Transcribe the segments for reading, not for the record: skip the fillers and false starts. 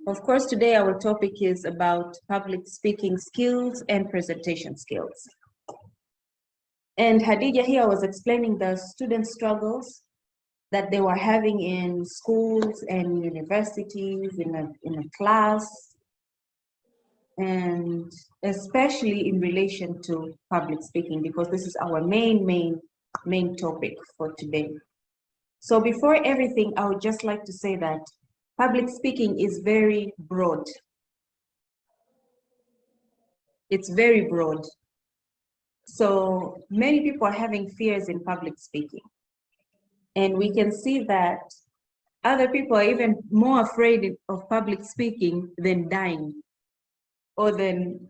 Of course, today our topic is about public speaking skills and presentation skills. And Hadija here was explaining the student struggles that they were having in schools and universities, in a class, and especially in relation to public speaking, because this is our main topic for today. So before everything, I would just like to say that public speaking is very broad. It's very broad. So many people are having fears in public speaking. And we can see that other people are even more afraid of public speaking than dying or than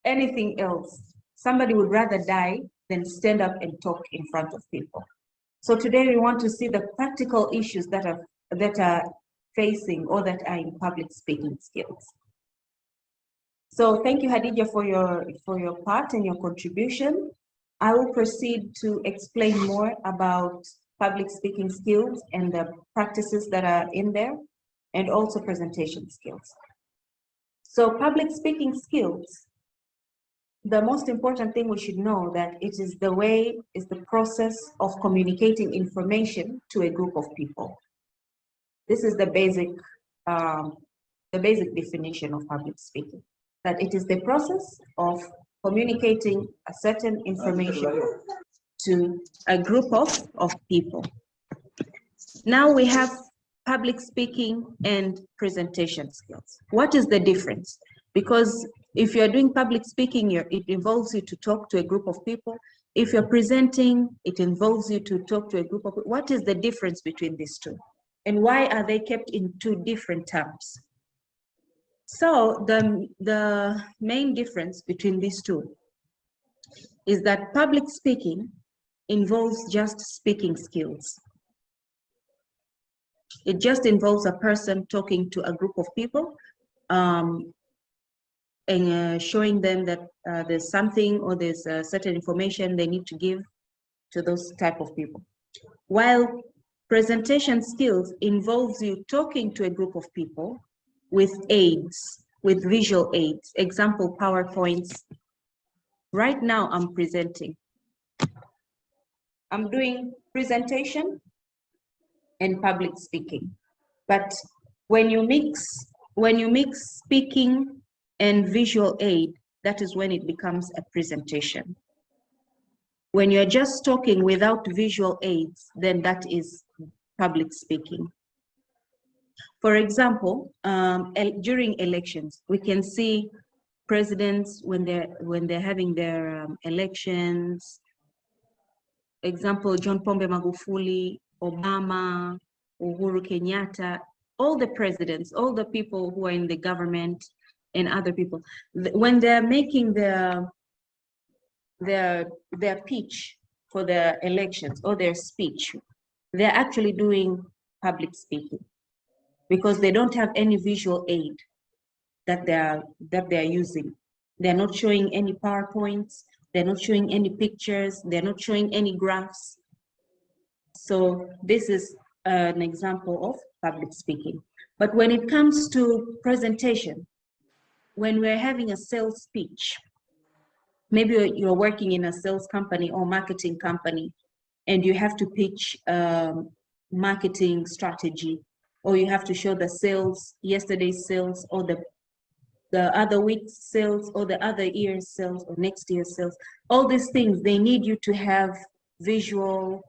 anything else. Somebody would rather die than stand up and talk in front of people. So today we want to see the practical issues that are facing or that are in public speaking skills. So thank you, Hadija, for your part and your contribution. I will proceed to explain more about public speaking skills and the practices that are in there, and also presentation skills. So public speaking skills, the most important thing we should know that it is the process of communicating information to a group of people. This is the basic definition of public speaking, that it is the process of communicating a certain information to a group of people. Now we have public speaking and presentation skills. What is the difference? Because if you're doing public speaking, it involves you to talk to a group of people. If you're presenting, it involves you to talk to a group of people. What is the difference between these two? And why are they kept in two different terms? So the main difference between these two is that public speaking involves just speaking skills. It just involves a person talking to a group of people and showing them that there's something or there's certain information they need to give to those type of people. While presentation skills involves you talking to a group of people with aids, with visual aids, example, PowerPoints. Right now I'm presenting. I'm doing presentation and public speaking. But when you mix speaking and visual aid, that is when it becomes a presentation. When you're just talking without visual aids, then that is public speaking. For example, during elections, we can see presidents when they're having their elections. Example, John Pombe Magufuli, Obama, Uhuru Kenyatta, all the presidents, all the people who are in the government and other people, when they're making their pitch for the elections or their speech, they're actually doing public speaking because they don't have any visual aid that they're using. They're not showing any PowerPoints, they're not showing any pictures, they're not showing any graphs. So this is an example of public speaking. But when it comes to presentation, when we're having a sales pitch, maybe you're working in a sales company or marketing company, and you have to pitch marketing strategy, or you have to show the sales, yesterday's sales, or the other week's sales, or the other year's sales, or next year's sales. All these things, they need you to have visual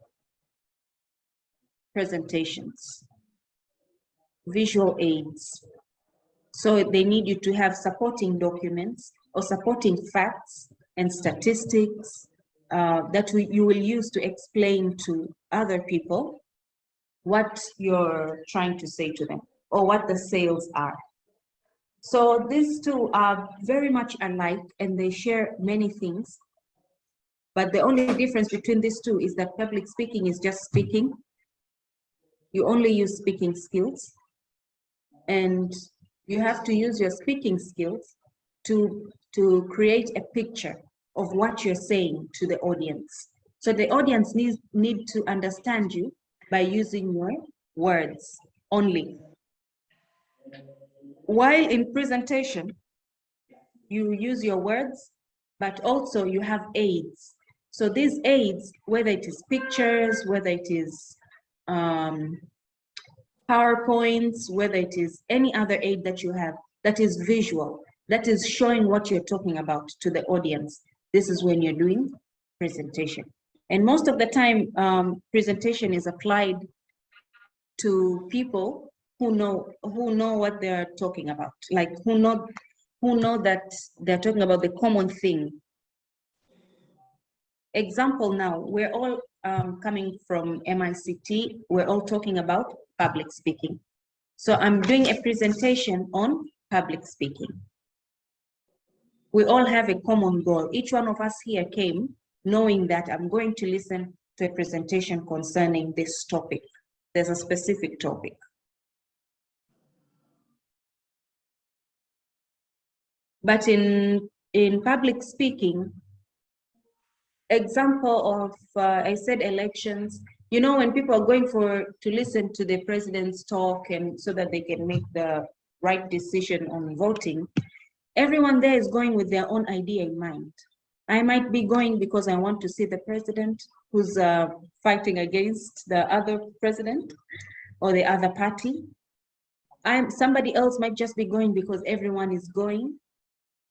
presentations, visual aids. So they need you to have supporting documents or supporting facts and statistics that you will use to explain to other people what you're trying to say to them or what the sales are. So these two are very much alike and they share many things. But the only difference between these two is that public speaking is just speaking. You only use speaking skills, and you have to use your speaking skills to create a picture of what you're saying to the audience. So the audience need to understand you by using your words only. While in presentation, you use your words, but also you have aids. So these aids, whether it is pictures, whether it is PowerPoints, whether it is any other aid that you have, that is visual, that is showing what you're talking about to the audience. This is when you're doing presentation. And most of the time, presentation is applied to people who know what they're talking about, like who know that they're talking about the common thing. Example now, we're all coming from MICT, we're all talking about public speaking. So I'm doing a presentation on public speaking. We all have a common goal. Each one of us here came knowing that I'm going to listen to a presentation concerning this topic. There's a specific topic. But in public speaking, example of, I said elections, you know, when people are going to listen to the president's talk and so that they can make the right decision on voting, everyone there is going with their own idea in mind. I might be going because I want to see the president who's fighting against the other president or the other party. Somebody else might just be going because everyone is going.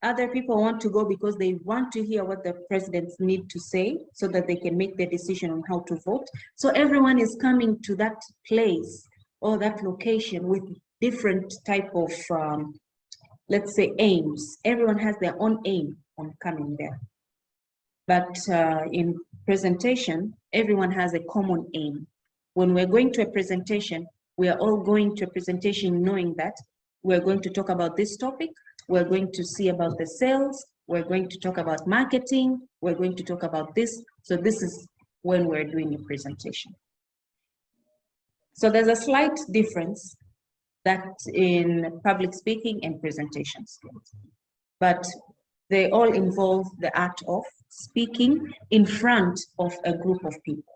Other people want to go because they want to hear what the presidents need to say so that they can make their decision on how to vote. So everyone is coming to that place or that location with different type of, let's say, aims. Everyone has their own aim on coming there. But in presentation, everyone has a common aim. When we're going to a presentation, we are all going to a presentation knowing that we're going to talk about this topic, we're going to see about the sales, we're going to talk about marketing, we're going to talk about this. So this is when we're doing a presentation. So there's a slight difference that in public speaking and presentation skills, but they all involve the act of speaking in front of a group of people.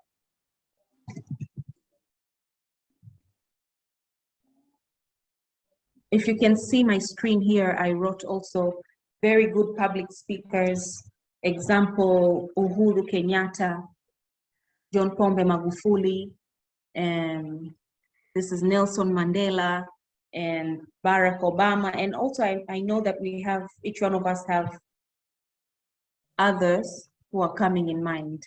If you can see my screen here, I wrote also very good public speakers. Example, Uhuru Kenyatta, John Pombe Magufuli, and this is Nelson Mandela and Barack Obama. And also I know that we have, each one of us have others who are coming in mind.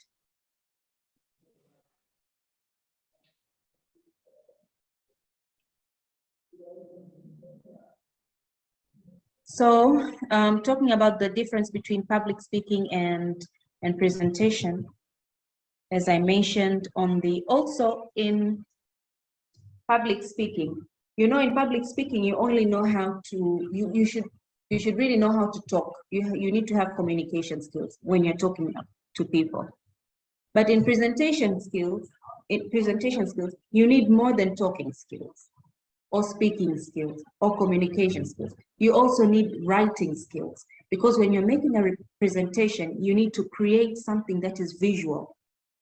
So talking about the difference between public speaking and presentation, as I mentioned on the, also in public speaking, you know, in public speaking, you only know how to, you should really know how to talk. You need to have communication skills when you're talking to people. But in presentation skills, you need more than talking skills or speaking skills or communication skills. You also need writing skills, because when you're making a presentation, you need to create something that is visual.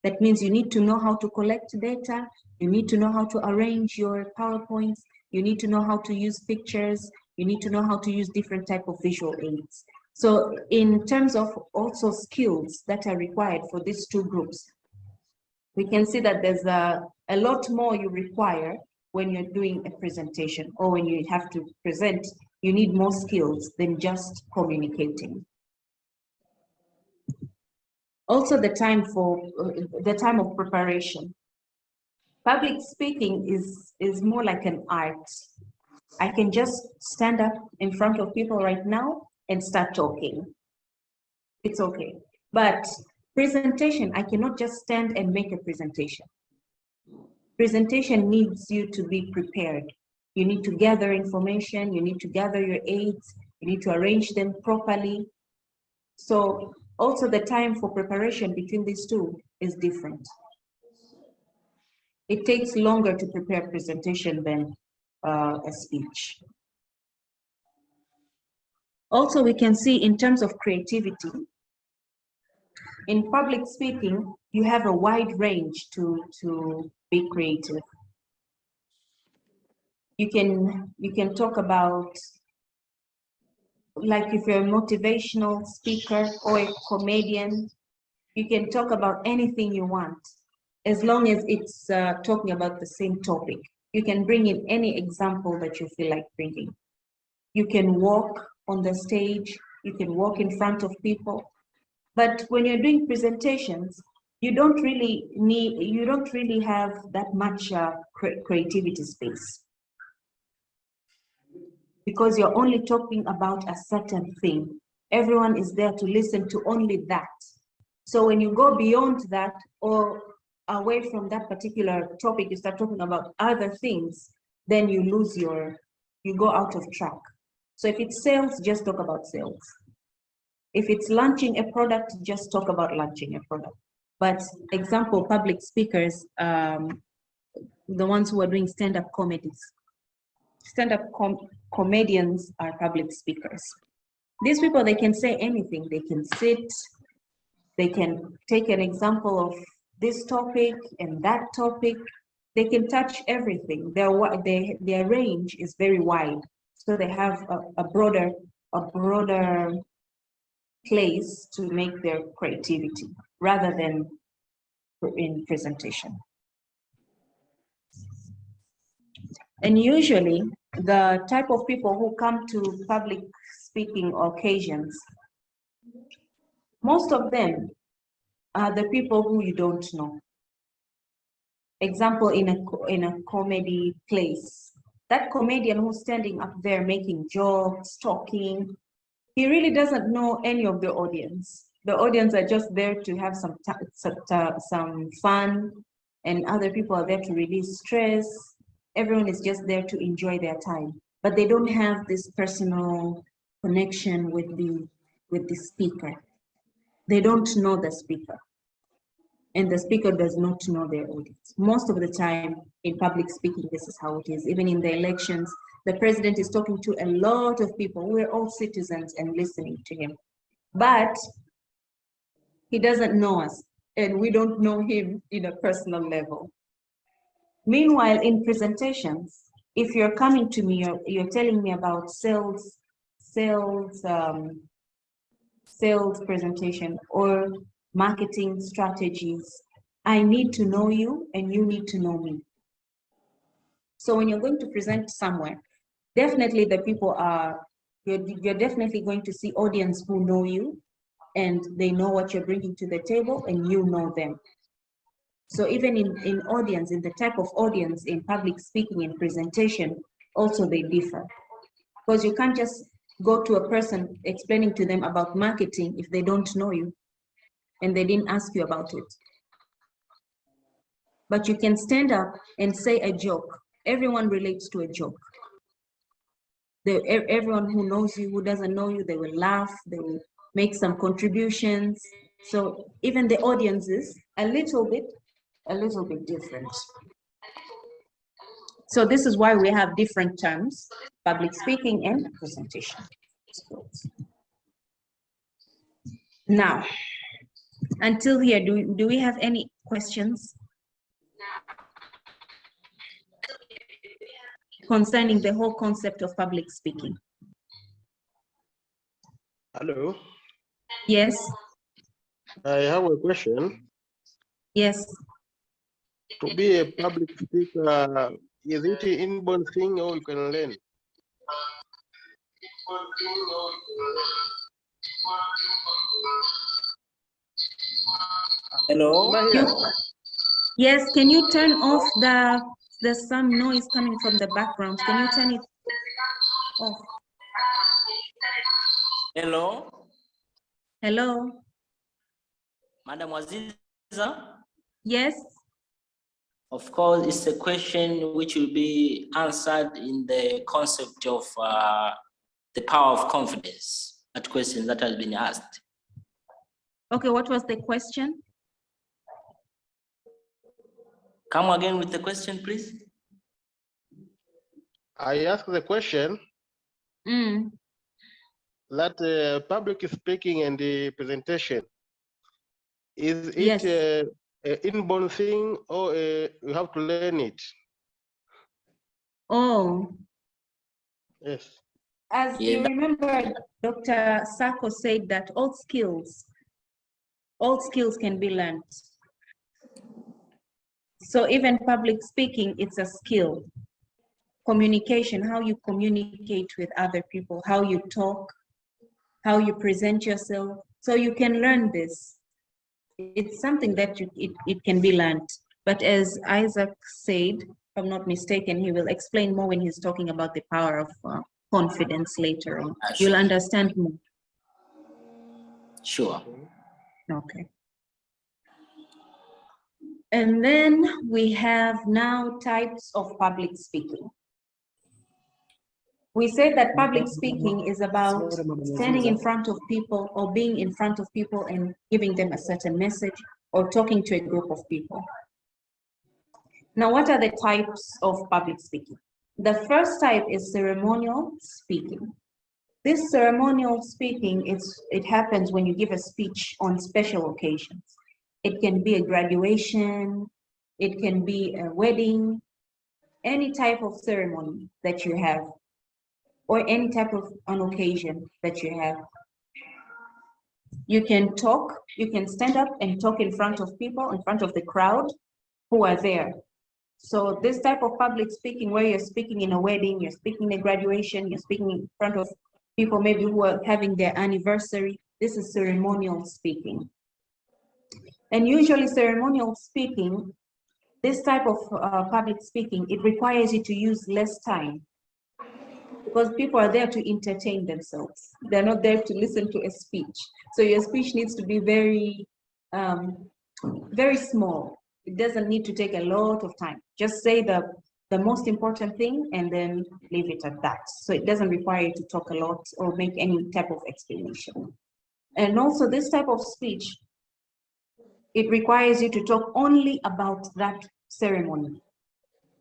That means you need to know how to collect data, you need to know how to arrange your PowerPoints, you need to know how to use pictures, you need to know how to use different type of visual aids. So in terms of also skills that are required for these two groups, we can see that there's a lot more you require when you're doing a presentation, or when you have to present, you need more skills than just communicating. Also the time of preparation. Public speaking is more like an art. I can just stand up in front of people right now and start talking. It's okay. But presentation, I cannot just stand and make a presentation. Presentation needs you to be prepared. You need to gather information, you need to gather your aids, you need to arrange them properly. So also the time for preparation between these two is different. It takes longer to prepare a presentation than a speech. Also, we can see in terms of creativity, in public speaking, you have a wide range to be creative. You can talk about, like if you're a motivational speaker or a comedian, you can talk about anything you want, as long as it's talking about the same topic. You can bring in any example that you feel like bringing. You can walk on the stage, you can walk in front of people. But when you're doing presentations, you don't really have that much creativity space, because you're only talking about a certain thing. Everyone is there to listen to only that. So when you go beyond that or away from that particular topic, you start talking about other things, then you go out of track. So if it's sales, just talk about sales. If it's launching a product, just talk about launching a product. But example, public speakers, the ones who are doing stand-up comedies. Stand-up comedians are public speakers. These people, they can say anything. They can sit, they can take an example of this topic and that topic. They can touch everything. Their range is very wide. So they have a broader place to make their creativity rather than in presentation. And usually the type of people who come to public speaking occasions, most of them are the people who you don't know. Example, in a comedy place, that comedian who's standing up there making jokes, talking, he really doesn't know any of the audience. The audience are just there to have some fun, and other people are there to release stress. Everyone is just there to enjoy their time, but they don't have this personal connection with the speaker. They don't know the speaker, and the speaker does not know their audience. Most of the time in public speaking, this is how it is. Even in the elections, the president is talking to a lot of people. We're all citizens and listening to him, but he doesn't know us, and we don't know him in a personal level. Meanwhile, in presentations, if you're coming to me, you're telling me about sales presentation or marketing strategies, I need to know you and you need to know me. So when you're going to present somewhere, definitely the people are, you're definitely going to see audience who know you and they know what you're bringing to the table and you know them. So even in audience, in the type of audience in public speaking and presentation, also they differ. Because you can't just go to a person explaining to them about marketing if they don't know you and they didn't ask you about it. But you can stand up and say a joke. Everyone relates to a joke. Everyone who knows you, who doesn't know you, they will laugh, they will make some contributions. So even the audience is a little bit different. So this is why we have different terms: public speaking and presentation skills. Now, until here, do we have any questions concerning the whole concept of public speaking? Hello. Yes. I have a question. Yes. To be a public speaker, is it an inborn thing or you can learn? Hello. Yes, can you turn off there's some noise coming from the background. Can you turn it off? Hello. Hello. Madam Aziza. Yes. Of course, it's a question which will be answered in the concept of the power of confidence. That question that has been asked. Okay, what was the question? Come again with the question, please. I asked the question that public speaking and the presentation, is it an inborn thing or you have to learn it? Oh, Yes. as you Yeah. remember, Dr. Sako said that all skills can be learned. So even public speaking, it's a skill. Communication, how you communicate with other people, how you talk, how you present yourself. So you can learn this. It's something that it can be learned. But as Isaac said, if I'm not mistaken, he will explain more when he's talking about the power of confidence later on. You'll understand more. Sure. Okay. And then we have now types of public speaking. We said that public speaking is about standing in front of people or being in front of people and giving them a certain message or talking to a group of people. Now, what are the types of public speaking? The first type is ceremonial speaking. This ceremonial speaking, it happens when you give a speech on special occasions. It can be a graduation, it can be a wedding, any type of ceremony that you have, or any type of an occasion that you have. You can talk, you can stand up and talk in front of people, in front of the crowd who are there. So this type of public speaking, where you're speaking in a wedding, you're speaking in a graduation, you're speaking in front of people maybe who are having their anniversary, this is ceremonial speaking. And usually ceremonial speaking, this type of public speaking, it requires you to use less time because people are there to entertain themselves. They're not there to listen to a speech. So your speech needs to be very, very small. It doesn't need to take a lot of time. Just say the most important thing and then leave it at that. So it doesn't require you to talk a lot or make any type of explanation. And also this type of speech, it requires you to talk only about that ceremony.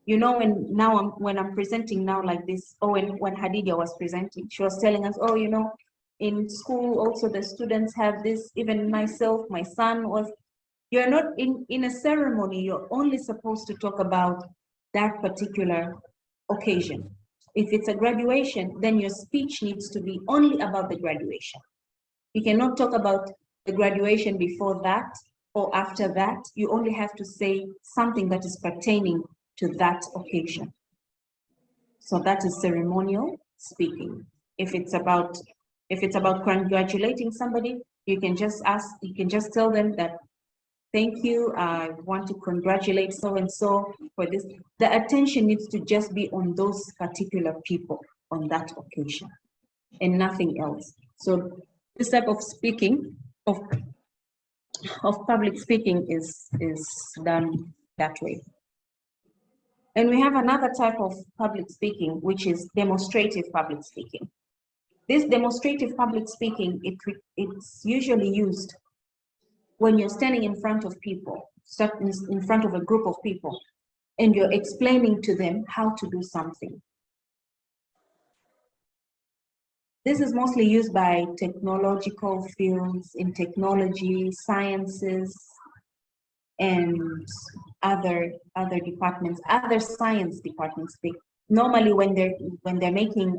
You know, when I'm presenting now like this, or when Hadidia was presenting, she was telling us, oh, you know, in school also the students have this, even myself, my son was, you're not in a ceremony, you're only supposed to talk about that particular occasion. If it's a graduation, then your speech needs to be only about the graduation. You cannot talk about the graduation before that or after that. You only have to say something that is pertaining to that occasion. So that is ceremonial speaking. If it's about congratulating somebody, you can just tell them that, thank you, I want to congratulate so-and-so for this. The attention needs to just be on those particular people on that occasion and nothing else. So this type of speaking, of public speaking is done that way. And we have another type of public speaking, which is demonstrative public speaking. This demonstrative public speaking, it's usually used when you're standing in front of people, in front of a group of people, and you're explaining to them how to do something. This is mostly used by technological fields, in technology, sciences, and other departments, other science departments. Normally when they're making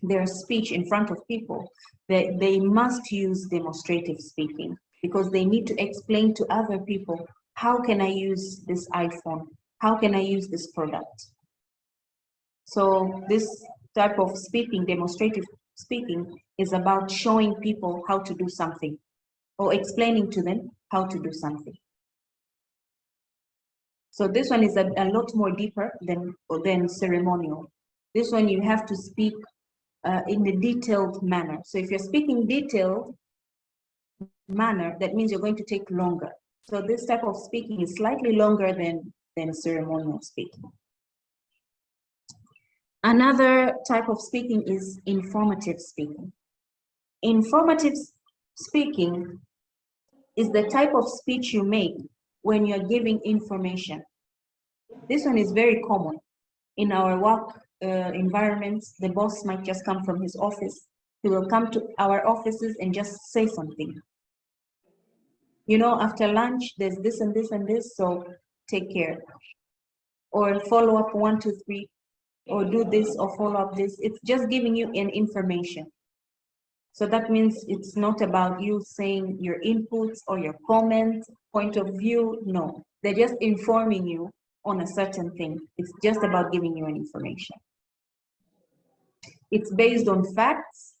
their speech in front of people, they must use demonstrative speaking because they need to explain to other people, how can I use this iPhone? How can I use this product? So this type of speaking, demonstrative speaking, is about showing people how to do something or explaining to them how to do something. So this one is a lot more deeper than ceremonial. This one you have to speak in a detailed manner. So if you're speaking detailed manner, that means you're going to take longer. So this type of speaking is slightly longer than ceremonial speaking. Another type of speaking is informative speaking. Informative speaking is the type of speech you make when you're giving information. This one is very common. In our work environments, the boss might just come from his office. He will come to our offices and just say something. You know, after lunch, there's this and this and this, so take care. or follow up 1, 2, 3, or do this or follow up this. It's just giving you an information. So that means it's not about you saying your inputs or your comments, point of view. No, they're just informing you on a certain thing. It's just about giving you an information. It's based on facts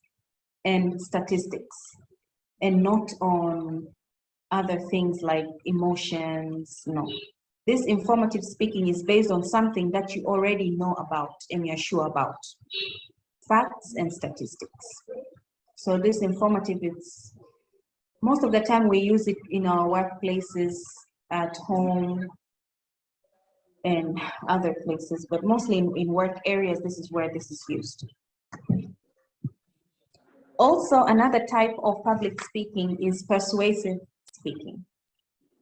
and statistics and not on other things like emotions. No, this informative speaking is based on something that you already know about and you're sure about, facts and statistics. So this informative, it's most of the time we use it in our workplaces, at home, and other places, but mostly in work areas, this is where this is used. Also, another type of public speaking is persuasive speaking.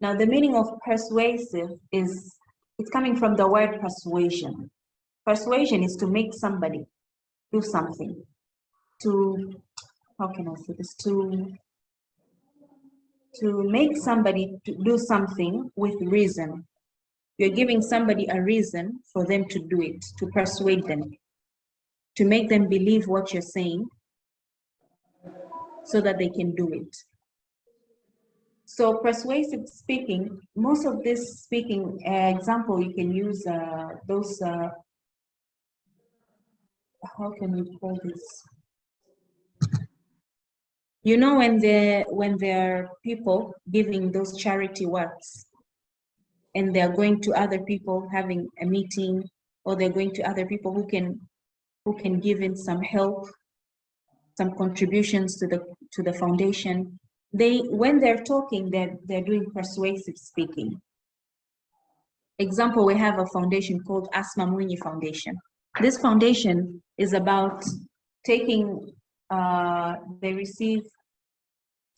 Now, the meaning of persuasive is, it's coming from the word persuasion. Persuasion is to make somebody do something, to, how can I say this, to make somebody to do something with reason. You're giving somebody a reason for them to do it, to persuade them, to make them believe what you're saying so that they can do it. So persuasive speaking, most of this speaking example, you can use those, how can we call this? You know, when there are people giving those charity works and they're going to other people having a meeting, or they're going to other people who can give in some help, some contributions to the foundation. When they're talking, they're doing persuasive speaking. Example, we have a foundation called Asma Mwinyi Foundation. This foundation is about taking, they receive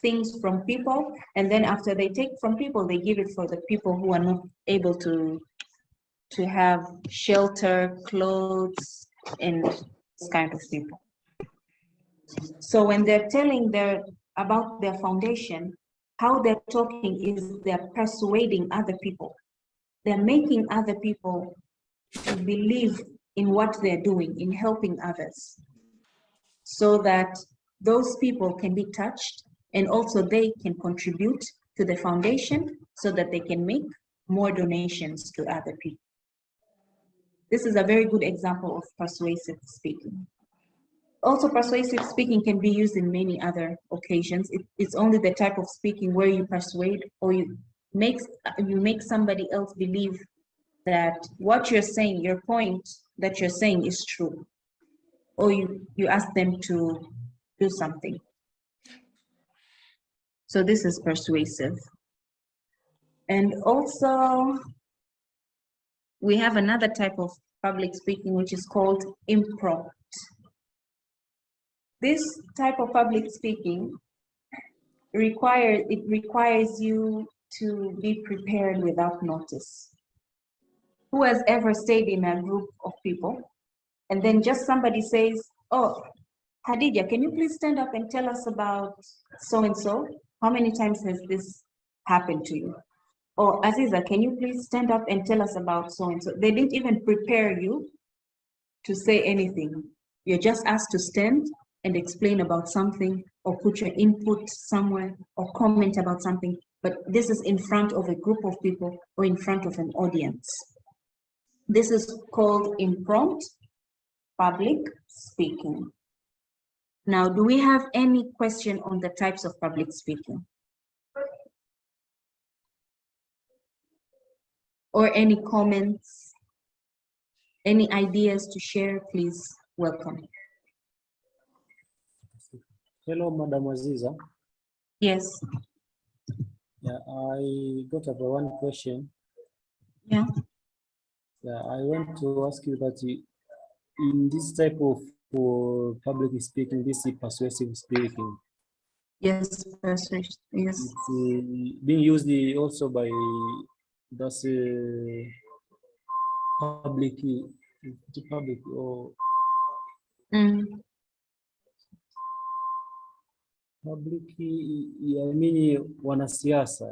things from people, and then after they take from people, they give it for the people who are not able to have shelter, clothes, and this kind of people. So when they're telling about their foundation, how they're talking is they're persuading other people. They're making other people believe in what they're doing, in helping others, so that those people can be touched, and also they can contribute to the foundation so that they can make more donations to other people. This is a very good example of persuasive speaking. Also, persuasive speaking can be used in many other occasions. It's only the type of speaking where you persuade, or you make somebody else believe that what you're saying, your point that you're saying is true, or you ask them to do something. So this is persuasive. And also, we have another type of public speaking, which is called impromptu. This type of public speaking requires you to be prepared without notice. Who has ever stayed in a group of people and then just somebody says, "Oh, Khadija, can you please stand up and tell us about so-and-so?" How many times has this happened to you? Or Aziza, can you please stand up and tell us about so-and-so? They didn't even prepare you to say anything. You're just asked to stand and explain about something, or put your input somewhere, or comment about something. But this is in front of a group of people or in front of an audience. This is called impromptu public speaking. Now, do we have any question on the types of public speaking? Or any comments, any ideas to share, please welcome. Hello, Madam Aziza. Yes. Yeah, I got one question. Yeah. Yeah, I want to ask you that in this type of public speaking, this is persuasive speaking. Yes, persuasion. Yes. It's being used also by those public or public, I mean wanasiasa.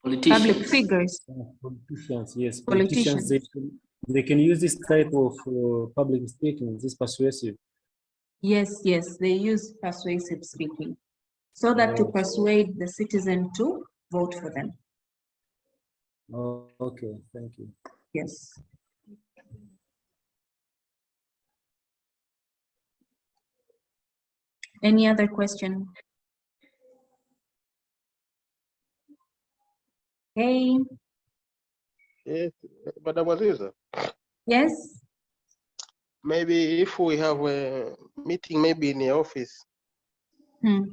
Politicians. figures, Politicians, yes, Politicians. politicians, they can use this type of public speaking, this persuasive. yes, they use persuasive speaking, so that to Oh, persuade the citizen to vote for them. oh, okay, thank you. Yes. Any other question? Hey, Yes, Madam Aziza, yes, maybe if we have a meeting, maybe in the office, hmm,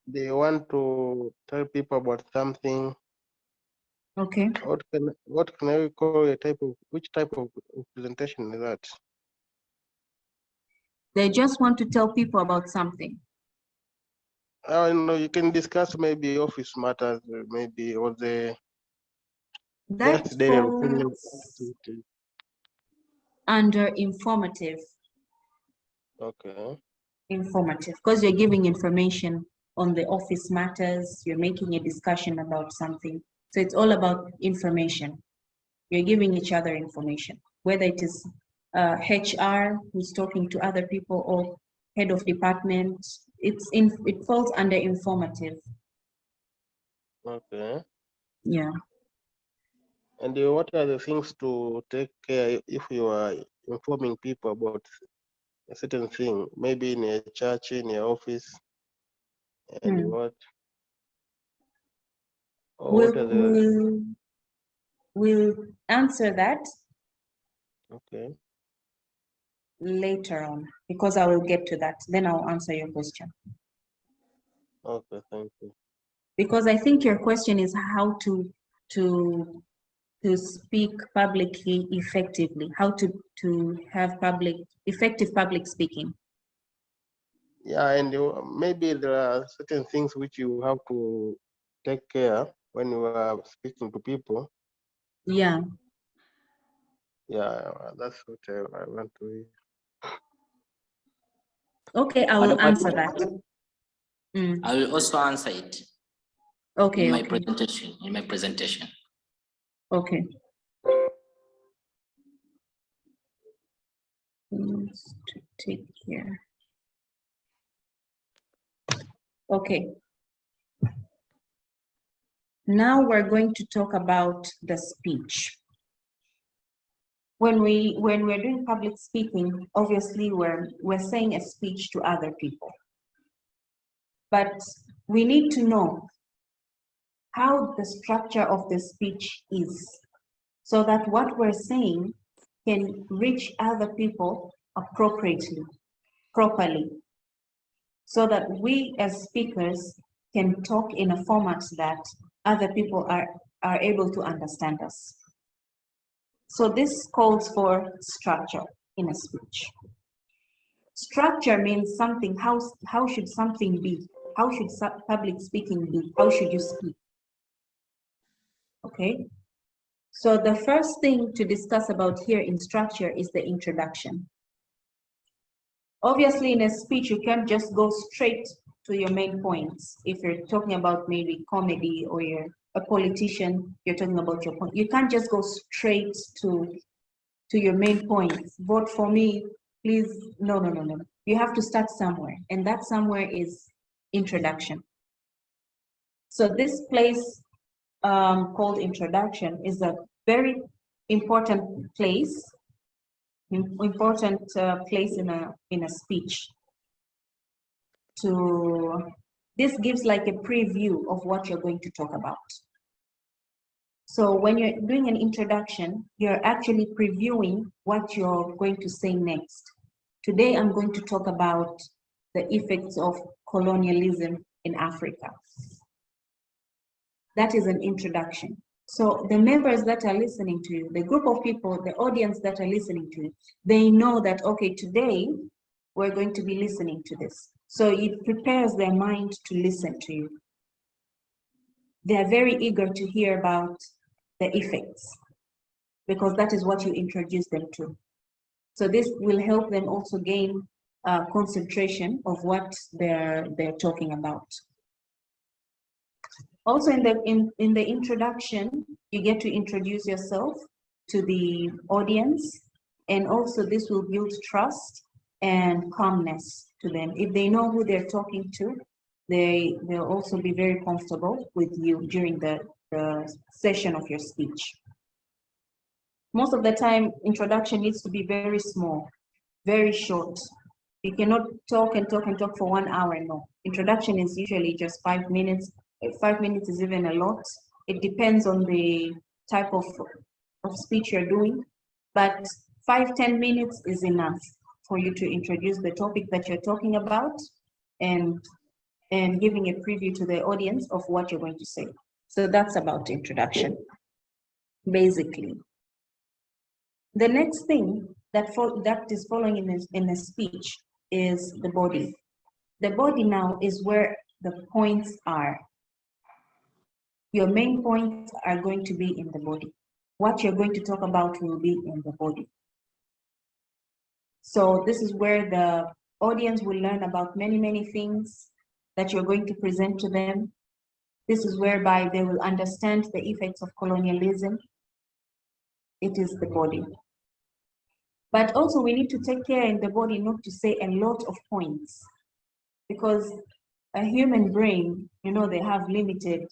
they want to tell people about something. okay. What can I call a type of, which type of presentation is that? They just want to tell people about something. I don't know, you can discuss maybe office matters, maybe, or the That just daily routine falls activity. under informative, Okay, because you're giving information on the office matters, you're making a discussion about something. So it's all about information. You're giving each other information, whether it is HR who's talking to other people or head of department. It falls under informative. okay. Yeah. And what are the things to take care if you are informing people about a certain thing, maybe in a church, in your office, and Hmm. what? Or what are the, We'll answer that okay, later on because I will get to that. Then I'll answer your question. okay, thank you. Because I think your question is how to speak publicly effectively, how to have effective public speaking. Yeah, and maybe there are certain things which you have to take care when you are speaking to people. Yeah. Yeah, that's what I want to hear. Okay, I will answer that. Mm. I will also answer it Okay. in my Okay. presentation. Okay. Things to take care. Okay. Now we're going to talk about the speech. When we're doing public speaking, obviously we're saying a speech to other people. But we need to know how the structure of the speech is, so that what we're saying can reach other people appropriately, properly, so that we as speakers can talk in a format that other people are able to understand us. So this calls for structure in a speech. Structure means something, how should something be? How should public speaking be? How should you speak? Okay. So the first thing to discuss about here in structure is the introduction. Obviously, in a speech, you can't just go straight to your main points. If you're talking about maybe comedy or you're a politician, you're talking about your point. You can't just go straight to your main points. Vote for me, please. No. You have to start somewhere, and that somewhere is introduction. So this place called introduction is a very important place in a speech. This gives like a preview of what you're going to talk about. So when you're doing an introduction, you're actually previewing what you're going to say next. Today, I'm going to talk about the effects of colonialism in Africa. That is an introduction. So the members that are listening to you, the group of people, the audience that are listening to you, they know that, okay, today we're going to be listening to this. So it prepares their mind to listen to you. They are very eager to hear about the effects because that is what you introduce them to. So this will help them also gain concentration of what they're talking about. Also in the introduction, you get to introduce yourself to the audience, and also this will build trust and calmness to them. If they know who they're talking to, they'll also be very comfortable with you during the session of your speech. Most of the time, introduction needs to be very small, very short. You cannot talk and talk and talk for 1 hour, no. Introduction is usually just 5 minutes. 5 minutes is even a lot. It depends on the type of speech you're doing, but 5-10 minutes is enough for you to introduce the topic that you're talking about and giving a preview to the audience of what you're going to say. So that's about introduction, basically. The next thing that is following in a speech is the body. The body now is where the points are. Your main points are going to be in the body. What you're going to talk about will be in the body. So this is where the audience will learn about many, many things that you're going to present to them. This is whereby they will understand the effects of colonialism. It is the body. But also we need to take care in the body not to say a lot of points, because a human brain, you know, they have limited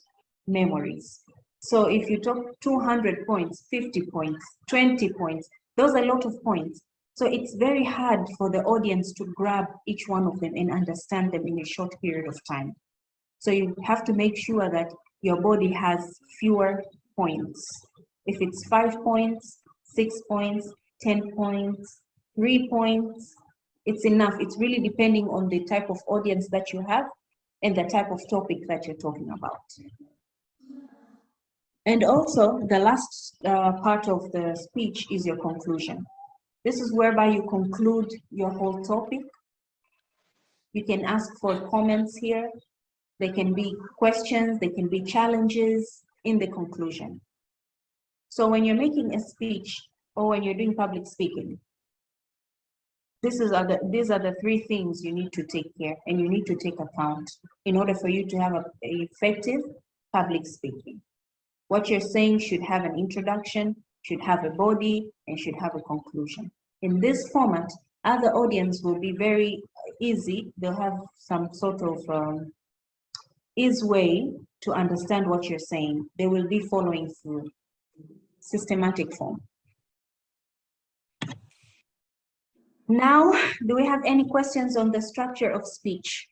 memories. So if you talk 200 points, 50 points, 20 points, those are a lot of points. So it's very hard for the audience to grab each one of them and understand them in a short period of time. So you have to make sure that your body has fewer points. If it's 5 points, 6 points, 10 points, 3 points, it's enough. It's really depending on the type of audience that you have and the type of topic that you're talking about. And also the last part of the speech is your conclusion. This is whereby you conclude your whole topic. You can ask for comments here. They can be questions, they can be challenges in the conclusion. So when you're making a speech or when you're doing public speaking, these are the 3 things you need to take care and you need to take account in order for you to have an effective public speaking. What you're saying should have an introduction, should have a body, and should have a conclusion. In this format, other audience will be very easy. They'll have some sort of easy way to understand what you're saying. They will be following through systematic form. Now, do we have any questions on the structure of speech?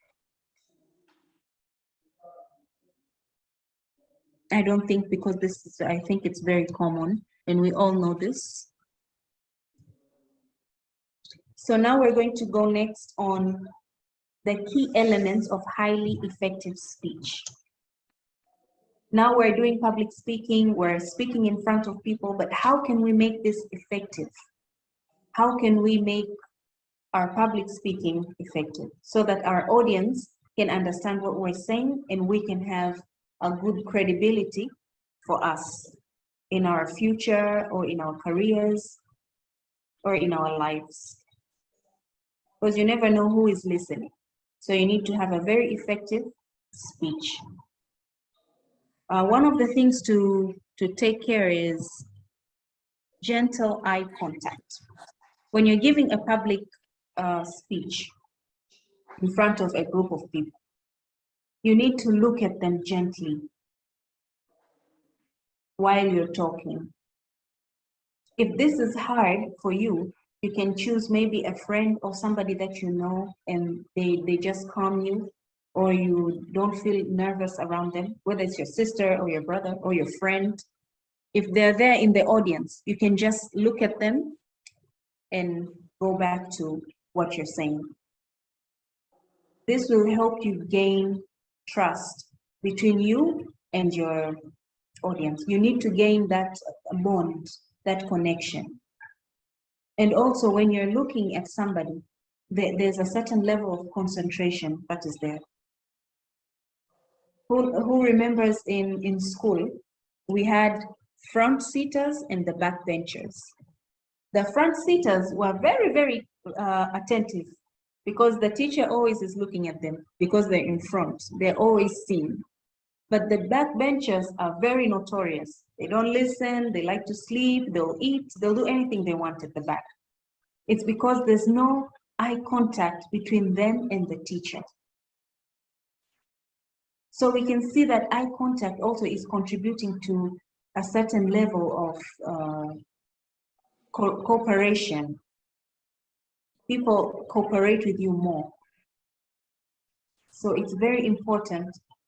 I don't think, because this is, I think it's very common and we all know this. So now we're going to go next on the key elements of highly effective speech. Now we're doing public speaking, we're speaking in front of people, but how can we make this effective? How can we make our public speaking effective so that our audience can understand what we're saying and we can have a good credibility for us in our future or in our careers or in our lives? Because you never know who is listening. So you need to have a very effective speech. One of the things to take care is gentle eye contact. When you're giving a public speech in front of a group of people, you need to look at them gently while you're talking. If this is hard for you, you can choose maybe a friend or somebody that you know and they just calm you, or you don't feel nervous around them, whether it's your sister or your brother or your friend. If they're there in the audience, you can just look at them and go back to what you're saying. This will help you gain trust between you and your audience. You need to gain that bond, that connection. And also when you're looking at somebody, there's a certain level of concentration that is there. Who remembers in school, we had front seaters and the back benchers. The front seaters were very, very attentive because the teacher always is looking at them because they're in front. They're always seen. But the backbenchers are very notorious. They don't listen, they like to sleep, they'll eat, they'll do anything they want at the back. It's because there's no eye contact between them and the teacher. So we can see that eye contact also is contributing to a certain level of cooperation. People cooperate with you more. So it's very important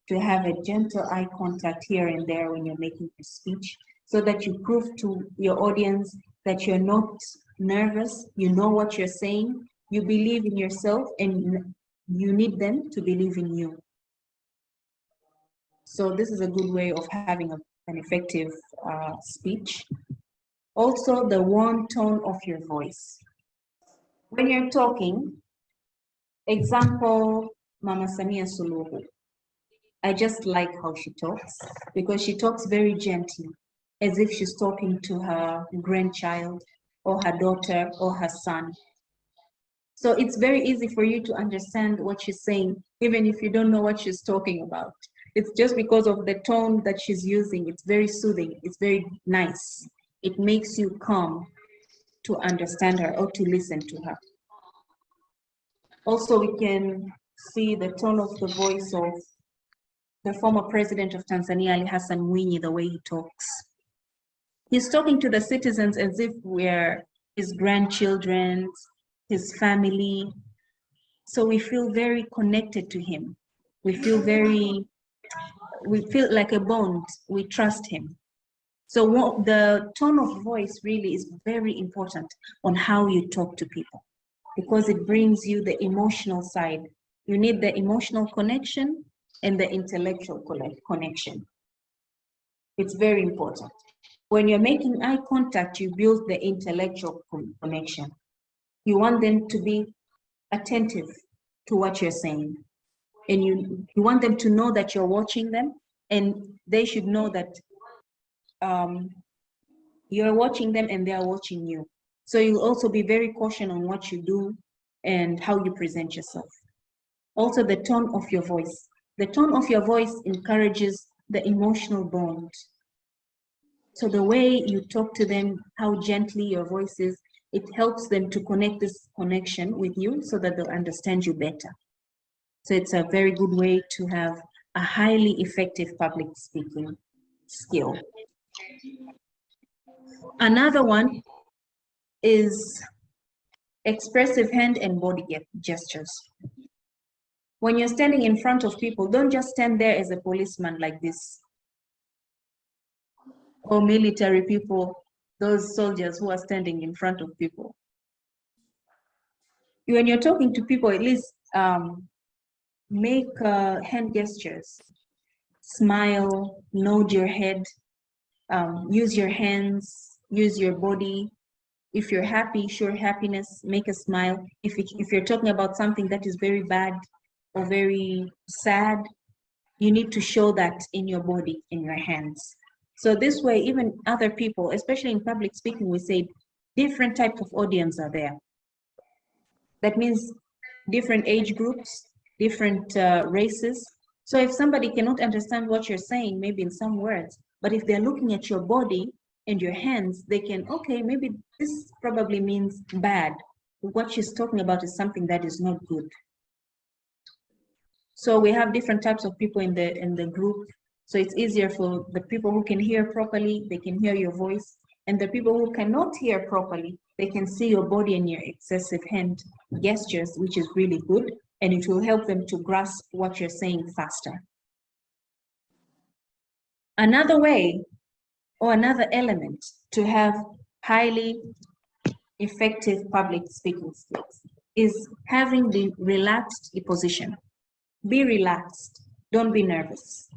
to have a gentle eye contact here and there when you're making your speech, so that you prove to your audience that you're not nervous, you know what you're saying, you believe in yourself, and you need them to believe in you. So this is a good way of having an effective speech. Also, the warm tone of your voice. When you're talking, example, Mama Samia Suluhu. I just like how she talks, because she talks very gently, as if she's talking to her grandchild or her daughter or her son. So it's very easy for you to understand what she's saying, even if you don't know what she's talking about. It's just because of the tone that she's using. It's very soothing. It's very nice. It makes you calm to understand her or to listen to her. Also, we can see the tone of the voice of the former president of Tanzania, Ali Hassan Mwinyi, the way he talks. He's talking to the citizens as if we're his grandchildren, his family. So we feel very connected to him. We feel like a bond. We trust him. So the tone of voice really is very important on how you talk to people, because it brings you the emotional side. You need the emotional connection and the intellectual connection. It's very important. When you're making eye contact, you build the intellectual connection. You want them to be attentive to what you're saying. And you want them to know that you're watching them, and they should know that you're watching them and they're watching you. So you'll also be very cautious on what you do and how you present yourself. Also, the tone of your voice. The tone of your voice encourages the emotional bond. So the way you talk to them, how gently your voice is, it helps them to connect this connection with you so that they'll understand you better. So it's a very good way to have a highly effective public speaking skill. Another one is expressive hand and body gestures. When you're standing in front of people, don't just stand there as a policeman like this. Or military people, those soldiers who are standing in front of people. When you're talking to people, at least make hand gestures. Smile, nod your head, use your hands, use your body. If you're happy, show happiness, make a smile. If you're talking about something that is very bad or very sad, you need to show that in your body, in your hands. So this way, even other people, especially in public speaking, we say different types of audience are there. That means different age groups, different races. So if somebody cannot understand what you're saying, maybe in some words, but if they're looking at your body and your hands, they can, okay, maybe this probably means bad. What she's talking about is something that is not good. So we have different types of people in the group. So it's easier for the people who can hear properly, they can hear your voice. And the people who cannot hear properly, they can see your body and your excessive hand gestures, which is really good. And it will help them to grasp what you're saying faster. Another way or another element to have highly effective public speaking skills is having the relaxed position. Be relaxed, don't be nervous.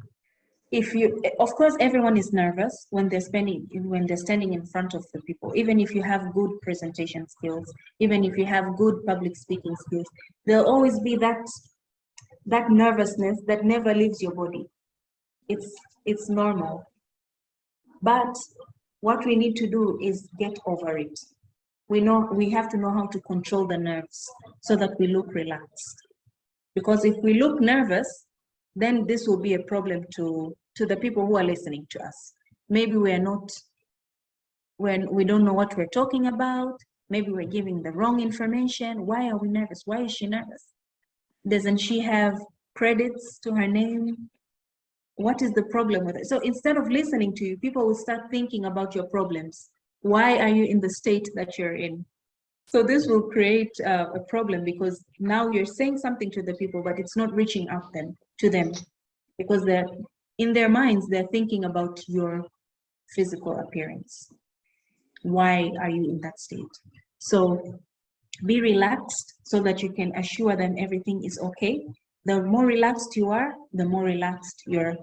Of course, everyone is nervous when they're standing in front of the people. Even if you have good presentation skills, even if you have good public speaking skills, there'll always be that nervousness that never leaves your body. It's normal. But what we need to do is get over it. We have to know how to control the nerves so that we look relaxed. Because if we look nervous, then this will be a problem to the people who are listening to us. Maybe we don't know what we're talking about. Maybe we're giving the wrong information. Why are we nervous? Why is she nervous? Doesn't she have credits to her name? What is the problem with it? So instead of listening to you, people will start thinking about your problems. Why are you in the state that you're in? So this will create a problem, because now you're saying something to the people, but it's not reaching out to them, because they're in their minds, they're thinking about your physical appearance. Why are you in that state? So be relaxed so that you can assure them everything is okay. The more relaxed you are, the more relaxed your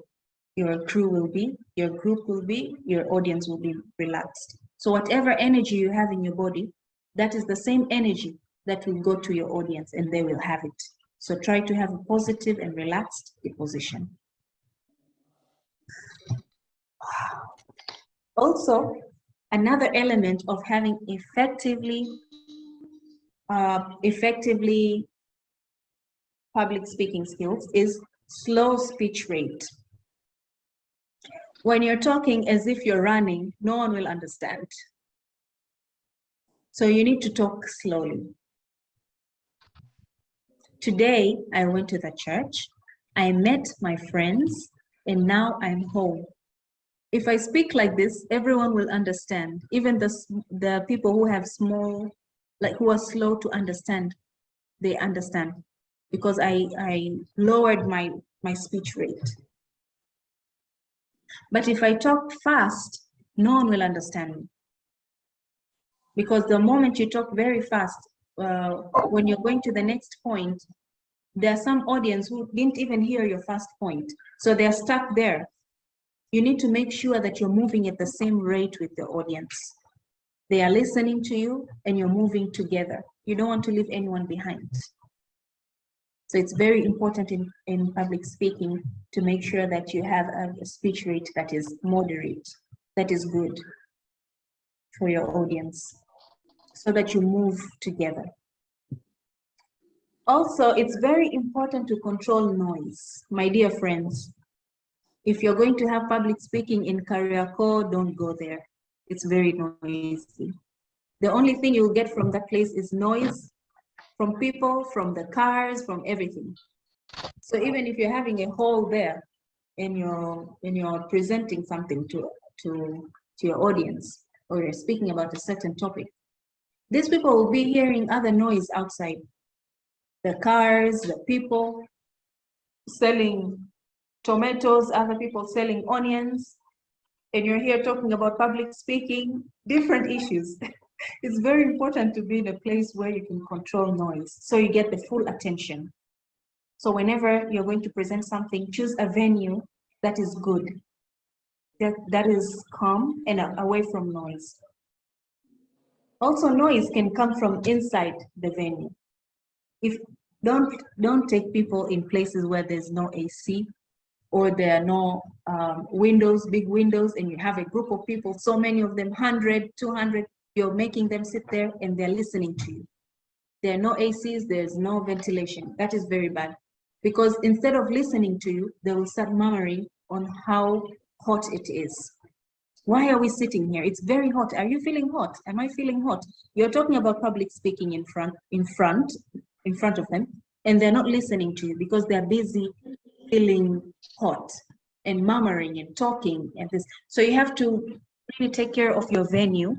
crew will be, your group will be, your audience will be relaxed. So whatever energy you have in your body, that is the same energy that will go to your audience, and they will have it. So try to have a positive and relaxed position. Also, another element of having effectively public speaking skills is slow speech rate. When you're talking as if you're running, no one will understand. So you need to talk slowly. Today, I went to the church, I met my friends, and now I'm home. If I speak like this, everyone will understand. Even the people who have who are slow to understand, they understand, because I lowered my speech rate. But if I talk fast, no one will understand me. Because the moment you talk very fast, when you're going to the next point, there are some audience who didn't even hear your first point. So they're stuck there. You need to make sure that you're moving at the same rate with the audience. They are listening to you and you're moving together. You don't want to leave anyone behind. So it's very important in public speaking to make sure that you have a speech rate that is moderate, that is good for your audience, so that you move together. Also, it's very important to control noise. My dear friends, if you're going to have public speaking in Kariakoo, don't go there. It's very noisy. The only thing you'll get from that place is noise from people, from the cars, from everything. So even if you're having a hall there and you're presenting something to your audience, or you're speaking about a certain topic, these people will be hearing other noise outside. The cars, the people selling tomatoes, other people selling onions, and you're here talking about public speaking, different issues. It's very important to be in a place where you can control noise, so you get the full attention. So whenever you're going to present something, choose a venue that is good, that is calm and away from noise. Also, noise can come from inside the venue. Don't take people in places where there's no AC, or there are no windows, big windows, and you have a group of people, so many of them, 100, 200, you're making them sit there and they're listening to you. There are no ACs, there's no ventilation. That is very bad, because instead of listening to you, they will start murmuring on how hot it is. Why are we sitting here? It's very hot. Are you feeling hot? Am I feeling hot? You're talking about public speaking in front of them, and they're not listening to you because they're busy feeling hot and murmuring and talking and this. So you have to really take care of your venue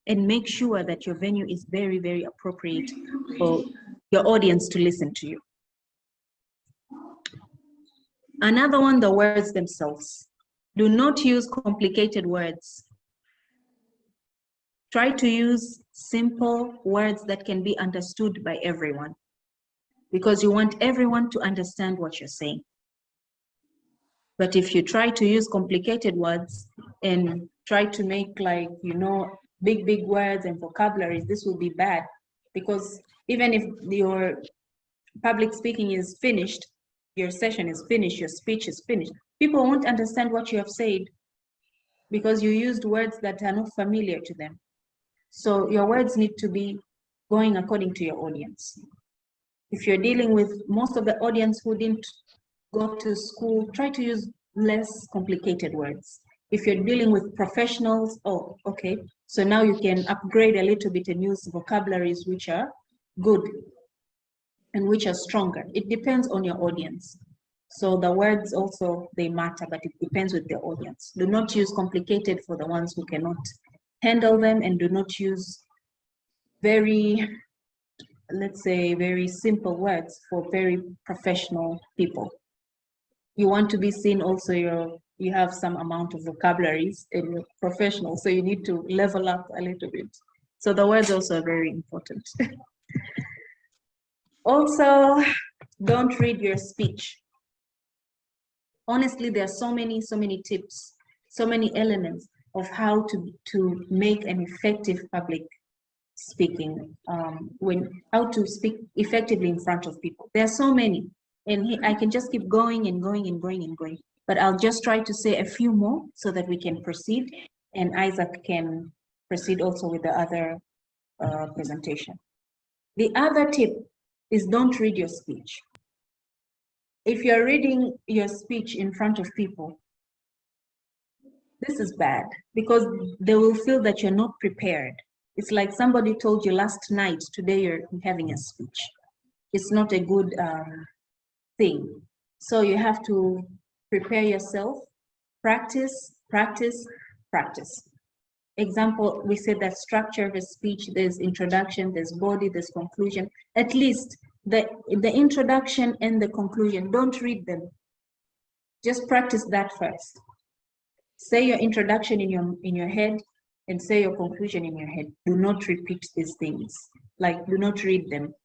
and make sure that your venue is very, very appropriate for your audience to listen to you. Another one, the words themselves. Do not use complicated words. Try to use simple words that can be understood by everyone, because you want everyone to understand what you're saying. But if you try to use complicated words and try to make, like, big words and vocabularies, this will be bad, because even if your public speaking is finished, your session is finished, your speech is finished, people won't understand what you have said because you used words that are not familiar to them. So your words need to be going according to your audience. If you're dealing with most of the audience who didn't go to school, try to use less complicated words. If you're dealing with professionals, oh, okay. So now you can upgrade a little bit and use vocabularies which are good and which are stronger. It depends on your audience. So the words also, they matter, but it depends with the audience. Do not use complicated for the ones who cannot handle them, and do not use very, let's say, very simple words for very professional people. You want to be seen also, you have some amount of vocabularies and you're professional, so you need to level up a little bit. So the words also are very important. Also, don't read your speech. Honestly, there are so many tips, so many elements of how to make an effective public speaking, how to speak effectively in front of people. There are so many, and I can just keep going and going and going and going, but I'll just try to say a few more so that we can proceed, and Isaac can proceed also with the other presentation. The other tip is don't read your speech. If you're reading your speech in front of people, this is bad because they will feel that you're not prepared. It's like somebody told you last night, today you're having a speech. It's not a good thing. So you have to prepare yourself, practice, practice, practice. Example, we said that structure of a speech, there's introduction, there's body, there's conclusion. At least the introduction and the conclusion, don't read them. Just practice that first. Say your introduction in your head and say your conclusion in your head. Do not repeat these things. Like, do not read them.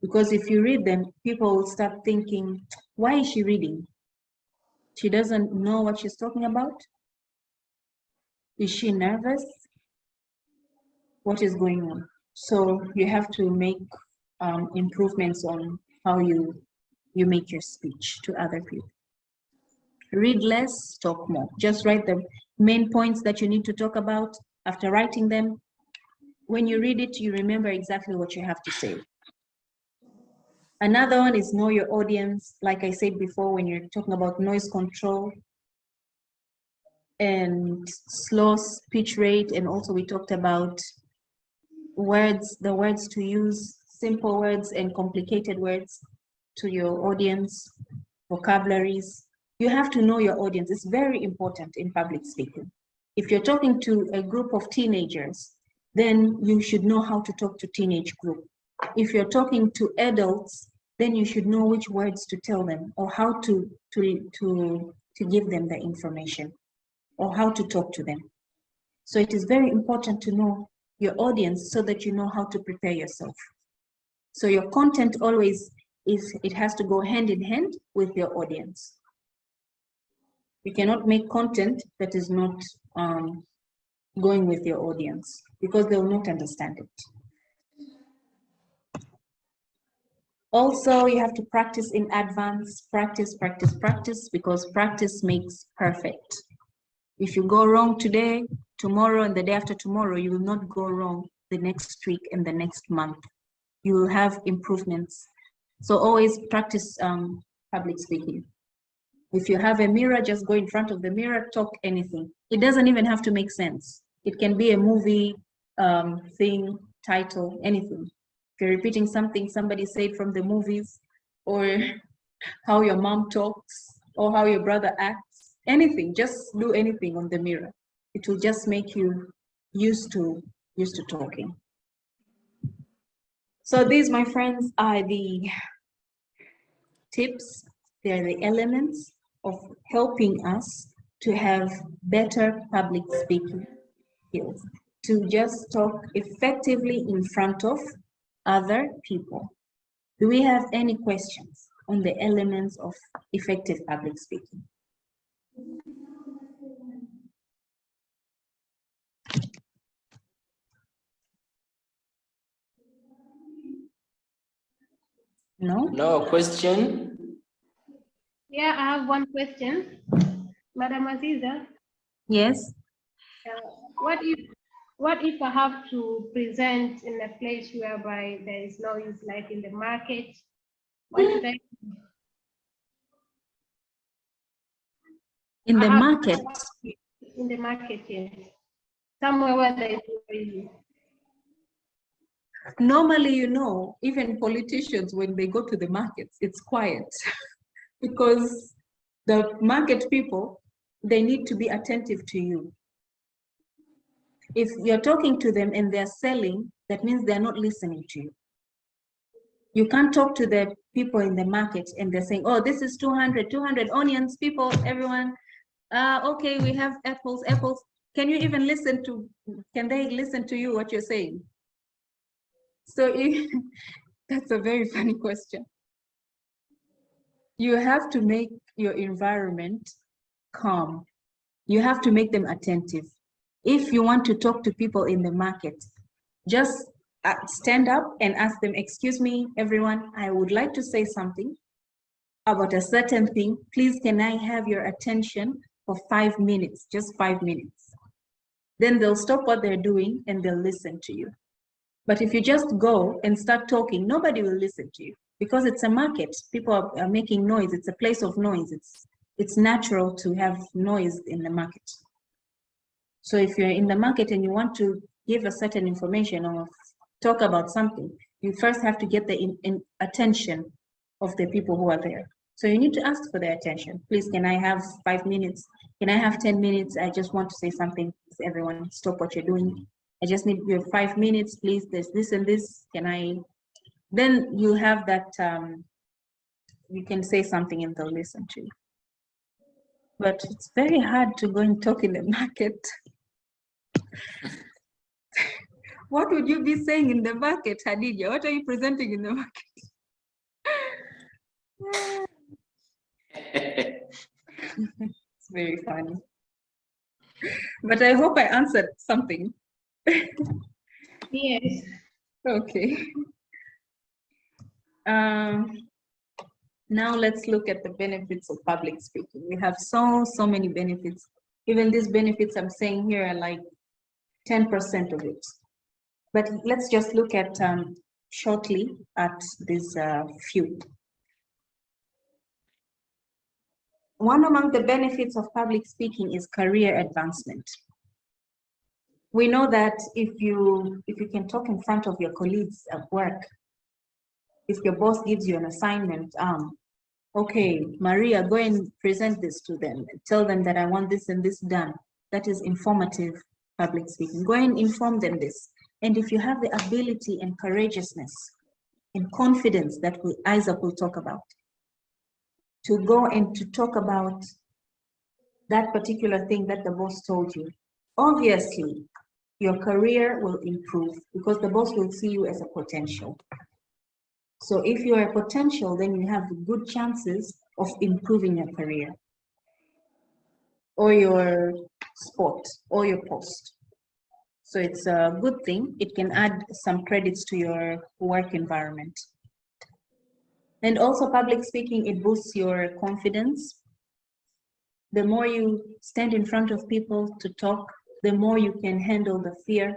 Because if you read them, people will start thinking, why is she reading? She doesn't know what she's talking about? Is she nervous? What is going on? So you have to make improvements on how you make your speech to other people. Read less, talk more. Just write the main points that you need to talk about. After writing them, when you read it, you remember exactly what you have to say. Another one is know your audience. Like I said before, when you're talking about noise control and slow speech rate, and also we talked about words, the words to use, simple words and complicated words to your audience, vocabularies. You have to know your audience. It's very important in public speaking. If you're talking to a group of teenagers, then you should know how to talk to teenage group. If you're talking to adults, then you should know which words to tell them, or how to give them the information, or how to talk to them. So it is very important to know your audience so that you know how to prepare yourself. So your content always it has to go hand in hand with your audience. You cannot make content that is not going with your audience, because they will not understand it. Also, you have to practice in advance, practice, practice, practice, because practice makes perfect. If you go wrong today, tomorrow, and the day after tomorrow, you will not go wrong the next week and the next month. You will have improvements. So always practice public speaking. If you have a mirror, just go in front of the mirror, talk anything. It doesn't even have to make sense. It can be a movie thing, title, anything. If you're repeating something somebody said from the movies, or how your mom talks, or how your brother acts, anything, just do anything on the mirror. It will just make you used to talking. So these, my friends, are the tips. They're the elements of helping us to have better public speaking skills, to just talk effectively in front of other people. Do we have any questions on the elements of effective public speaking? No? No question? Yeah, I have one question. Madam Aziza, Yes? what if I have to present in a place whereby there is noise, like in the market? What should I do? In the market, In the market, yes. Somewhere where there is noise. normally, you know, even politicians, when they go to the markets, it's quiet because the market people, they need to be attentive to you. If you're talking to them and they're selling, that means they're not listening to you. You can't talk to the people in the market and they're saying, oh, this is 200 onions, people, everyone. Okay, we have apples. Can you even listen to, can they listen to you what you're saying? So that's a very funny question. You have to make your environment calm. You have to make them attentive. If you want to talk to people in the market, just stand up and ask them, excuse me, everyone, I would like to say something about a certain thing. Please, can I have your attention for 5 minutes, just 5 minutes? Then they'll stop what they're doing and they'll listen to you. But if you just go and start talking, nobody will listen to you because it's a market. People are making noise. It's a place of noise. It's natural to have noise in the market. So if you're in the market and you want to give a certain information or talk about something, you first have to get the attention of the people who are there. So you need to ask for their attention. Please, can I have 5 minutes? Can I have 10 minutes? I just want to say something. Everyone, stop what you're doing. I just need your 5 minutes, please. There's this and this. Can I? Then you have that, you can say something and they'll listen to you. But it's very hard to go and talk in the market. What would you be saying in the market, Hadija? What are you presenting in the market? It's very funny. But I hope I answered something. Yes. Okay. Now let's look at the benefits of public speaking. We have so many benefits. Even these benefits I'm saying here are like 10% of it. But let's just look at shortly at these few. One among the benefits of public speaking is career advancement. We know that if you can talk in front of your colleagues at work, if your boss gives you an assignment, okay, Maria, go and present this to them. Tell them that I want this and this done. That is informative public speaking. Go and inform them this. And if you have the ability and courageousness and confidence that Isaac will talk about, to go and to talk about that particular thing that the boss told you, obviously your career will improve because the boss will see you as a potential. So if you're a potential, then you have good chances of improving your career or your spot or your post. So it's a good thing. It can add some credits to your work environment. And also public speaking, it boosts your confidence. The more you stand in front of people to talk, the more you can handle the fear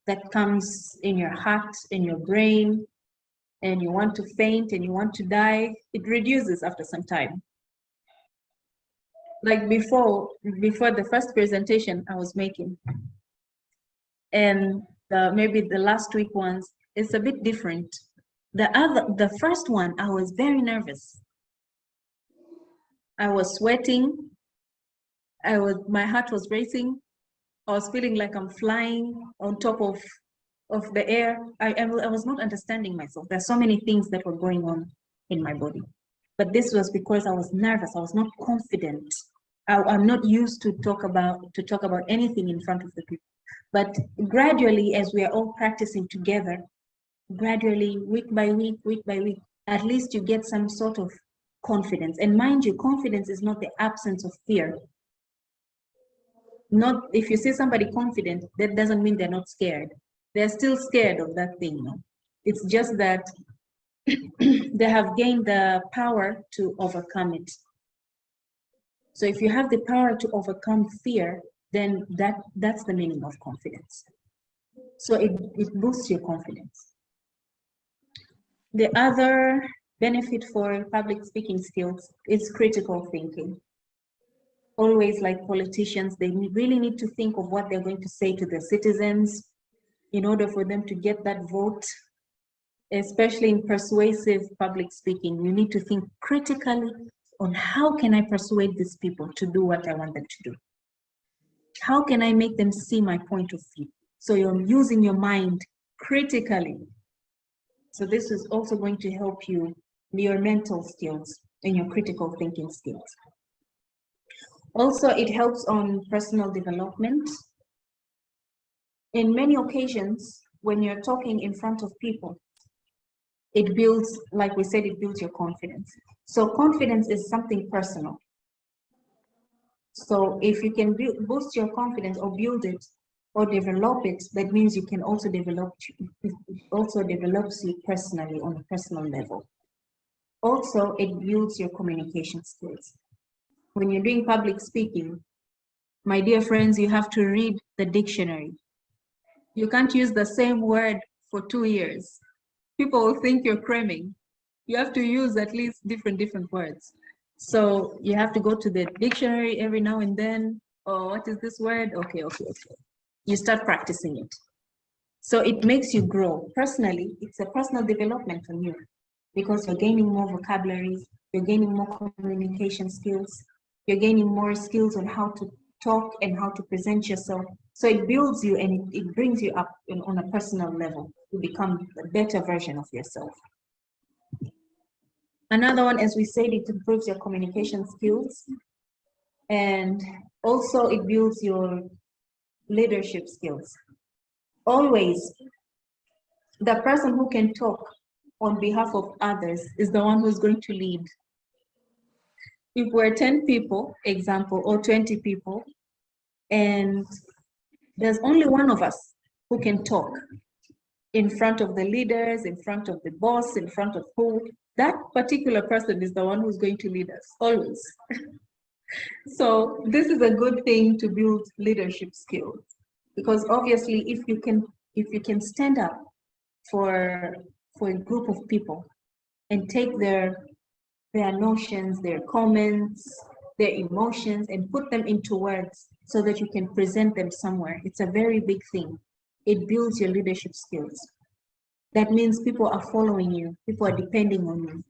that comes in your heart, in your brain, and you want to faint and you want to die. It reduces after some time. Like before the first presentation I was making, and maybe the last week ones, it's a bit different. The first one, I was very nervous. I was sweating. My heart was racing. I was feeling like I'm flying on top of the air. I was not understanding myself. There's so many things that were going on in my body. But this was because I was nervous. I was not confident. I'm not used to talk about anything in front of the people. But gradually, as we are all practicing together, gradually, week by week, at least you get some sort of confidence. And mind you, confidence is not the absence of fear. Not if you see somebody confident, that doesn't mean they're not scared. They're still scared of that thing. No? It's just that they have gained the power to overcome it. So if you have the power to overcome fear, then that's the meaning of confidence. So it boosts your confidence. The other benefit for public speaking skills is critical thinking. always like politicians, they really need to think of what they're going to say to their citizens in order for them to get that vote. Especially in persuasive public speaking, you need to think critically on how can I persuade these people to do what I want them to do? How can I make them see my point of view? So you're using your mind critically. So this is also going to help you in your mental skills and your critical thinking skills. Also, it helps on personal development. In many occasions, when you're talking in front of people, it builds, like we said, it builds your confidence. So confidence is something personal. So if you can boost your confidence or build it or develop it, that means you can also develop, it also develops you personally on a personal level. Also, it builds your communication skills. When you're doing public speaking, my dear friends, you have to read the dictionary. You can't use the same word for 2 years. People will think you're cramming. You have to use at least different words. So you have to go to the dictionary every now and then. Oh, what is this word? Okay. You start practicing it. So it makes you grow. Personally, it's a personal development for you because you're gaining more vocabulary, you're gaining more communication skills, you're gaining more skills on how to talk and how to present yourself. So it builds you and it brings you up on a personal level to become a better version of yourself. Another one, as we said, it improves your communication skills. And also it builds your leadership skills. Always, the person who can talk on behalf of others is the one who's going to lead. If we're 10 people, example, or 20 people, and there's only one of us who can talk in front of the leaders, in front of the boss, in front of who, that particular person is the one who's going to lead us, always. So this is a good thing to build leadership skills, because obviously if you can stand up for a group of people and take their notions, their comments, their emotions, and put them into words so that you can present them somewhere, it's a very big thing. It builds your leadership skills. That means people are following you, people are depending on you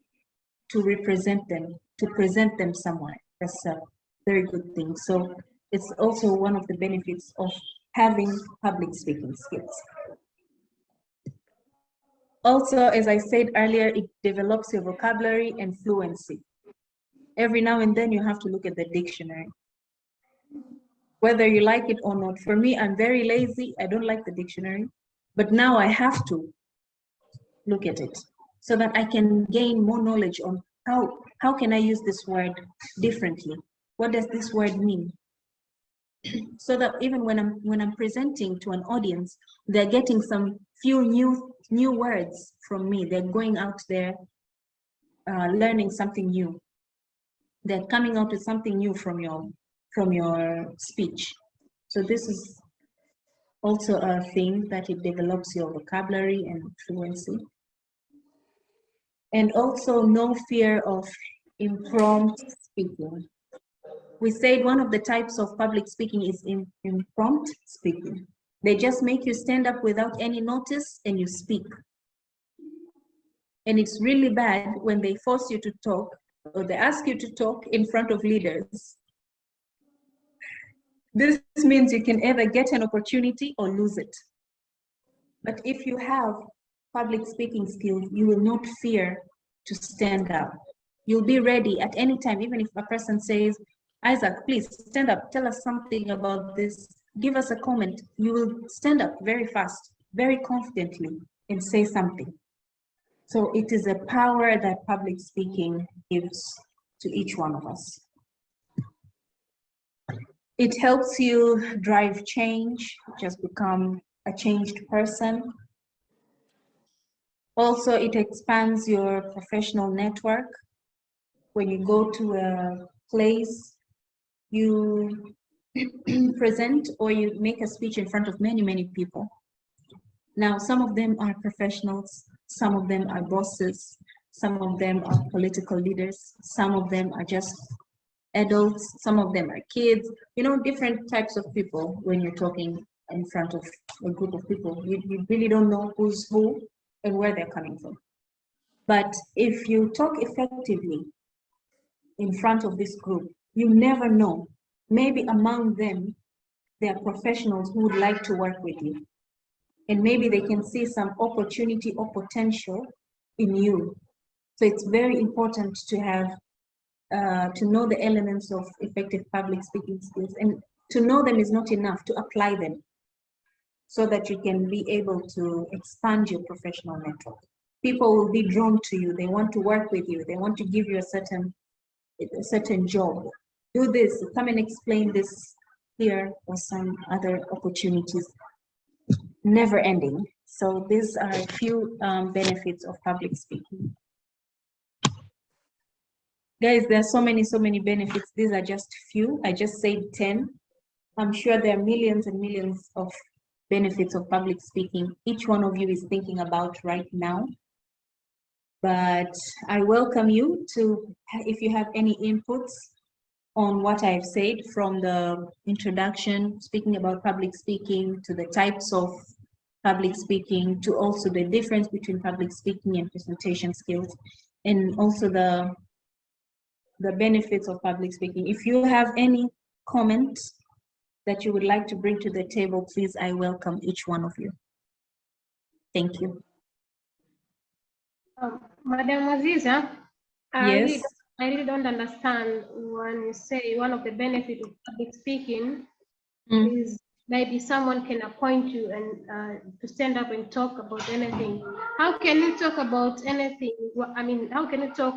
to represent them, to present them somewhere. That's a very good thing. So it's also one of the benefits of having public speaking skills. Also, as I said earlier, it develops your vocabulary and fluency. Every now and then you have to look at the dictionary, whether you like it or not. For me, I'm very lazy. I don't like the dictionary, but now I have to look at it so that I can gain more knowledge on how can I use this word differently? What does this word mean? So that even when I'm presenting to an audience, they're getting some few new words from me. They're going out there learning something new. They're coming out with something new from your speech. So this is also a thing that it develops your vocabulary and fluency. And also no fear of impromptu speaking. We said one of the types of public speaking is impromptu speaking. They just make you stand up without any notice and you speak. And it's really bad when they force you to talk or they ask you to talk in front of leaders. This means you can either get an opportunity or lose it. But if you have public speaking skills, you will not fear to stand up. You'll be ready at any time, even if a person says, Isaac, please stand up, tell us something about this, give us a comment. You will stand up very fast, very confidently, and say something. So it is a power that public speaking gives to each one of us. It helps you drive change, just become a changed person. Also, it expands your professional network. When you go to a place, you present or you make a speech in front of many people. Now, some of them are professionals, some of them are bosses, some of them are political leaders, some of them are just adults, some of them are kids, you know, different types of people. When you're talking in front of a group of people, you really don't know who's who and where they're coming from. But if you talk effectively in front of this group, you never know. Maybe among them, there are professionals who would like to work with you. And maybe they can see some opportunity or potential in you. So it's very important to have, to know the elements of effective public speaking skills. And to know them is not enough, to apply them so that you can be able to expand your professional network. People will be drawn to you. They want to work with you. They want to give you a certain job. Do this, come and explain this here, or some other opportunities. Never ending. So these are a few benefits of public speaking. Guys, there are so many benefits. These are just few. I just said 10. I'm sure there are millions and millions of benefits of public speaking. Each one of you is thinking about right now. But I welcome you to, if you have any inputs on what I've said, from the introduction, speaking about public speaking, to the types of public speaking, to also the difference between public speaking and presentation skills, and also the benefits of public speaking. If you have any comments that you would like to bring to the table, please, I welcome each one of you. Thank you. Madam Aziza, Yes. I really don't understand when you say one of the benefits of public speaking is maybe someone can appoint you and to stand up and talk about anything. How can you talk about anything? I mean, how can you talk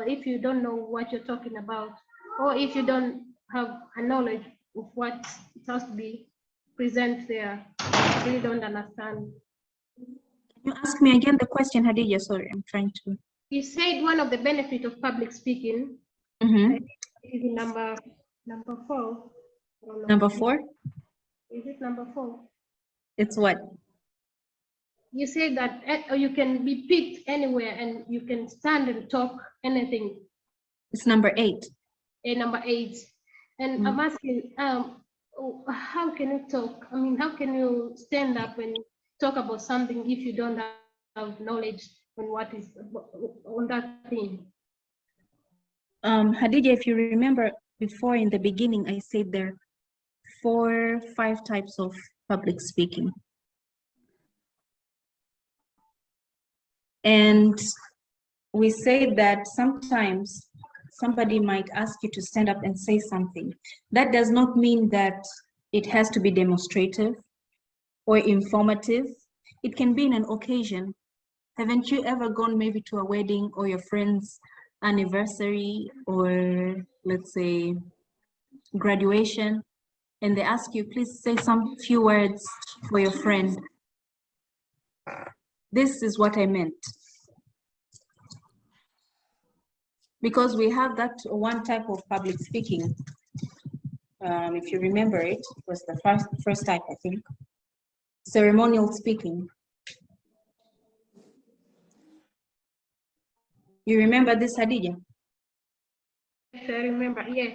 if you don't know what you're talking about, or if you don't have a knowledge of what it has to be present there? I really don't understand. You ask me again the question, Hadija. Sorry, I'm trying to. You said one of the benefits of public speaking is number 4. Number 4? Is it number 4? It's what? You say that you can be picked anywhere and you can stand and talk anything. It's number 8. Number 8. And I'm asking, how can you talk? I mean, how can you stand up and talk about something if you don't have knowledge on what is on that thing? Hadija, if you remember before, in the beginning, I said there are 5 types of public speaking. And we say that sometimes somebody might ask you to stand up and say something. That does not mean that it has to be demonstrative or informative. It can be in an occasion. Haven't you ever gone maybe to a wedding or your friend's anniversary, or let's say graduation, and they ask you, please say some few words for your friend? This is what I meant. Because we have that one type of public speaking. If you remember it, was the first type, I think. Ceremonial speaking. You remember this, Hadija? Yes, I remember, yes.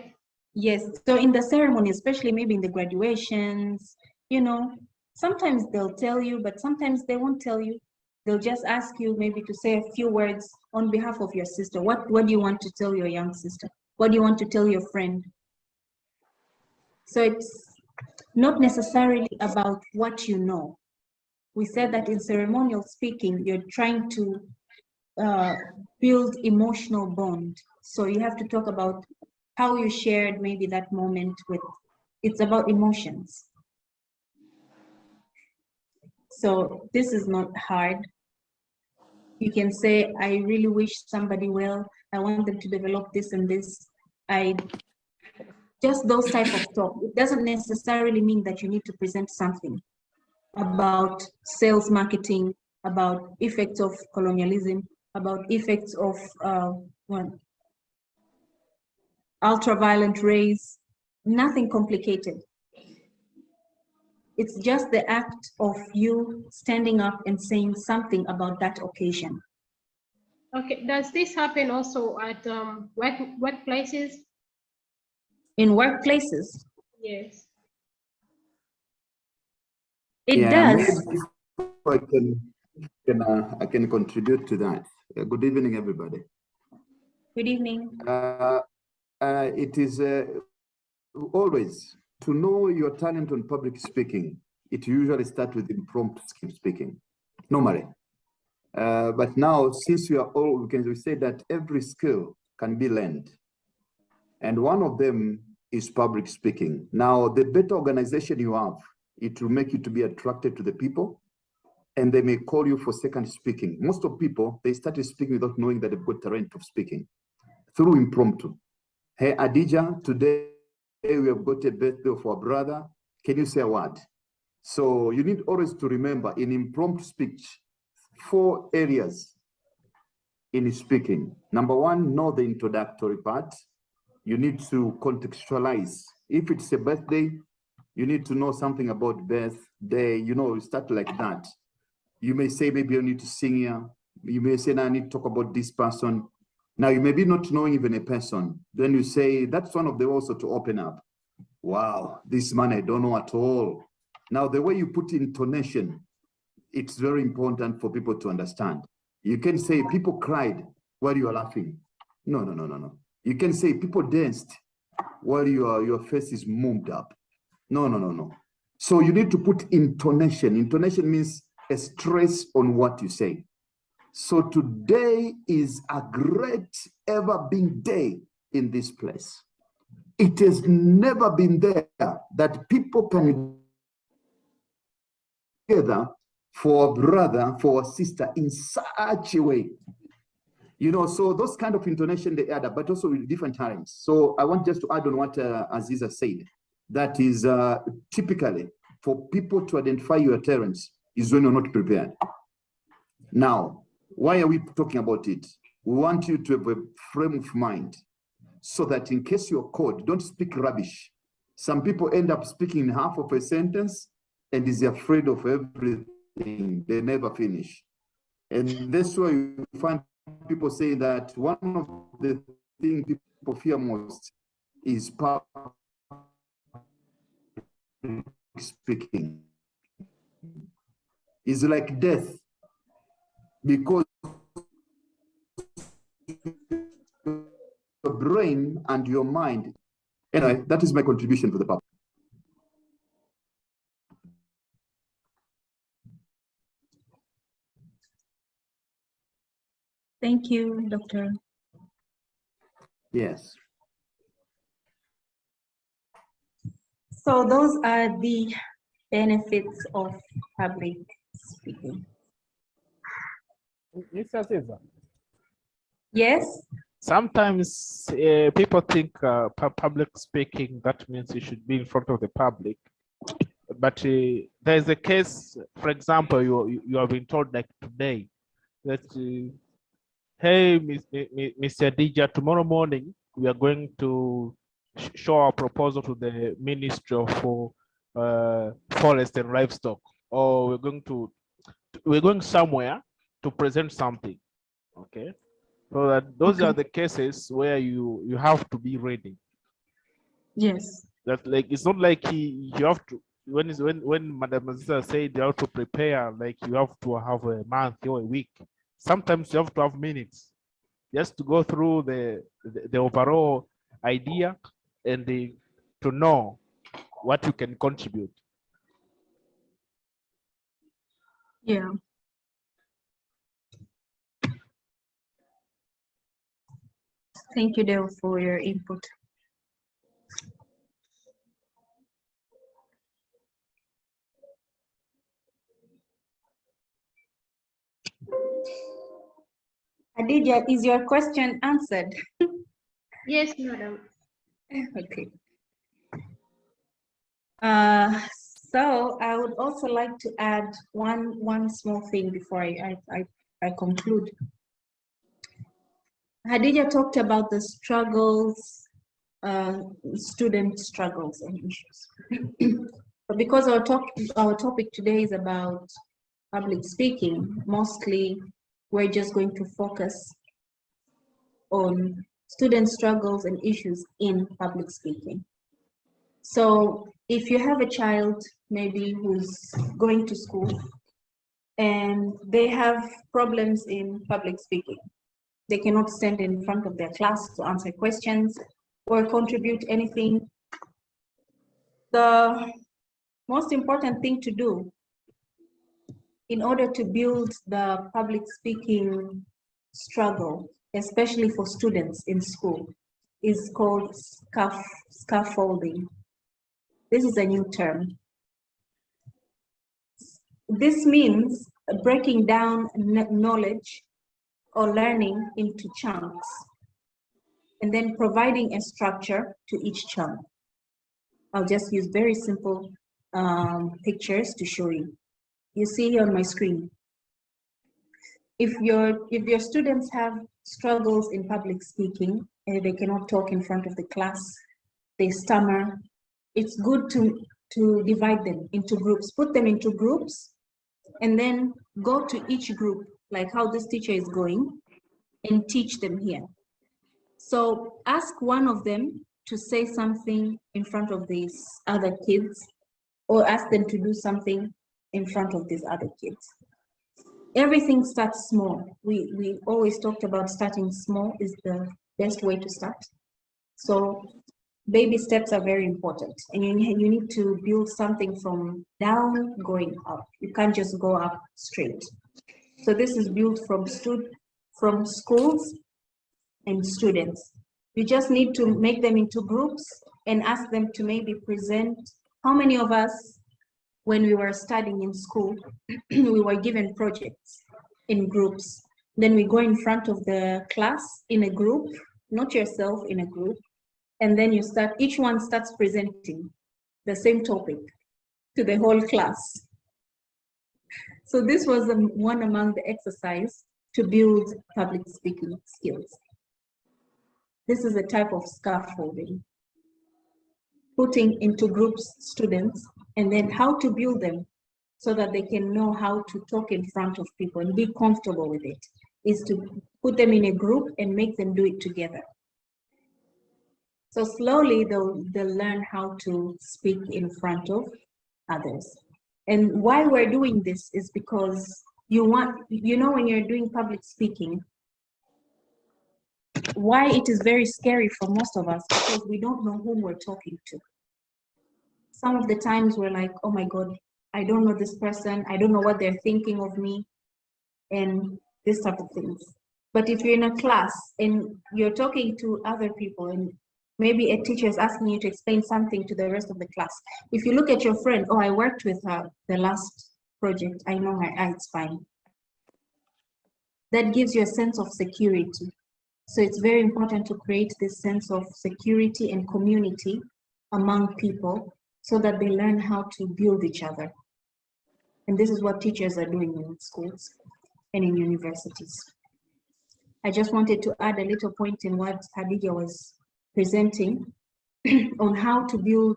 Yes, so in the ceremony, especially maybe in the graduations, you know, sometimes they'll tell you, but sometimes they won't tell you. They'll just ask you maybe to say a few words on behalf of your sister. What do you want to tell your young sister? What do you want to tell your friend? So it's not necessarily about what you know. We said that in ceremonial speaking, you're trying to build emotional bond. So you have to talk about how you shared maybe that moment with, it's about emotions. So this is not hard. You can say, I really wish somebody well. I want them to develop this and this. Just those type of talk. It doesn't necessarily mean that you need to present something about sales marketing, about effects of colonialism, about effects of ultraviolet rays, nothing complicated. It's just the act of you standing up and saying something about that occasion. Okay, does this happen also at workplaces? in workplaces. Yes. It Yeah, does. maybe I can contribute to that. Good evening, everybody. Good evening. It is always to know your talent on public speaking. It usually starts with impromptu speaking, normally. But now, since we are all, we say that every skill can be learned. And one of them is public speaking. Now, the better organization you have, it will make you to be attracted to the people, and they may call you for second speaking. Most of people, they started speaking without knowing that they've got talent of speaking through impromptu. Hey, Adija, today we have got a birthday of our brother. Can you say a word? So you need always to remember in impromptu speech, 4 areas in speaking. Number 1, know the introductory part. You need to contextualize. If it's a birthday, you need to know something about birthday, you start like that. You may say, maybe you need to sing here. You may say, now I need to talk about this person. Now you may be not knowing even a person. Then you say, that's one of the also to open up. Wow, this man I don't know at all. Now the way you put intonation, it's very important for people to understand. You can say people cried while you are laughing. No. You can say people danced while your face is moved up. No. So you need to put intonation. Intonation means a stress on what you say. So today is a great ever been day in this place. It has never been there that people can together for a brother, for a sister in such a way. So those kind of intonation, they add up, but also with different times. So I want just to add on what Aziza said. That is typically for people to identify your talents is when you're not prepared. Now, why are we talking about it? We want you to have a frame of mind so that in case you're caught, don't speak rubbish. Some people end up speaking half of a sentence and is afraid of everything. They never finish. And that's why you find people say that one of the things people fear most is public speaking. It's like death, because your brain and your mind. Anyway, that is my contribution to the public. Thank you, Doctor. Yes. So those are the benefits of public speaking. Mr. Caesar, Yes? sometimes people think public speaking, that means you should be in front of the public. But there's a case, for example, you have been told like today that, hey, Mr. Dija, tomorrow morning, we are going to show our proposal to the Ministry of Forest and Livestock, or we're going somewhere to present something. Okay, so that those are the cases where you have to be ready. Yes. That, like, it's not like you have to, when Madam Aziza said you have to prepare, like you have to have a month or a week. Sometimes you have to have minutes just to go through the overall idea and to know what you can contribute. Yeah. Thank you, Dale, for your input. Adija, is your question answered? Yes, madam. Okay. So I would also like to add one small thing before I conclude. Hadija talked about the struggles, student struggles and issues. But because our topic today is about public speaking, mostly we're just going to focus on students' struggles and issues in public speaking. So if you have a child maybe who's going to school and they have problems in public speaking, they cannot stand in front of their class to answer questions or contribute anything, the most important thing to do in order to build the public speaking struggle, especially for students in school, is called scaffolding. This is a new term. This means breaking down knowledge or learning into chunks and then providing a structure to each chunk. I'll just use very simple pictures to show you. You see here on my screen. If your students have struggles in public speaking and they cannot talk in front of the class, they stammer, it's good to divide them into groups, put them into groups, and then go to each group, like how this teacher is going, and teach them here. So ask one of them to say something in front of these other kids, or ask them to do something in front of these other kids. Everything starts small. We always talked about starting small is the best way to start. So baby steps are very important, and you need to build something from down going up. You can't just go up straight. So this is built from schools and students. You just need to make them into groups and ask them to maybe present. How many of us, when we were studying in school, we were given projects in groups. Then we go in front of the class in a group, not yourself, in a group. And then you start, each one starts presenting the same topic to the whole class. So this was one among the exercise to build public speaking skills. This is a type of scaffolding, putting into groups students, and then how to build them so that they can know how to talk in front of people and be comfortable with it, is to put them in a group and make them do it together. So slowly they'll learn how to speak in front of others. And why we're doing this is because when you're doing public speaking, why it is very scary for most of us, because we don't know whom we're talking to. Some of the times we're like, oh my God, I don't know this person. I don't know what they're thinking of me, and this type of things. But if you're in a class and you're talking to other people, and maybe a teacher is asking you to explain something to the rest of the class, if you look at your friend, oh, I worked with her the last project, I know her, it's fine. That gives you a sense of security. So it's very important to create this sense of security and community among people so that they learn how to build each other. And this is what teachers are doing in schools and in universities. I just wanted to add a little point in what Khadija was presenting on how to build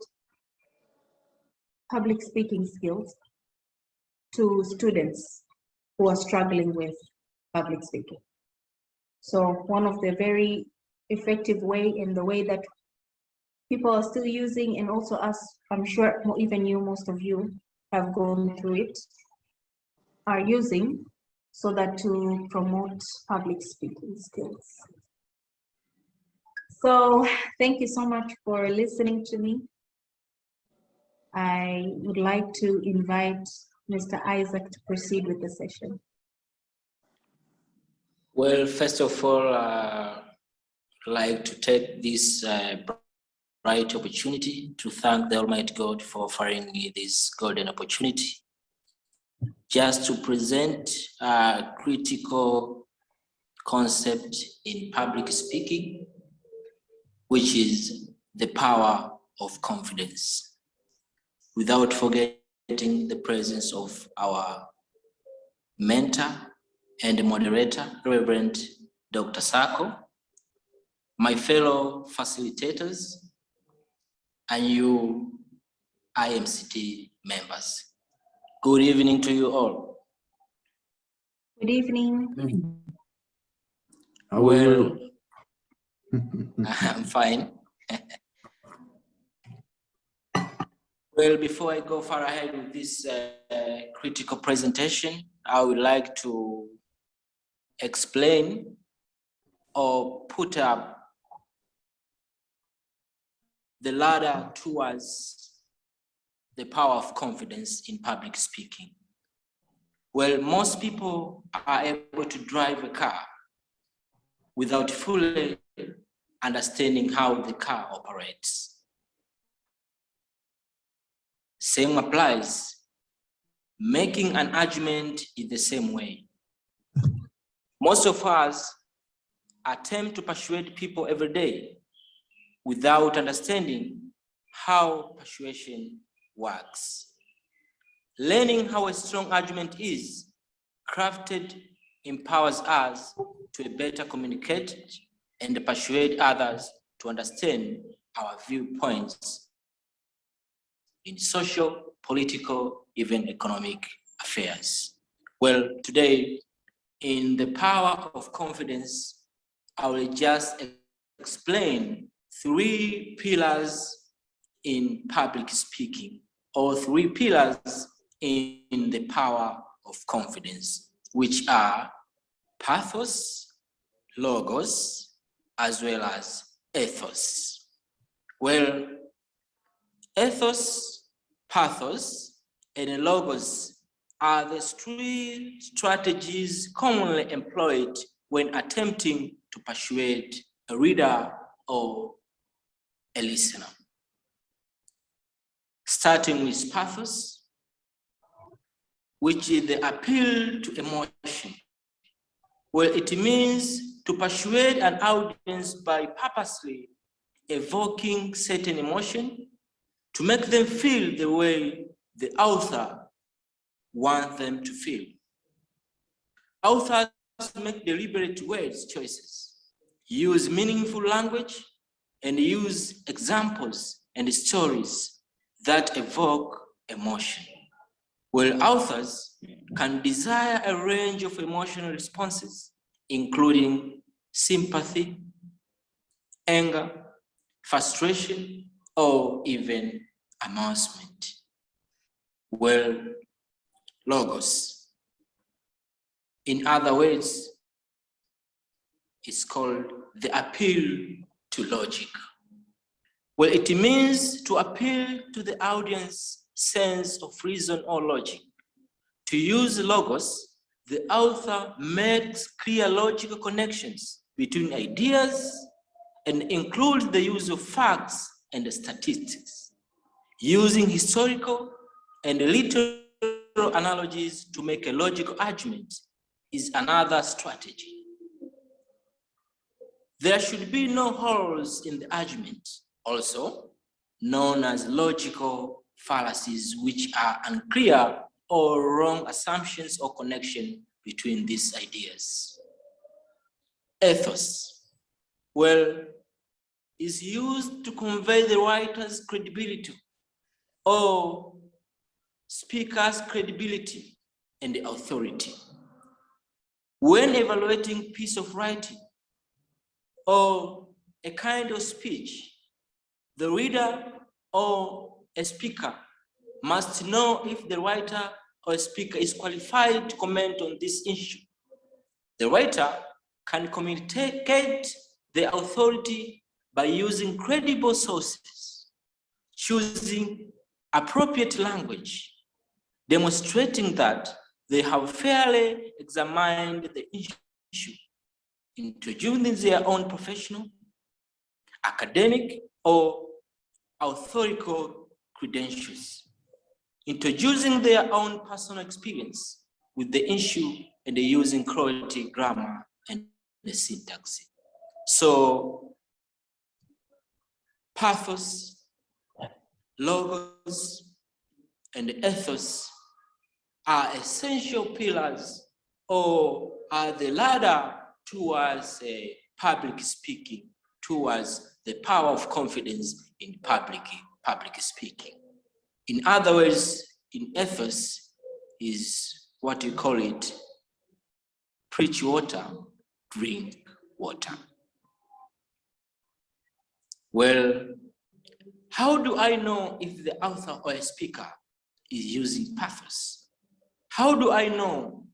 public speaking skills to students who are struggling with public speaking. So one of the very effective way, and the way that people are still using, and also us, I'm sure even you, most of you have gone through it, are using so that to promote public speaking skills. So thank you so much for listening to me. I would like to invite Mr. Isaac to proceed with the session. Well, first of all, I'd like to take this bright opportunity to thank the Almighty God for offering me this golden opportunity just to present a critical concept in public speaking, which is the power of confidence, without forgetting the presence of our mentor and moderator, Reverend Dr. Sako, my fellow facilitators, and you IMCT members. Good evening to you all. Good evening. How are you? I'm fine. Well, before I go far ahead with this critical presentation, I would like to explain or put up the ladder towards the power of confidence in public speaking. Well, most people are able to drive a car without fully understanding how the car operates. Same applies. Making an argument in the same way. Most of us attempt to persuade people every day without understanding how persuasion works. Learning how a strong argument is crafted empowers us to better communicate and persuade others to understand our viewpoints in social, political, even economic affairs. Well, today, in the power of confidence, I will just explain 3 pillars in public speaking, or 3 pillars in the power of confidence, which are pathos, logos, as well as ethos. Well, ethos, pathos, and logos are the 3 strategies commonly employed when attempting to persuade a reader or a listener. Starting with pathos, which is the appeal to emotion. Well, it means to persuade an audience by purposely evoking certain emotion to make them feel the way the author wants them to feel. Authors make deliberate words choices, use meaningful language, and use examples and stories that evoke emotion. Well, authors can desire a range of emotional responses, including sympathy, anger, frustration, or even amusement. Well, logos, in other words, it's called the appeal to logic. Well, it means to appeal to the audience's sense of reason or logic. To use logos, the author makes clear logical connections between ideas and includes the use of facts and statistics, using historical and literal analogies to make a logical argument is another strategy. There should be no holes in the argument, also known as logical fallacies, which are unclear or wrong assumptions or connection between these ideas. Ethos, well, is used to convey the writer's credibility or speaker's credibility and authority. When evaluating piece of writing or a kind of speech, the reader or a speaker must know if the writer or speaker is qualified to comment on this issue. The writer can communicate the authority by using credible sources, choosing appropriate language, demonstrating that they have fairly examined the issue, introducing their own professional, academic, or authorical credentials, introducing their own personal experience with the issue, and using quality grammar and the syntax. So, pathos, logos, and ethos are essential pillars or are the ladder towards public speaking, towards the power of confidence in public speaking. In other words, in ethos is what you call it, preach water, drink water. Well, how do I know if the author or a speaker is using pathos? How do I know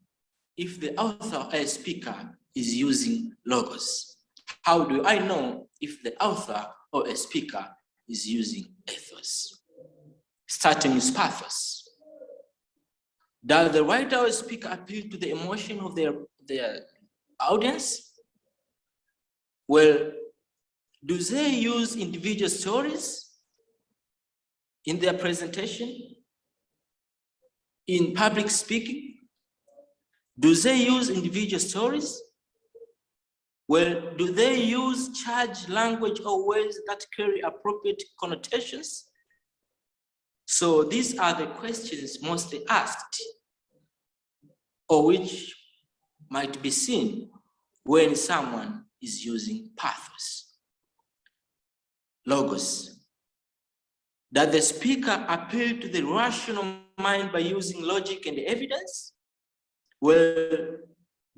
if the author or a speaker is using logos? How do I know if the author or a speaker is using ethos? Starting with pathos. Does the writer or speaker appeal to the emotion of their audience? Well, do they use individual stories in their presentation? In public speaking? Do they use individual stories? Well, do they use charged language or words that carry appropriate connotations? So these are the questions mostly asked, or which might be seen when someone is using pathos. Logos. Does the speaker appeal to the rational mind by using logic and evidence? Well,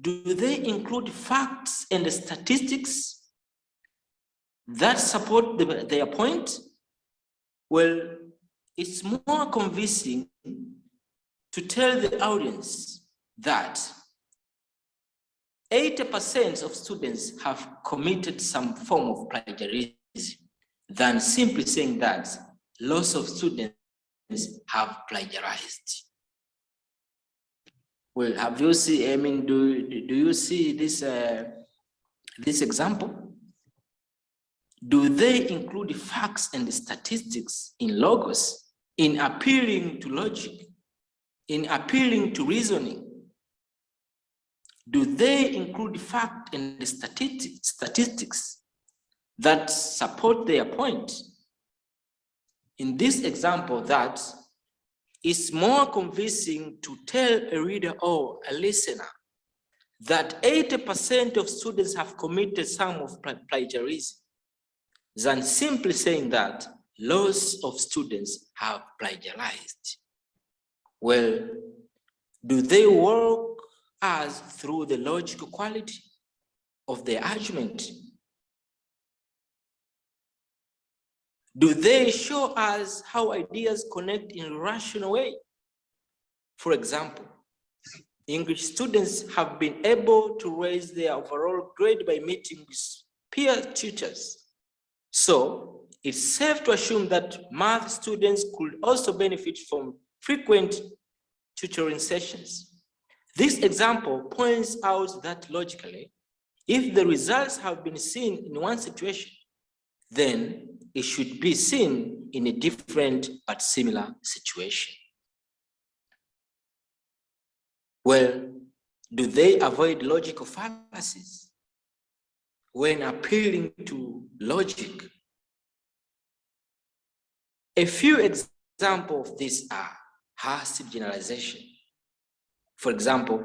do they include facts and statistics that support their point? Well, it's more convincing to tell the audience that 80% of students have committed some form of plagiarism than simply saying that lots of students have plagiarized. Well, have you seen, I mean, do you see this, this example? Do they include facts and statistics in logos, in appealing to logic, in appealing to reasoning? Do they include fact and statistics that support their point? In this example, that is more convincing to tell a reader or a listener that 80% of students have committed some of plagiarism than simply saying that lots of students have plagiarized. Well, do they work us through the logical quality of their argument? Do they show us how ideas connect in a rational way? For example, English students have been able to raise their overall grade by meeting with peer tutors. So it's safe to assume that math students could also benefit from frequent tutoring sessions. This example points out that logically, if the results have been seen in one situation, then it should be seen in a different but similar situation. Well, do they avoid logical fallacies when appealing to logic? A few examples of this are hasty generalization. For example,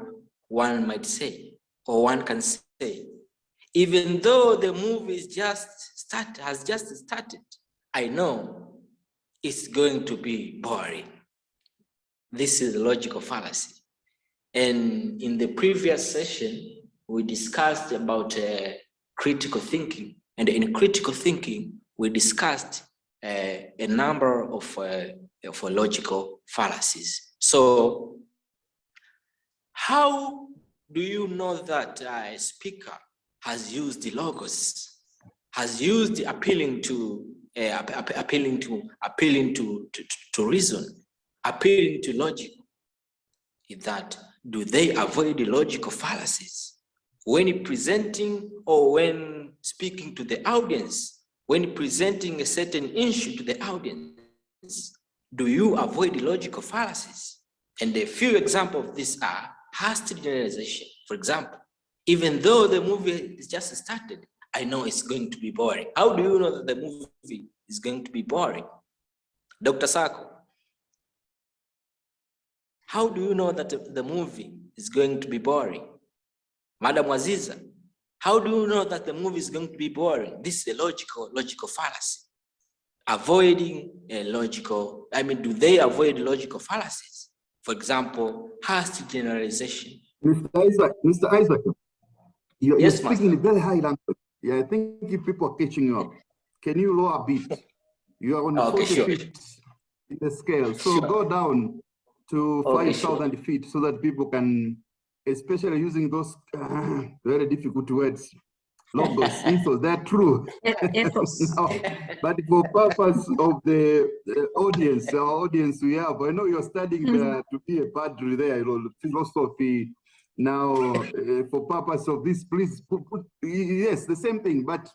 one might say, or one can say, even though the movie has just started, I know it's going to be boring. This is a logical fallacy. And in the previous session, we discussed about critical thinking. And in critical thinking, we discussed a number of logical fallacies. So how do you know that a speaker has used the logos, has used the appealing to reason, appealing to logic? Is that, do they avoid the logical fallacies when presenting or when speaking to the audience, when presenting a certain issue to the audience? Do you avoid the logical fallacies? And a few examples of this are hasty generalization. For example, even though the movie is just started, I know it's going to be boring. How do you know that the movie is going to be boring? Dr. Sako, how do you know that the movie is going to be boring? Madam Waziza, how do you know that the movie is going to be boring? This is a logical fallacy. Avoiding a logical, I mean, do they avoid logical fallacies? For example, hasty generalization. Mr. Isaac, you're Yes, speaking in very high language. Yeah, I think if people are catching you up. can you lower a bit? You are on Okay, 40 sure. feet in the scale. So Sure. go down to Okay, 5,000 feet so that people can, especially using those very difficult words, logos, ethos, they're true. Ethos. Now, but for purpose of the audience, our audience we have, I know you're studying to be a padre there, you know, philosophy. Now, for purpose of this, please yes, the same thing, but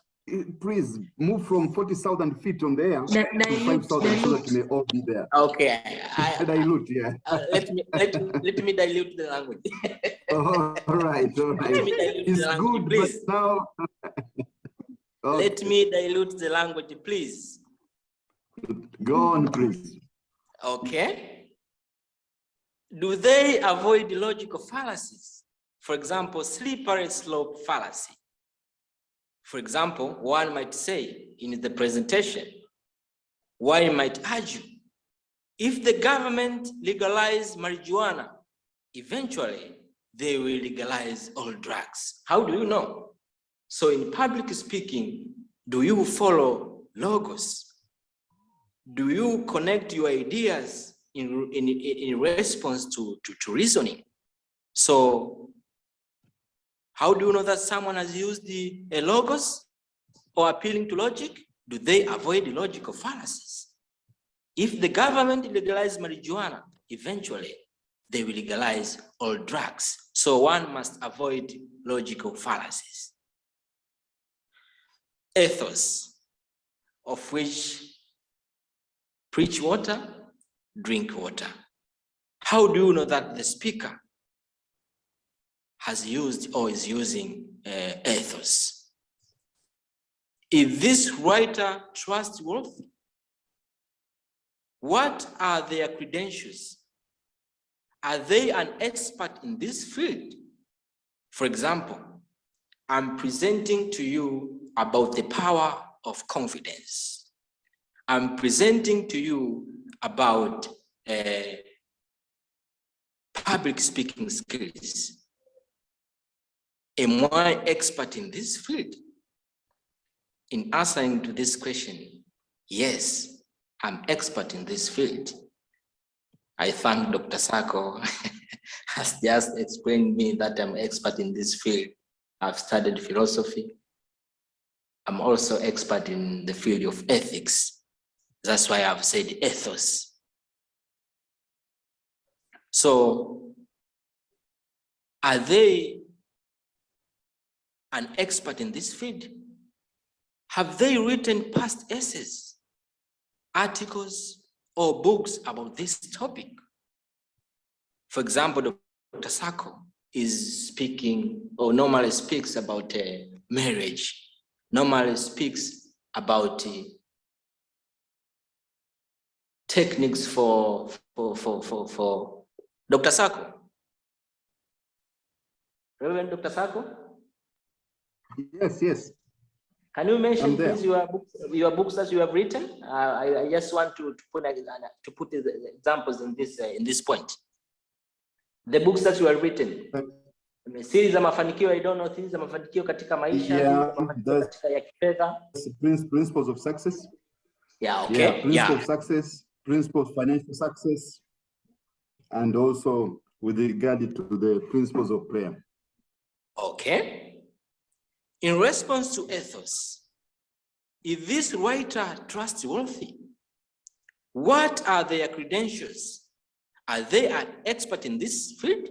please move from 40,000 feet on the air to Dilute, 5,000 so that dilute. we may all be there. Okay. Dilute, yeah. Let me dilute the language. All right, all Let right. me dilute It's the language, good, but please. now. Let me dilute the language, please. Go on, please. Okay. Do they avoid logical fallacies? For example, slippery slope fallacy. For example, one might say in the presentation, one might argue, if the government legalize marijuana, eventually they will legalize all drugs. How do you know? So in public speaking, do you follow logos? Do you connect your ideas in response to reasoning? So how do you know that someone has used a logos or appealing to logic? Do they avoid logical fallacies? If the government legalizes marijuana, eventually they will legalize all drugs. So one must avoid logical fallacies. Ethos, of which preach water, drink water. How do you know that the speaker has used or is using ethos? Is this writer trustworthy? What are their credentials? Are they an expert in this field? For example, I'm presenting to you about the power of confidence. I'm presenting to you about public speaking skills. Am I expert in this field? In answering to this question, yes, I'm expert in this field. I thank Dr. Sako has just explained me that I'm expert in this field. I've studied philosophy. I'm also expert in the field of ethics. That's why I've said ethos. So, are they an expert in this field? Have they written past essays, articles, or books about this topic? For example, Dr. Sako is speaking or normally speaks about marriage, normally speaks about techniques for Dr. Sako. Reverend Dr. Sako? Yes, yes. Can you mention I'm there. please your books that you have written? I just want to put the examples in this point. The books that you have written. Siri za mafanikio, I don't know, things za mafanikio katika maisha, Yeah, katika ya kifedha. Principles of success. Yeah, okay. Yeah, principle of success, principle of financial success, and also with regard to the principles of prayer. Okay. In response to ethos, is this writer trustworthy? What are their credentials? Are they an expert in this field?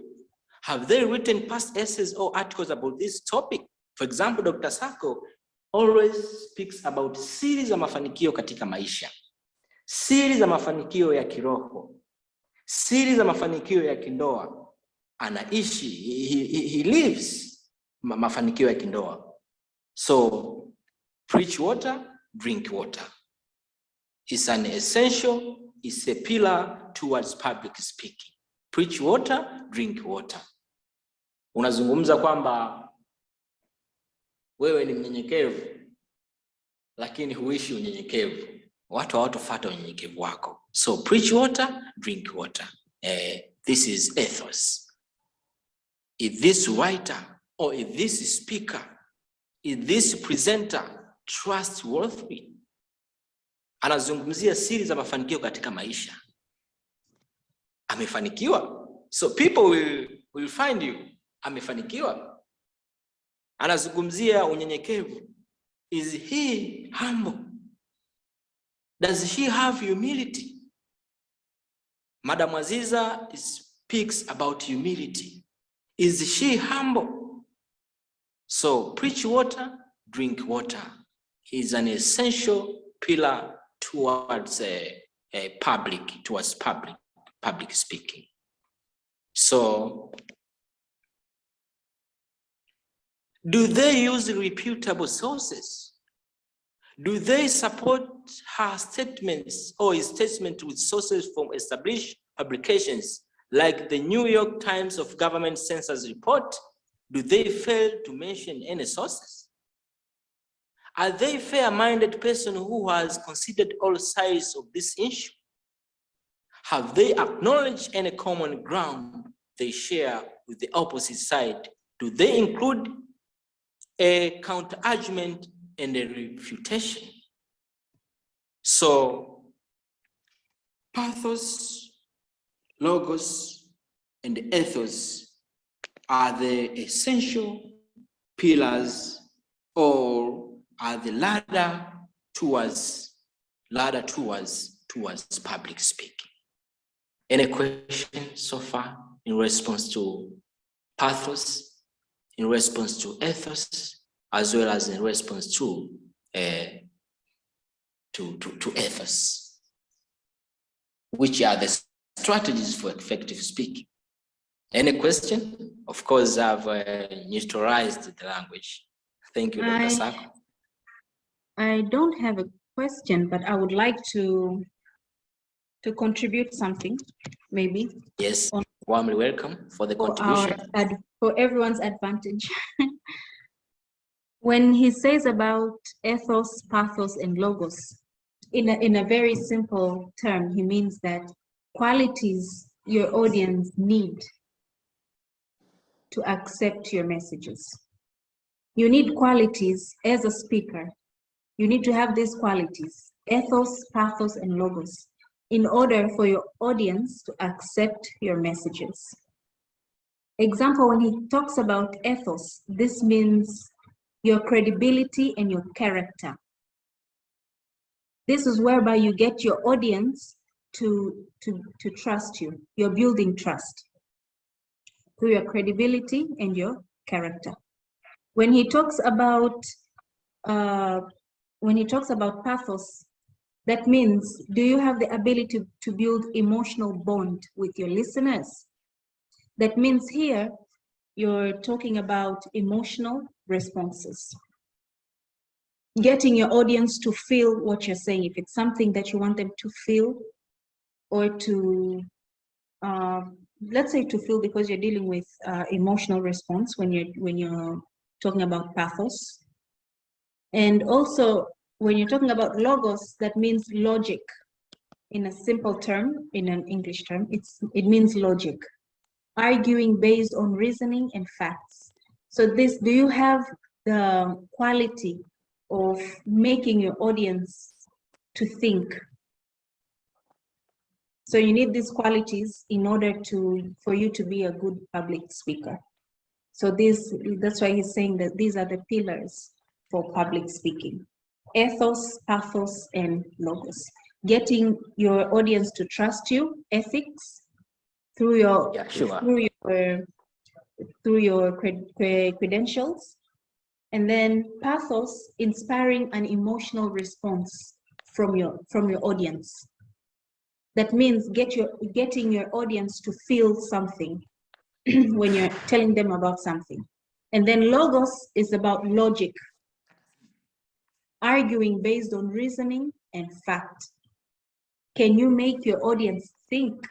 Have they written past essays or articles about this topic? For example, Dr. Sako always speaks about siri za mafanikio katika maisha, siri za mafanikio ya kiroho, siri za mafanikio ya kindoa. Anaishi, he lives mafanikio ya kindoa. So, preach water, drink water. It's an essential, it's a pillar towards public speaking. Preach water, drink water. Unazungumza kwamba wewe ni mnyenyekevu, lakini huishi unyenyekevu. Watu hawatafuata unyenyekevu wako. So preach water, drink water. This is ethos. If this writer or if this speaker, is this presenter trustworthy? Anazungumzia siri za mafanikio katika maisha. Amefanikiwa. So people will find you. Amefanikiwa. Anazungumzia unyenyekevu. Is he humble? Does she have humility? Madam Aziza speaks about humility. Is she humble? So preach water, drink water. He is an essential pillar towards public speaking. So, do they use reputable sources? Do they support her statements or his statement with sources from established publications like the New York Times of Government Census Report? Do they fail to mention any sources? Are they a fair-minded person who has considered all sides of this issue? Have they acknowledged any common ground they share with the opposite side? Do they include a counter-argument and a refutation? So, pathos, logos, and ethos are the essential pillars or are the ladder towards public speaking. Any questions so far in response to pathos, in response to ethos, as well as in response to ethos? Which are the strategies for effective speaking? Any question? Of course, I've neutralized the language. Thank you, Dr. Sako. I don't have a question, but I would like to contribute something, maybe. Yes, warmly welcome for the contribution. For everyone's advantage. When he says about ethos, pathos, and logos, in a very simple term, he means that qualities your audience need to accept your messages. You need qualities as a speaker. You need to have these qualities, ethos, pathos, and logos, in order for your audience to accept your messages. Example, when he talks about ethos, this means your credibility and your character. This is whereby you get your audience to trust you. You're building trust through your credibility and your character. When he talks about pathos, that means, do you have the ability to build emotional bond with your listeners? That means here, you're talking about emotional responses. Getting your audience to feel what you're saying, if it's something that you want them to feel, or to, let's say to feel, because you're dealing with emotional response when you're talking about pathos. And also, when you're talking about logos, that means logic. In a simple term, in an English term, it means logic. Arguing based on reasoning and facts. So do you have the quality of making your audience to think? So you need these qualities in order for you to be a good public speaker. So that's why he's saying that these are the pillars for public speaking: ethos, pathos, and logos. Getting your audience to trust you, ethics, through your credentials, and then pathos, inspiring an emotional response from your audience. That means getting your audience to feel something when you're telling them about something. And then logos is about logic, arguing based on reasoning and fact. Can you make your audience think?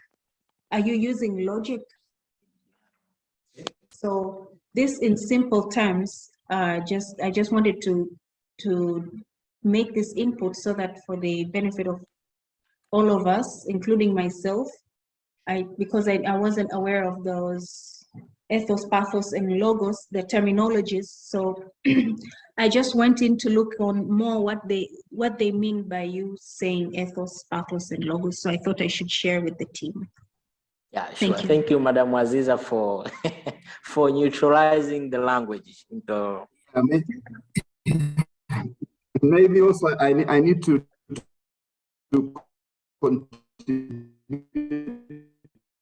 Are you using logic? So this, in simple terms, I just wanted to make this input so that for the benefit of all of us, including myself, because I wasn't aware of those ethos, pathos, and logos, the terminologies. So I just went in to look on more what they mean by you saying ethos, pathos, and logos. So I thought I should share with the team. Yeah, sure. Thank you. Thank you, Madam Aziza, for for neutralizing the language into. Maybe also I need to continue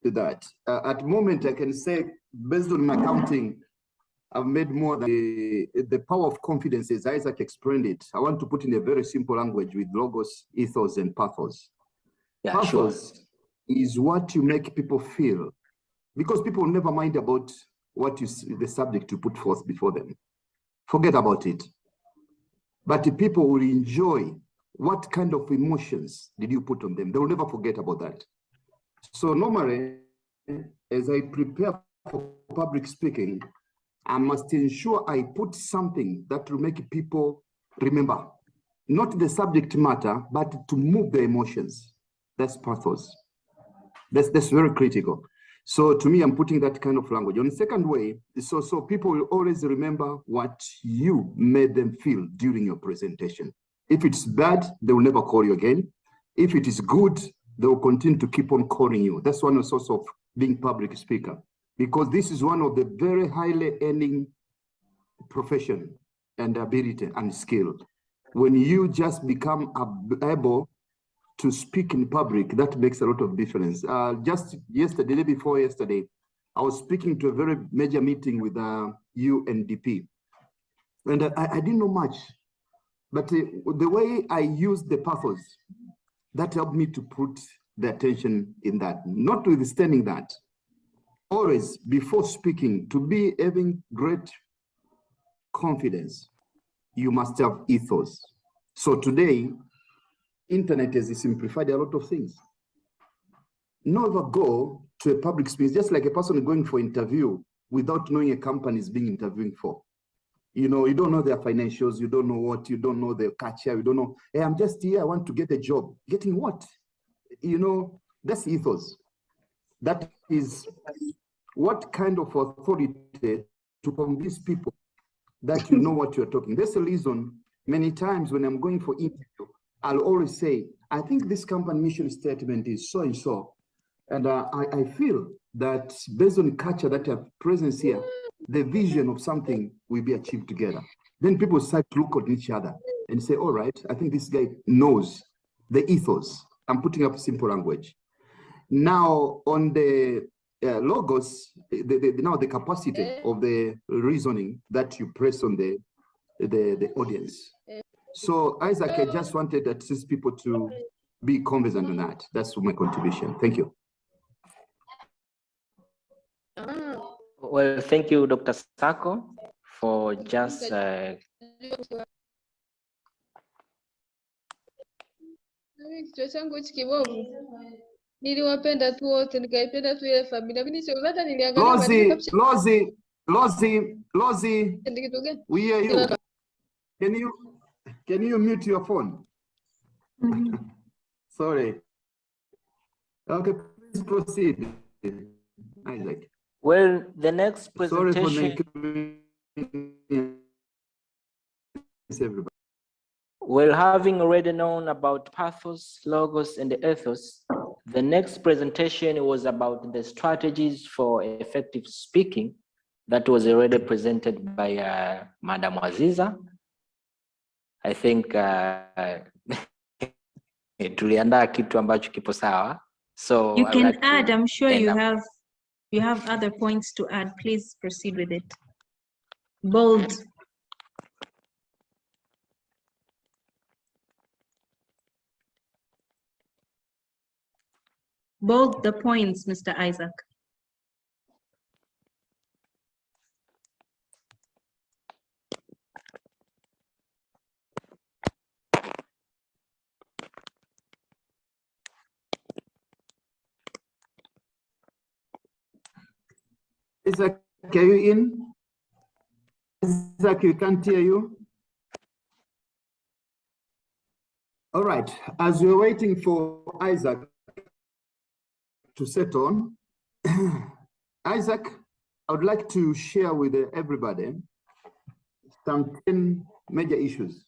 to that. At the moment, I can say, based on my counting, I've made more than the power of confidence, as Isaac explained it. I want to put in a very simple language with logos, ethos, and pathos. Yeah, Pathos sure. is what you make people feel, because people never mind about what the subject you put forth before them. Forget about it. But the people will enjoy what kind of emotions did you put on them. They will never forget about that. So normally, as I prepare for public speaking, I must ensure I put something that will make people remember, not the subject matter, but to move the emotions. That's pathos. That's very critical. So to me, I'm putting that kind of language. On the second way, so people will always remember what you made them feel during your presentation. If it's bad, they will never call you again. If it is good, they will continue to keep on calling you. That's one of the source of being public speaker, because this is one of the very highly earning profession and ability and skill. When you just become able to speak in public, that makes a lot of difference. Just yesterday, day before yesterday, I was speaking to a very major meeting with UNDP, and I didn't know much, but the way I used the pathos, that helped me to put the attention in that. Notwithstanding that, always before speaking, to be having great confidence, you must have ethos. So today, internet has simplified a lot of things. Never go to a public space, just like a person going for interview without knowing a company is being interviewing for. You know, you don't know their financials, you don't know what, you don't know their culture, you don't know, hey, I'm just here, I want to get a job. Getting what? You know, that's ethos. That is what kind of authority to convince people that you know what you're talking. That's the reason many times when I'm going for interview, I'll always say, I think this company mission statement is so and so. And I feel that based on the culture that have presence here, the vision of something will be achieved together. Then people start to look at each other and say, all right, I think this guy knows the ethos. I'm putting up simple language. Now on the logos, now the capacity of the reasoning that you press on the audience. So Isaac, I just wanted to assist people to be conversant on that. That's my contribution. Thank you. Well, thank you, Dr. Sako, for just Kichwa changu hichi kibovu. Niliwapenda tu wote, nikaipenda tu ile familia. Mimi sio hata niliangalia Lozi, we hear you. Can you mute your phone? Sorry. Okay, please proceed, Isaac. well, the next presentation. Sorry for everybody. Well, having already known about pathos, logos, and the ethos, the next presentation was about the strategies for effective speaking that was already presented by Madam Aziza. I think tuliandaa kitu ambacho kipo sawa. So you can like add, I'm sure you up. have other points to add. Please proceed with it. Bold. Bold the points, Mr. Isaac. Isaac, are you in? Isaac, we can't hear you. All right, as we're waiting for Isaac to settle on, Isaac, I would like to share with everybody some 10 major issues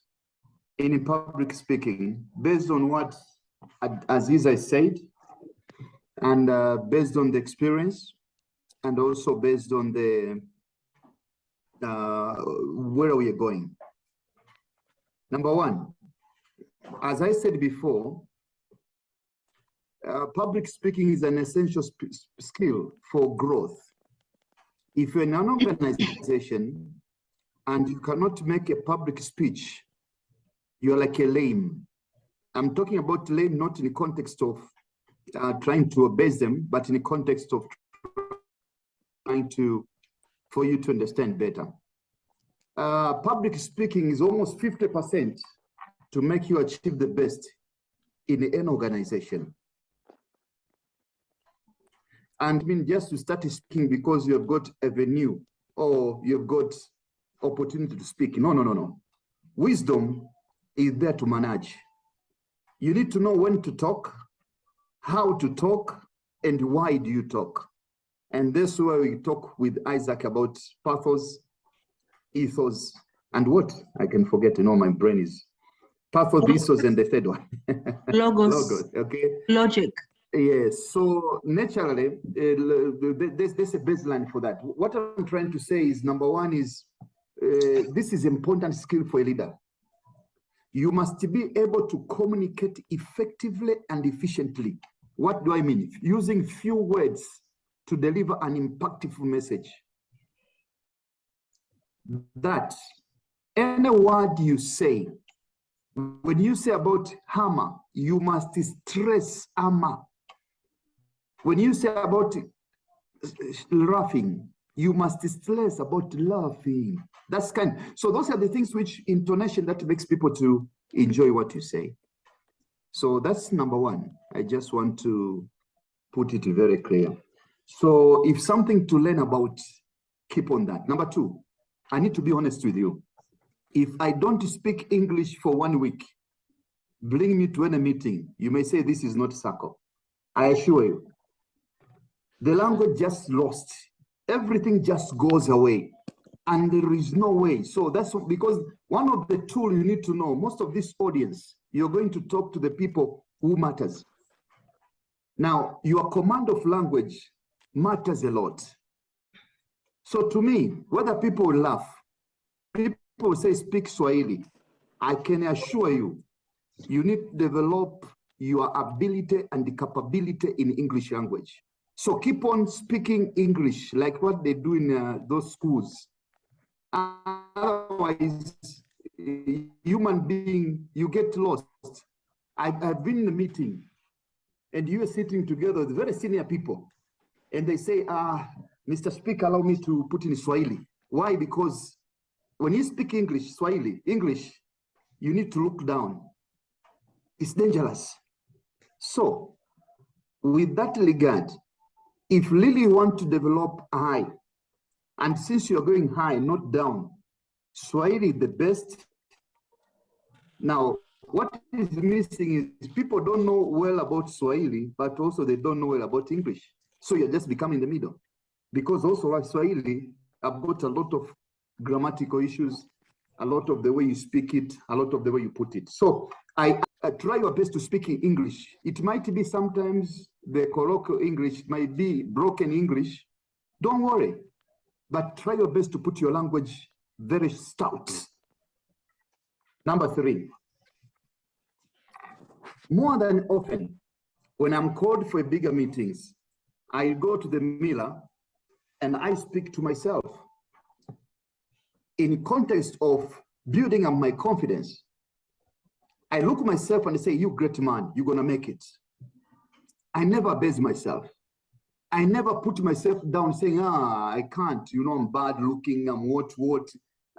in public speaking based on what Aziza said, and based on the experience, and also based on the where we are going. Number one, as I said before, public speaking is an essential skill for growth. If you're in an organization and you cannot make a public speech, you're like a lame. I'm talking about lame not in the context of trying to abase them, but in the context of trying to, for you to understand better. Public speaking is almost 50% to make you achieve the best in an organization. And I mean, just to start speaking because you have got a venue or you've got opportunity to speak. No, no, no, no. Wisdom is there to manage. You need to know when to talk, how to talk, and why do you talk. And that's where we talk with Isaac about pathos, ethos, and what? I can forget, you know, my brain is pathos, ethos, and the third one. Logos. Logos, okay. Logic. Yes, so naturally, there's a baseline for that. What I'm trying to say is, number one is, this is important skill for a leader. You must be able to communicate effectively and efficiently. What do I mean? Using few words to deliver an impactful message. That any word you say, when you say about hammer, you must stress hammer. When you say about laughing, you must stress about laughing. That's kind. So those are the things which intonation that makes people to enjoy what you say. So that's number one. I just want to put it very clear. So if something to learn about, keep on that. Number two, I need to be honest with you. If I don't speak English for 1 week, bring me to any meeting, you may say this is not circle. I assure you, the language just lost. Everything just goes away. And there is no way. So that's what, because one of the tools you need to know, most of this audience, you're going to talk to the people who matters. Now, your command of language matters a lot. So to me, whether people will laugh, people say speak Swahili, I can assure you, you need to develop your ability and the capability in English language. So keep on speaking English, like what they do in those schools. Otherwise, human being, you get lost. I've been in a meeting and you are sitting together with very senior people and they say, Mr. Speaker, allow me to put in Swahili. Why? Because when you speak English, Swahili, English, you need to look down. It's dangerous. So with that regard, if really you want to develop high, and since you're going high, not down, Swahili is the best. Now, what is missing is people don't know well about Swahili, but also they don't know well about English. So you're just becoming the middle. Because also like Swahili, I've got a lot of grammatical issues, a lot of the way you speak it, a lot of the way you put it. So I try your best to speak in English. It might be sometimes the colloquial English might be broken English. Don't worry, but try your best to put your language very stout. Number three, more than often, when I'm called for bigger meetings, I go to the mirror and I speak to myself in context of building up my confidence. I look at myself and I say, you great man, you're gonna make it. I never base myself. I never put myself down saying, I can't, you know, I'm bad looking, I'm what.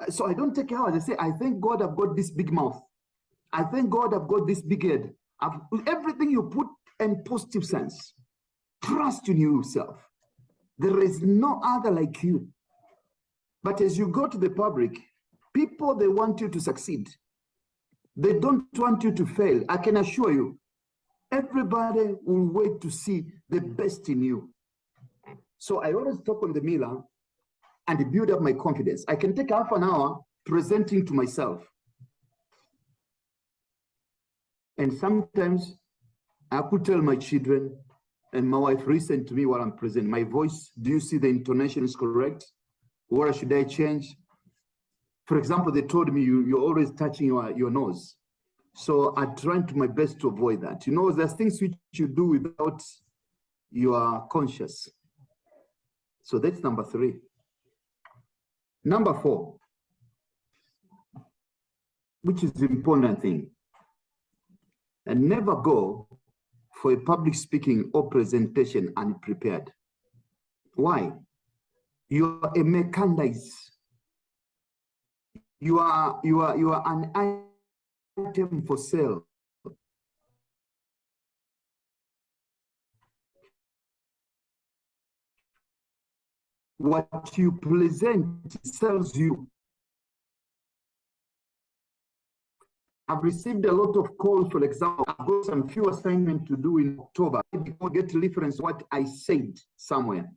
So I don't take care. I say, I thank God I've got this big mouth. I thank God I've got this big head. Everything you put in positive sense. Trust in yourself. There is no other like you. But as you go to the public, people, they want you to succeed. They don't want you to fail. I can assure you, everybody will wait to see the best in you. So I always talk on the mirror and build up my confidence. I can take half an hour presenting to myself. And sometimes I could tell my children and my wife, listen to me while I'm presenting. My voice, do you see the intonation is correct? Or should I change? For example, they told me you're always touching your nose. So I try to my best to avoid that. You know, there's things which you do without you are conscious. So that's number 3. Number 4, which is the important thing, and never go for a public speaking or presentation unprepared. Why? You are a mechanized. You are an item for sale. What you present sells you. I've received a lot of calls, for example, I've got some few assignments to do in October. I get reference what I said somewhere.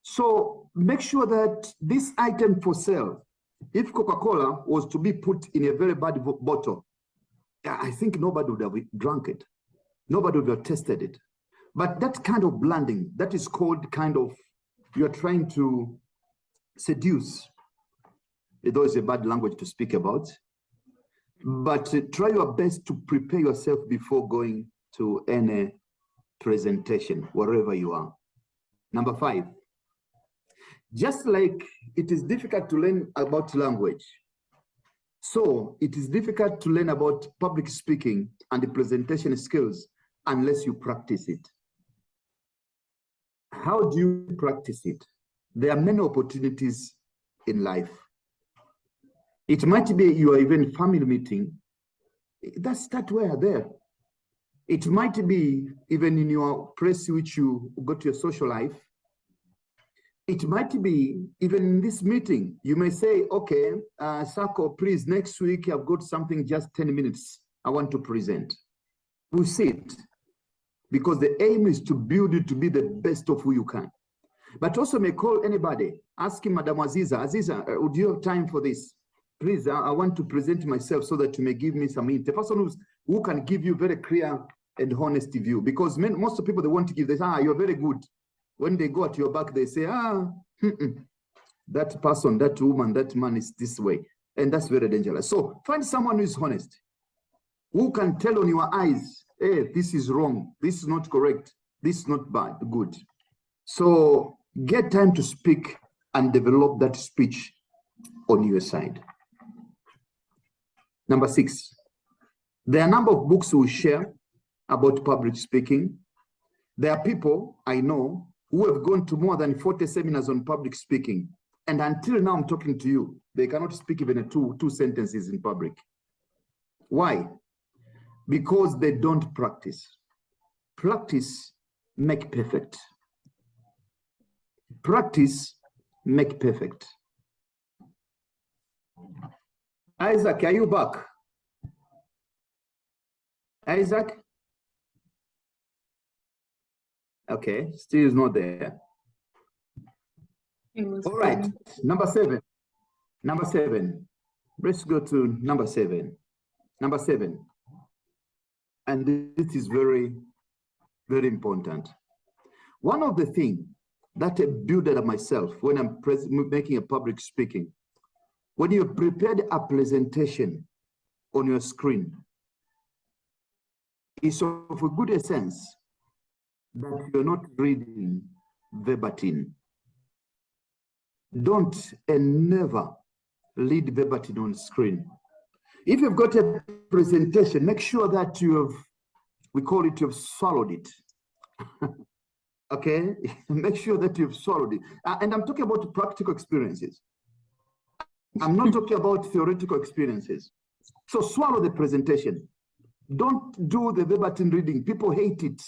So make sure that this item for sale, if Coca-Cola was to be put in a very bad bottle, I think nobody would have drunk it. Nobody would have tested it. But that kind of blending, that is called kind of, you're trying to seduce. Though it's a bad language to speak about. But try your best to prepare yourself before going to any presentation, wherever you are. Number 5, just like it is difficult to learn about language, so it is difficult to learn about public speaking and the presentation skills unless you practice it. How do you practice it? There are many opportunities in life. It might be you are even family meeting. That's that where there. It might be even in your place which you go to your social life. It might be even in this meeting. You may say, okay, Sako, please, next week I've got something just 10 minutes I want to present. We'll see it. Because the aim is to build you to be the best of who you can. But also may call anybody, asking Madam Aziza, Aziza, would you have time for this? Please, I want to present myself so that you may give me some hint. The person who can give you very clear and honest view, because most of the people they want to give, they say, you're very good. When they go at your back, they say, that person, that woman, that man is this way. And that's very dangerous. So find someone who is honest, who can tell on your eyes, hey, this is wrong, this is not correct, this is not bad, good. So get time to speak and develop that speech on your side. Number 6, there are a number of books we share about public speaking. There are people I know who have gone to more than 40 seminars on public speaking. And until now I'm talking to you, they cannot speak even two sentences in public. Why? Because they don't practice. Practice make perfect. Practice make perfect. Isaac, are you back? Isaac? Okay, still is not there. All right, number 7. Number 7. Let's go to number 7. Number 7. And this is very, very important. One of the things that I build up myself when I'm making a public speaking, when you prepared a presentation on your screen, it's of a good sense that you're not reading verbatim. Don't and never read verbatim on screen. If you've got a presentation, make sure that you have, we call it, you've swallowed it. Okay, make sure that you've swallowed it. And I'm talking about practical experiences. I'm not talking about theoretical experiences. So swallow the presentation. Don't do the verbatim reading. People hate it.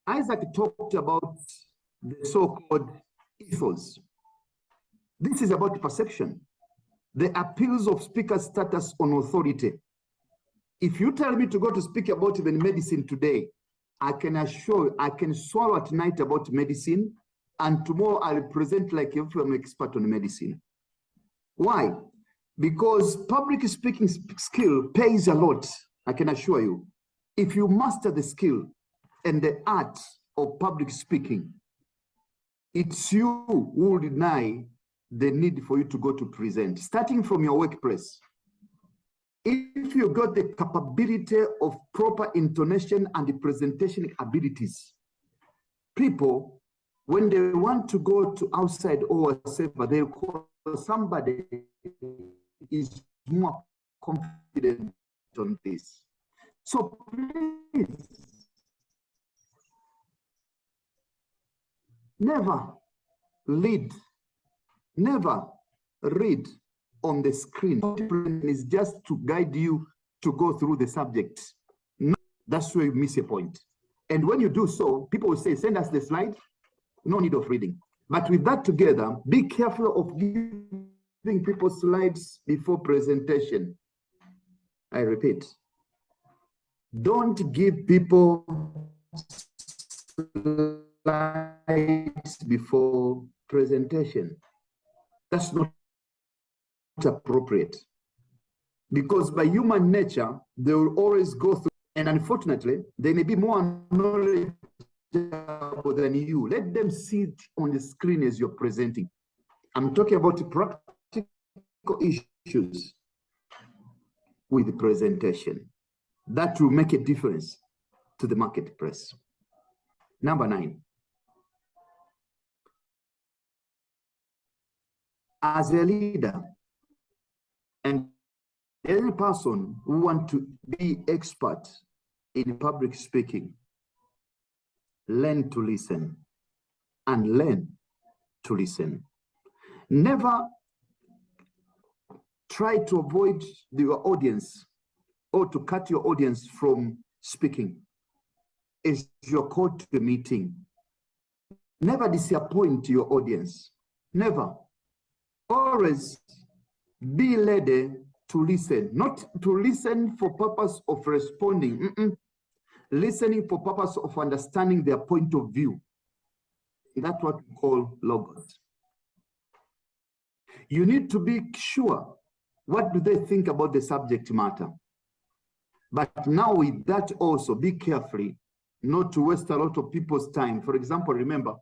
Isaac talked about the so-called ethos. This is about perception. The appeals of speaker's status on authority. If you tell me to go to speak about even medicine today, I can assure you, I can swallow at night about medicine, and tomorrow I'll present like if I'm an expert on medicine. Why? Because public speaking skill pays a lot, I can assure you. If you master the skill and the art of public speaking, it's you who will deny the need for you to go to present, starting from your workplace. If you got the capability of proper intonation and the presentation abilities, people, when they want to go to outside or whatever, they call somebody is more confident on this. So please, never read on the screen. Is just to guide you to go through the subject. No, that's where you miss a point. And when you do so, people will say, send us the slide, no need of reading. But with that together, be careful of giving people slides before presentation. I repeat, don't give people slides before presentation. That's not appropriate, because by human nature, they will always go through, and unfortunately, they may be more knowledgeable than you. Let them see it on the screen as you're presenting. I'm talking about practical issues with the presentation. That will make a difference to the marketplace. Number 9. As a leader and any person who wants to be expert in public speaking, learn to listen and learn to listen. Never try to avoid your audience or to cut your audience from speaking. It's your call to the meeting. Never disappoint your audience. Never. Always be ready to listen, not to listen for purpose of responding, listening for purpose of understanding their point of view. That's what we call logos. You need to be sure, what do they think about the subject matter? But now with that also, be careful not to waste a lot of people's time. For example, remember,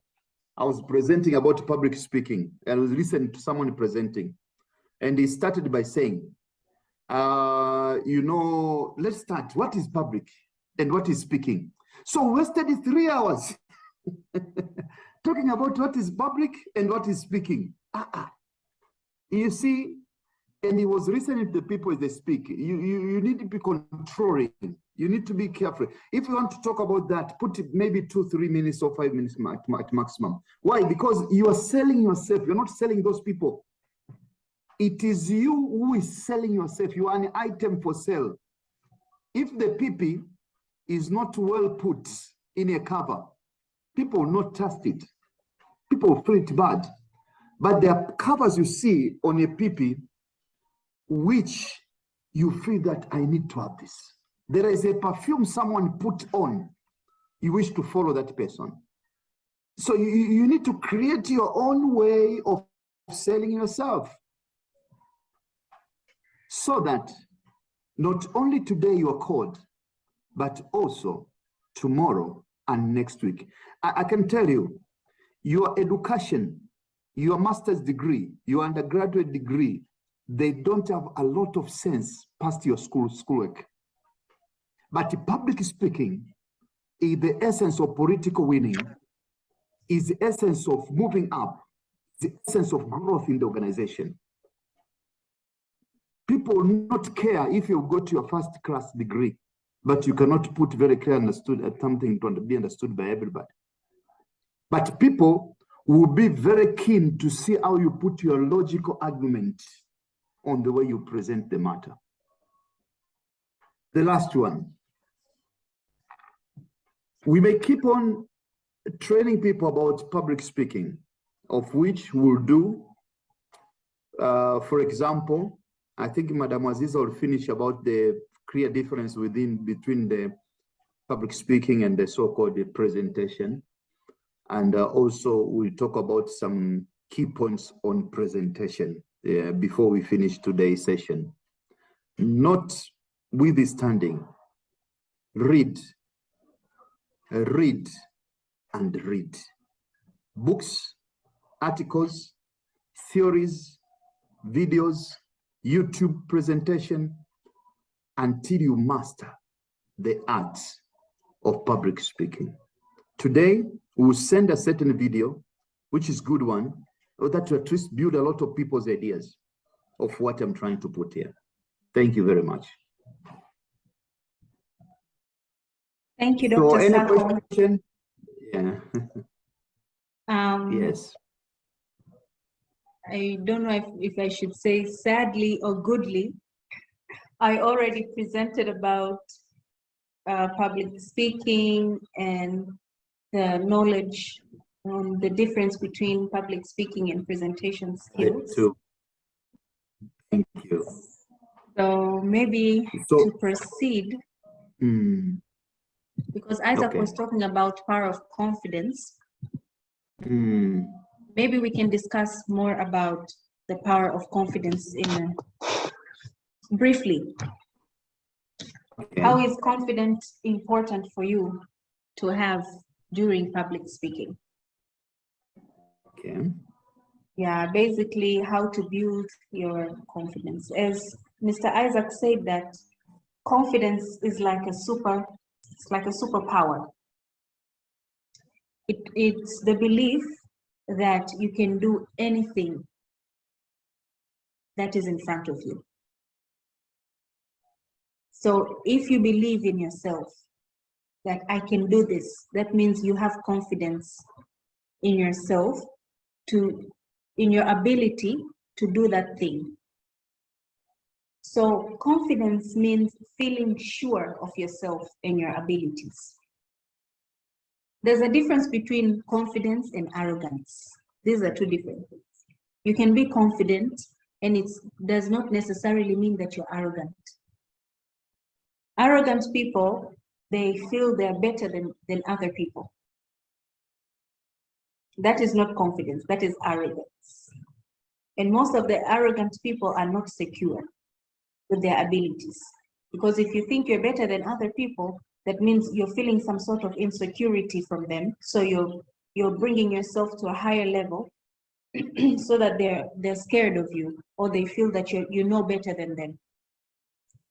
I was presenting about public speaking, and I was listening to someone presenting, and he started by saying, let's start. What is public and what is speaking? So we wasted 3 hours talking about what is public and what is speaking. You see, and he was listening to the people as they speak. You need to be controlling. You need to be careful. If you want to talk about that, put it maybe 2-3 minutes or 5 minutes at maximum. Why? Because you are selling yourself. You're not selling those people. It is you who is selling yourself. You are an item for sale. If the PP is not well put in a cover, people will not trust it. People will feel it bad. But there are covers you see on a PP which you feel that I need to have this. There is a perfume someone put on, you wish to follow that person. So you need to create your own way of selling yourself, so that not only today you are called, but also tomorrow and next week. I can tell you, your education, your master's degree, your undergraduate degree, they don't have a lot of sense past your schoolwork. But public speaking is the essence of political winning, is the essence of moving up, the essence of growth in the organization. People will not care if you got your first class degree, but you cannot put very clear understood at something to be understood by everybody. But people will be very keen to see how you put your logical argument on the way you present the matter. The last one. We may keep on training people about public speaking, of which we'll do. For example, I think Madam Aziza will finish about the clear difference between the public speaking and the so-called presentation. And also we'll talk about some key points on presentation before we finish today's session. Notwithstanding, read and read. Books, articles, theories, videos, YouTube presentation, until you master the art of public speaking. Today, we will send a certain video, which is good one, so that to at least build a lot of people's ideas of what I'm trying to put here. Thank you very much. Thank you, So Dr. any Sako. question? Yeah. Yes. I don't know if I should say sadly or goodly. I already presented about public speaking and the knowledge on the difference between public speaking and presentation skills. Thank you. So maybe So- to proceed, Mm, because Isaac Okay. was talking about power of confidence, mm, maybe we can discuss more about the power of confidence briefly. okay. How is confidence important for you to have during public speaking? Okay. Yeah, basically how to build your confidence. As Mr. Isaac said, that confidence is like a superpower. It's the belief that you can do anything that is in front of you. So if you believe in yourself that I can do this, that means you have confidence in yourself, in your ability to do that thing. So confidence means feeling sure of yourself and your abilities. There's a difference between confidence and arrogance. These are two different things. You can be confident, and it does not necessarily mean that you're arrogant. Arrogant people, they feel they're better than other people. That is not confidence, that is arrogance. And most of the arrogant people are not secure with their abilities. Because if you think you're better than other people, that means you're feeling some sort of insecurity from them. So you're bringing yourself to a higher level so that they're scared of you, or they feel that you know better than them.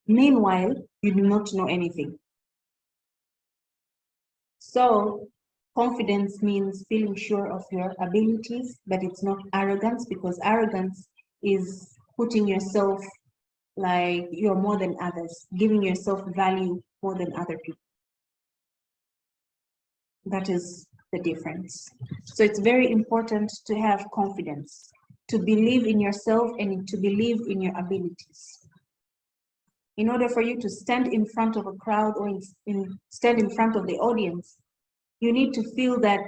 Meanwhile, you do not know anything. So confidence means feeling sure of your abilities, but it's not arrogance, because arrogance is putting yourself like you're more than others, giving yourself value more than other people. That is the difference. So it's very important to have confidence, to believe in yourself and to believe in your abilities. In order for you to stand in front of a crowd or stand in front of the audience, you need to feel that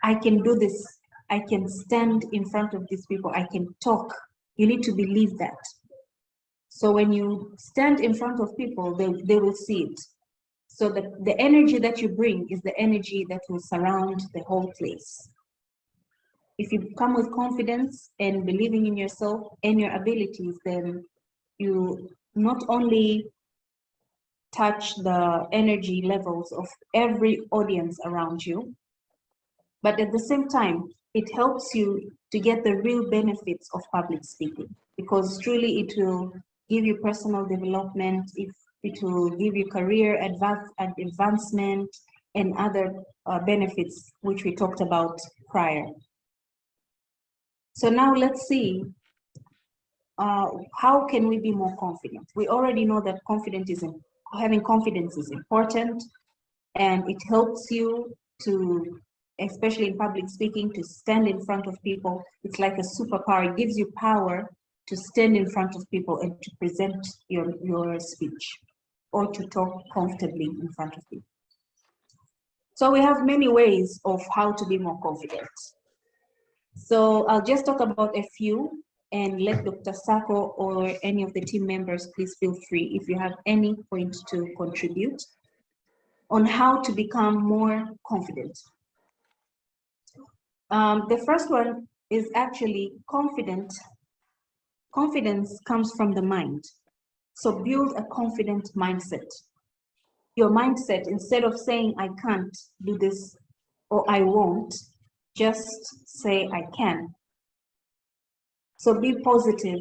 I can do this. I can stand in front of these people. I can talk. You need to believe that. So when you stand in front of people, they will see it. So the energy that you bring is the energy that will surround the whole place. If you come with confidence and believing in yourself and your abilities, then you not only touch the energy levels of every audience around you, but at the same time, it helps you to get the real benefits of public speaking, because truly it will give you personal development, it will give you career advancement and other benefits which we talked about prior. So now let's see how can we be more confident? We already know that having confidence is important, and it helps you to, especially in public speaking, to stand in front of people. It's like a superpower. It gives you power to stand in front of people and to present your speech or to talk comfortably in front of people. So we have many ways of how to be more confident. So I'll just talk about a few and let Dr. Sako or any of the team members, please feel free if you have any point to contribute on how to become more confident. The first one is actually confident. Confidence comes from the mind. So build a confident mindset. Your mindset, instead of saying, I can't do this or I won't, just say, I can. So be positive.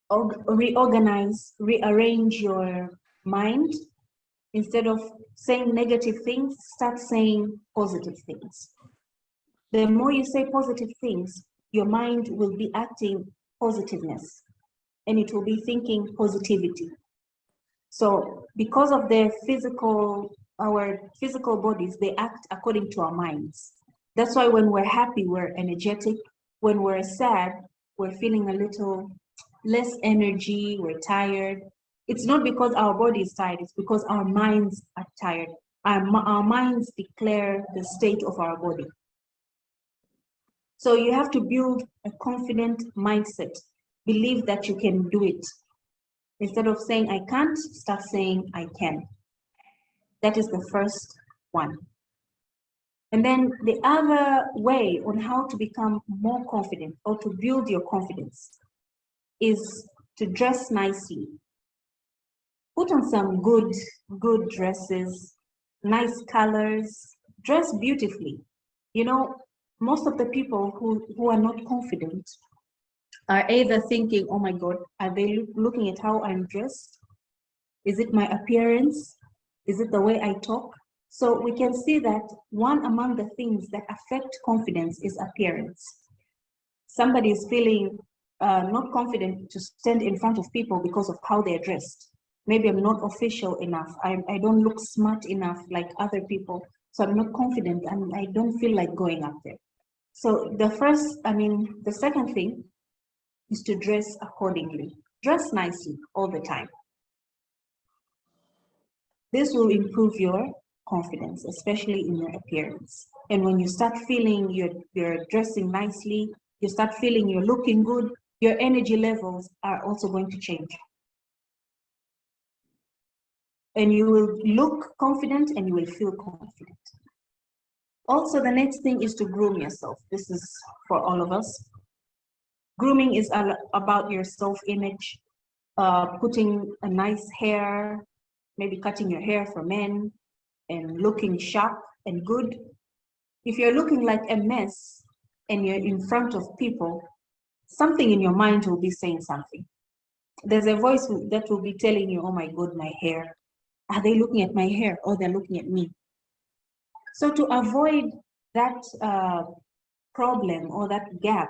Reorganize, rearrange your mind. Instead of saying negative things, start saying positive things. The more you say positive things, your mind will be acting positiveness and it will be thinking positivity. So because of our physical bodies, they act according to our minds. That's why when we're happy, we're energetic. When we're sad, we're feeling a little less energy, we're tired. It's not because our body is tired, it's because our minds are tired. Our minds declare the state of our body. So you have to build a confident mindset. Believe that you can do it. Instead of saying I can't, start saying I can. That is the first one. And then the other way on how to become more confident or to build your confidence is to dress nicely. Put on some good dresses, nice colors, dress beautifully. You know, most of the people who are not confident are either thinking, oh my God, are they looking at how I'm dressed? Is it my appearance? Is it the way I talk? So we can see that one among the things that affect confidence is appearance. Somebody is feeling not confident to stand in front of people because of how they're dressed. Maybe I'm not official enough. I don't look smart enough like other people. So I'm not confident and I don't feel like going up there. So the second thing is to dress accordingly. Dress nicely all the time. This will improve your confidence, especially in your appearance. And when you start feeling you're dressing nicely, you start feeling you're looking good, your energy levels are also going to change. And you will look confident and you will feel confident. Also, the next thing is to groom yourself. This is for all of us. Grooming is about your self-image, putting a nice hair, maybe cutting your hair for men and looking sharp and good. If you're looking like a mess and you're in front of people, something in your mind will be saying something. There's a voice that will be telling you, oh my God, my hair. Are they looking at my hair or they're looking at me? So to avoid that problem or that gap,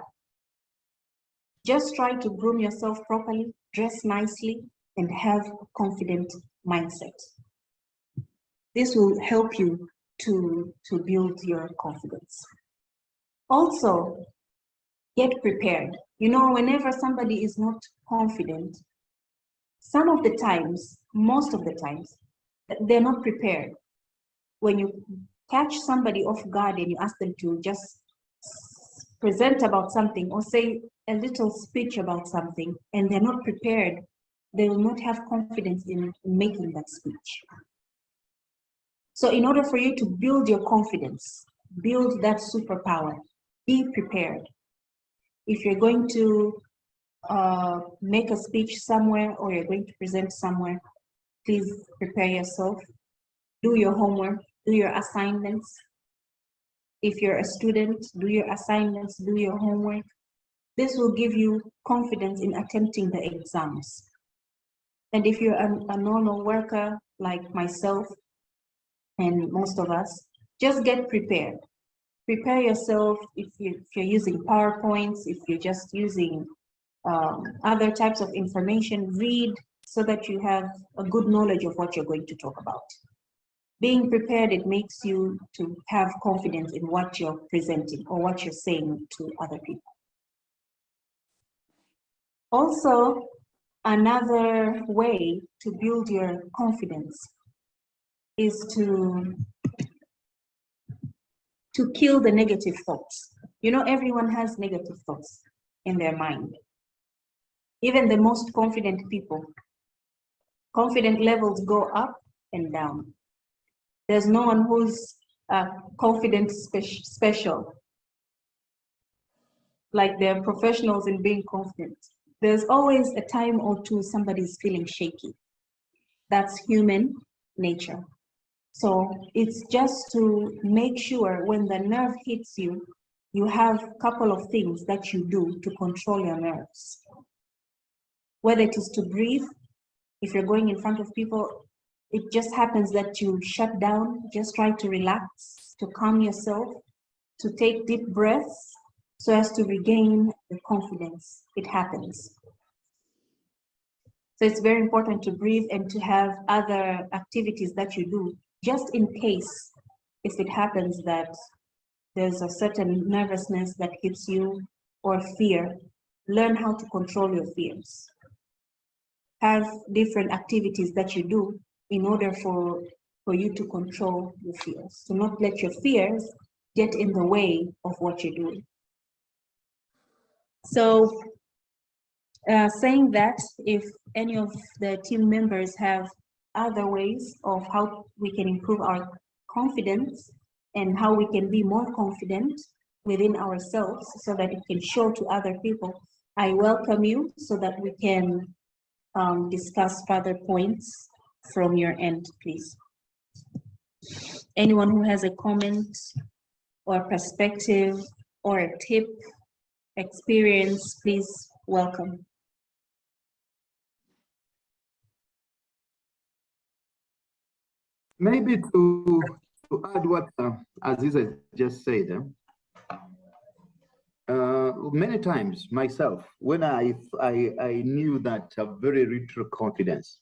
just try to groom yourself properly, dress nicely, and have a confident mindset. This will help you to build your confidence. Also, get prepared. You know, whenever somebody is not confident, some of the times, most of the times, they're not prepared. When you catch somebody off guard and you ask them to just present about something or say a little speech about something and they're not prepared, they will not have confidence in making that speech. So in order for you to build your confidence, build that superpower, be prepared. If you're going to make a speech somewhere or you're going to present somewhere, please prepare yourself. Do your homework, do your assignments. If you're a student, do your assignments, do your homework. This will give you confidence in attempting the exams. And if you're a normal worker like myself and most of us, just get prepared. Prepare yourself if you're using PowerPoints, if you're just using other types of information, read so that you have a good knowledge of what you're going to talk about. Being prepared, it makes you to have confidence in what you're presenting or what you're saying to other people. Also, another way to build your confidence is to kill the negative thoughts. You know, everyone has negative thoughts in their mind. Even the most confident people, confident levels go up and down. There's no one who's confident special. Like they're professionals in being confident. There's always a time or two somebody's feeling shaky. That's human nature. So it's just to make sure when the nerve hits you, you have a couple of things that you do to control your nerves. Whether it is to breathe, if you're going in front of people, it just happens that you shut down, just try to relax, to calm yourself, to take deep breaths so as to regain the confidence. It happens. So it's very important to breathe and to have other activities that you do, just in case if it happens that there's a certain nervousness that hits you or fear. Learn how to control your fears. Have different activities that you do in order for you to control your fears. To not let your fears get in the way of what you're doing. So saying that, if any of the team members have other ways of how we can improve our confidence and how we can be more confident within ourselves so that it can show to other people, I welcome you so that we can discuss further points from your end, please. Anyone who has a comment or perspective or a tip, experience, please welcome. Maybe to add what Aziza just said, many times myself, when I knew that I have very little confidence,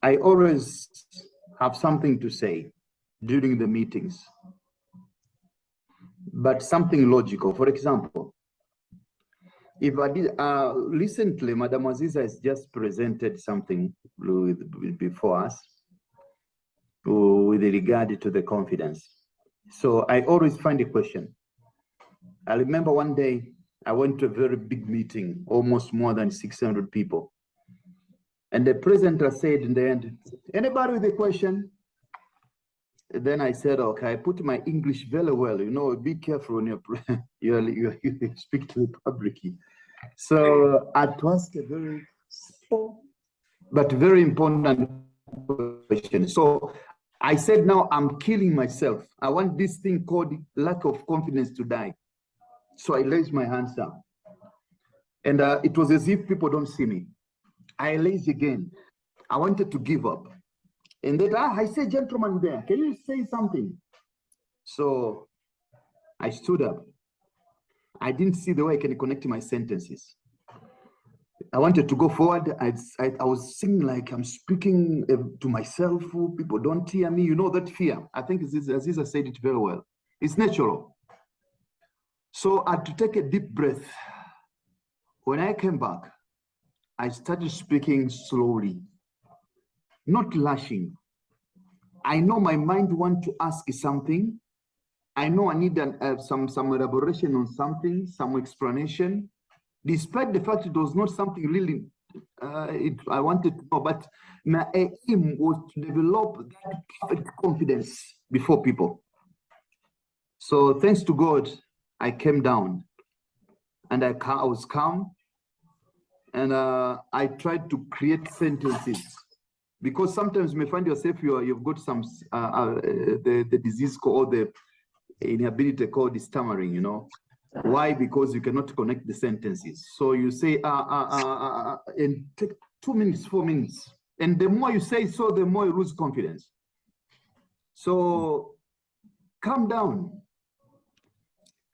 I always have something to say during the meetings, but something logical. For example, if I did, recently, Madam Aziza has just presented something before us with regard to the confidence. So I always find a question. I remember one day I went to a very big meeting, almost more than 600 people. And the presenter said in the end, anybody with a question? And then I said, okay, I put my English very well, you know, be careful when you speak to the public. So I asked a very simple, but very important question. So I said, now I'm killing myself. I want this thing called lack of confidence to die. So I raised my hands up. And it was as if people don't see me. I raised again. I wanted to give up. And then I said, gentleman there, can you say something? So I stood up. I didn't see the way I can connect my sentences. I wanted to go forward. I was singing like I'm speaking to myself. People don't hear me. You know that fear. I think Aziza said it very well. It's natural. So I had to take a deep breath. When I came back, I started speaking slowly, not rushing. I know my mind wants to ask something. I know I need some elaboration on something, some explanation. Despite the fact it was not something really I wanted to know, but my aim was to develop that perfect confidence before people. So thanks to God, I came down and I was calm, and I tried to create sentences, because sometimes you may find yourself you've got some the disease called the inability called stammering, you know. Why? Because you cannot connect the sentences. So you say and take 2 minutes, 4 minutes, and the more you say so, the more you lose confidence. So calm down.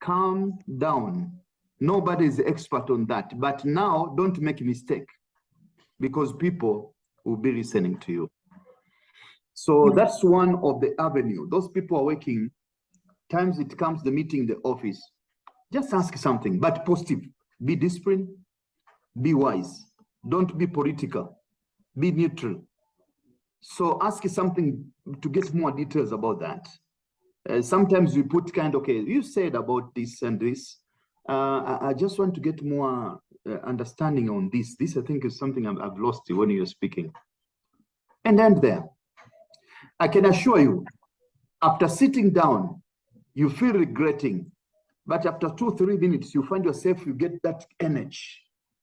Calm down. Nobody is expert on that. But now don't make a mistake, because people will be listening to you. So that's one of the avenue. Those people are working. Times it comes the meeting in the office. Just ask something, but positive. Be disciplined, be wise. Don't be political. Be neutral. So ask something to get more details about that. Sometimes we put kind of, okay, you said about this and this. I just want to get more understanding on this. This, I think, is something I've lost when you're speaking. And end there. I can assure you, After sitting down, you feel regretting, but after 2-3 minutes, you find yourself, you get that energy,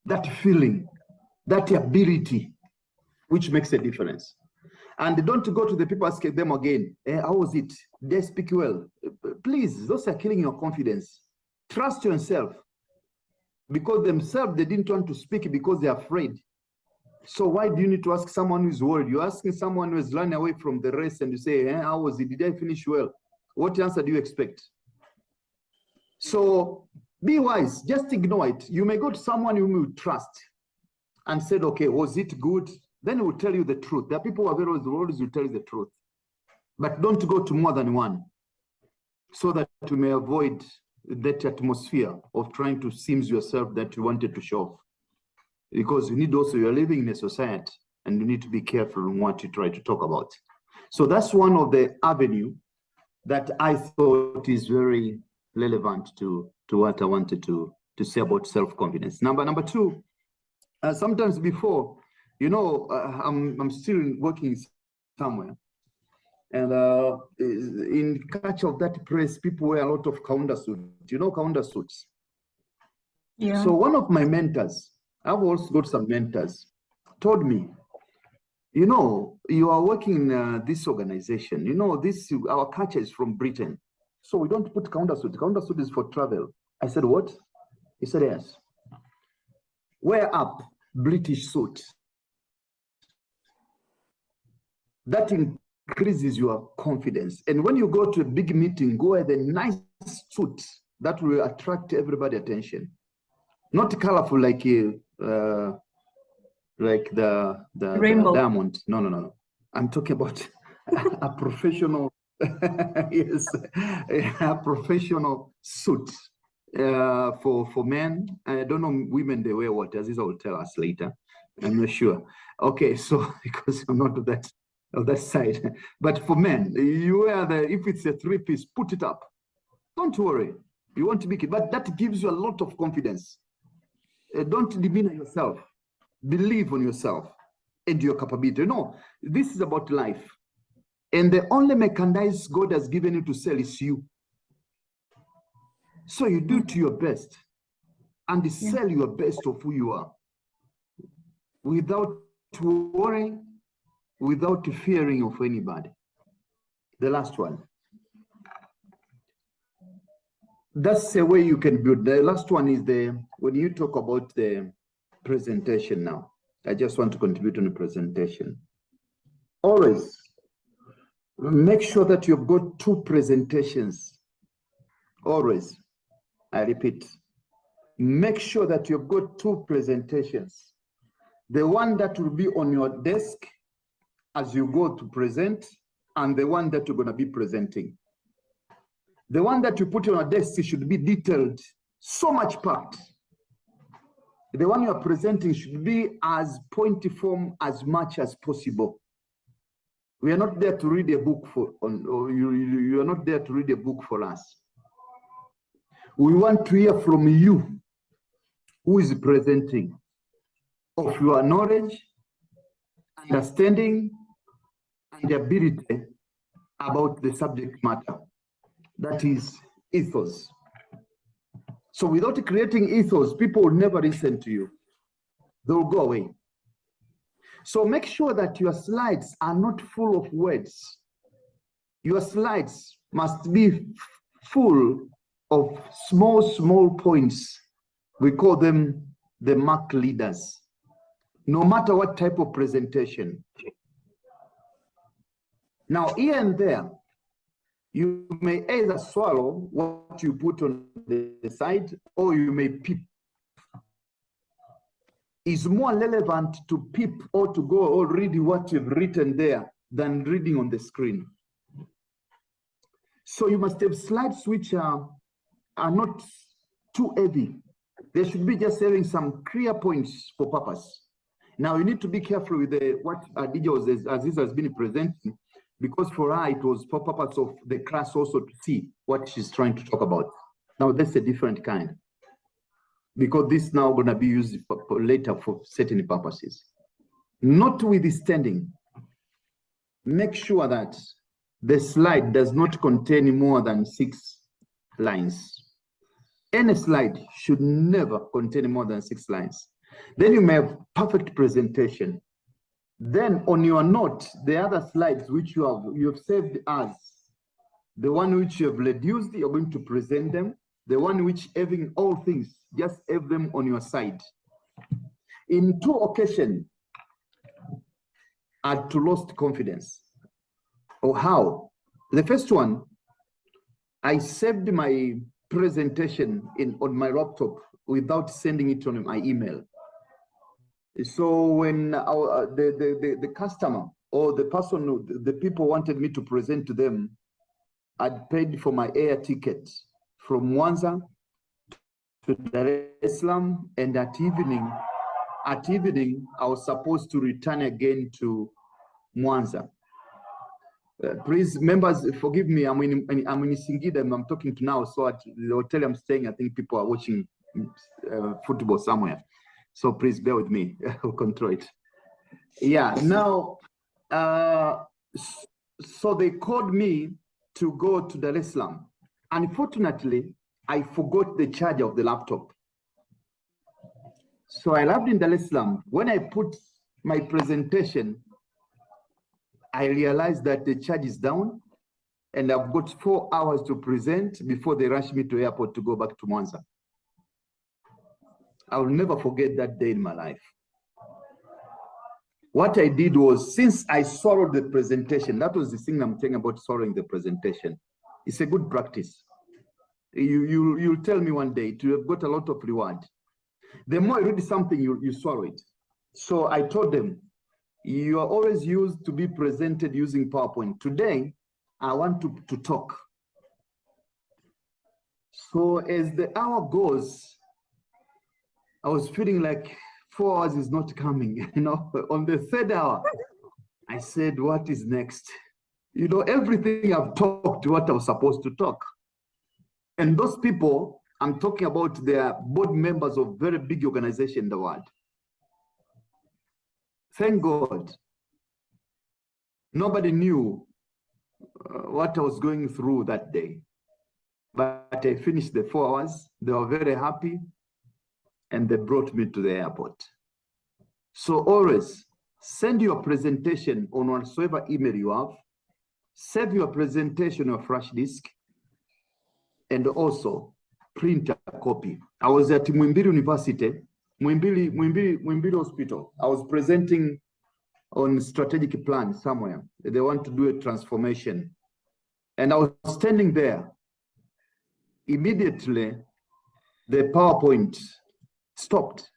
that feeling, that ability, which makes a difference. And don't go to the people, ask them again, how was it? Did they speak well? Please, those are killing your confidence. Trust yourself. Because themselves, they didn't want to speak because they're afraid. So why do you need to ask someone who's worried? You're asking someone who is running away from the race and you say, how was it? Did I finish well? What answer do you expect? So be wise, just ignore it. You may go to someone whom you trust and said, okay, was it good? Then he will tell you the truth. There are people who are very always will tell you the truth. But don't go to more than one so that you may avoid that atmosphere of trying to seem yourself that you wanted to show off. Because you need also, you're living in a society and you need to be careful on what you try to talk about. So that's one of the avenue that I thought is very relevant to what I wanted to say about self-confidence. Number two, sometimes before, you know, I'm still working somewhere, and in catch of that press, people wear a lot of Kaunda suits. You know Kaunda suits? Yeah. So one of my mentors, I've also got some mentors, told me, you know, you are working in this organization. You know, our culture is from Britain, so we don't put Kaunda suit. Kaunda suit is for travel. I said, what? He said, yes. Wear up British suit. That increases your confidence. And when you go to a big meeting, go with a nice suit that will attract everybody's attention. Not colorful like the Rainbow. diamond. No. I'm talking about a professional, yes, a professional suit for men. I don't know women, they wear what? Aziza will tell us later. I'm not sure. Okay, so because I'm not of that side, but for men, you wear if it's a 3-piece, put it up. Don't worry, you want to make it, but that gives you a lot of confidence. Don't demean yourself. Believe on yourself and your capability. No, this is about life. And the only merchandise God has given you to sell is you. So you do to your best and sell your best of who you are. Without worrying, without fearing of anybody. The last one. That's the way you can build. The last one is when you talk about the presentation now. I just want to contribute on the presentation. Always make sure that you've got 2 presentations. Always. I repeat. Make sure that you've got 2 presentations. The one that will be on your desk as you go to present, and the one that you're going to be presenting. The one that you put on your desk should be detailed, so much packed. The one you are presenting should be as pointy form as much as possible. We are not there to read a book you are not there to read a book for us. We want to hear from you, who is presenting, of your knowledge, understanding, and ability about the subject matter. That is ethos. So without creating ethos, people will never listen to you. They'll go away. So make sure that your slides are not full of words. Your slides must be full of small points. We call them the mark leaders. No matter what type of presentation. Now, here and there, you may either swallow what you put on the side, or you may peep. It's more relevant to peep or to go or read what you've written there than reading on the screen. So you must have slides which are not too heavy. They should be just having some clear points for purpose. Now you need to be careful with what Aziza has been presenting, because for her it was for purpose of the class also to see what she's trying to talk about. Now that's a different kind, because this is now going to be used for later for certain purposes. Notwithstanding, make sure that the slide does not contain more than 6 lines. Any slide should never contain more than 6 lines. Then you may have perfect presentation. Then on your note, the other slides which you have saved as the one which you have reduced, you're going to present them. The one which having all things, just have them on your side. In 2 occasions, I had to lost confidence. Or how? The first one, I saved my presentation on my laptop without sending it on my email. So when the customer or the person, the people wanted me to present to them, I'd paid for my air ticket from Mwanza to Dar es Salaam, and at evening, I was supposed to return again to Mwanza. Please, members, forgive me. I'm in Singida, and I'm talking to now. So at the hotel I'm staying, I think people are watching football somewhere. So please bear with me. I'll control it. Yeah. Now, so they called me to go to Dar es Salaam. Unfortunately, I forgot the charger of the laptop. So I arrived in Dar es Salaam. When I put my presentation, I realized that the charge is down and I've got 4 hours to present before they rush me to airport to go back to Mwanza. I will never forget that day in my life. What I did was, since I swallowed the presentation, that was the thing I'm saying about swallowing the presentation. It's a good practice. You'll tell me one day to have got a lot of reward. The more you read something, you swallow it. So I told them, you are always used to be presented using PowerPoint. Today, I want to talk. So as the hour goes, I was feeling like 4 hours is not coming. You know, on the 3rd hour, I said, what is next? You know, everything I've talked what I was supposed to talk. And those people, I'm talking about, they are board members of very big organization in the world. Thank God, nobody knew what I was going through that day. But I finished the 4 hours. They were very happy, and they brought me to the airport. So always send your presentation on whatsoever email you have. Save your presentation on a flash disk, and also print a copy. I was at Muhimbili University, Muhimbili Hospital. I was presenting on strategic plan somewhere. They want to do a transformation. And I was standing there. Immediately, the PowerPoint stopped.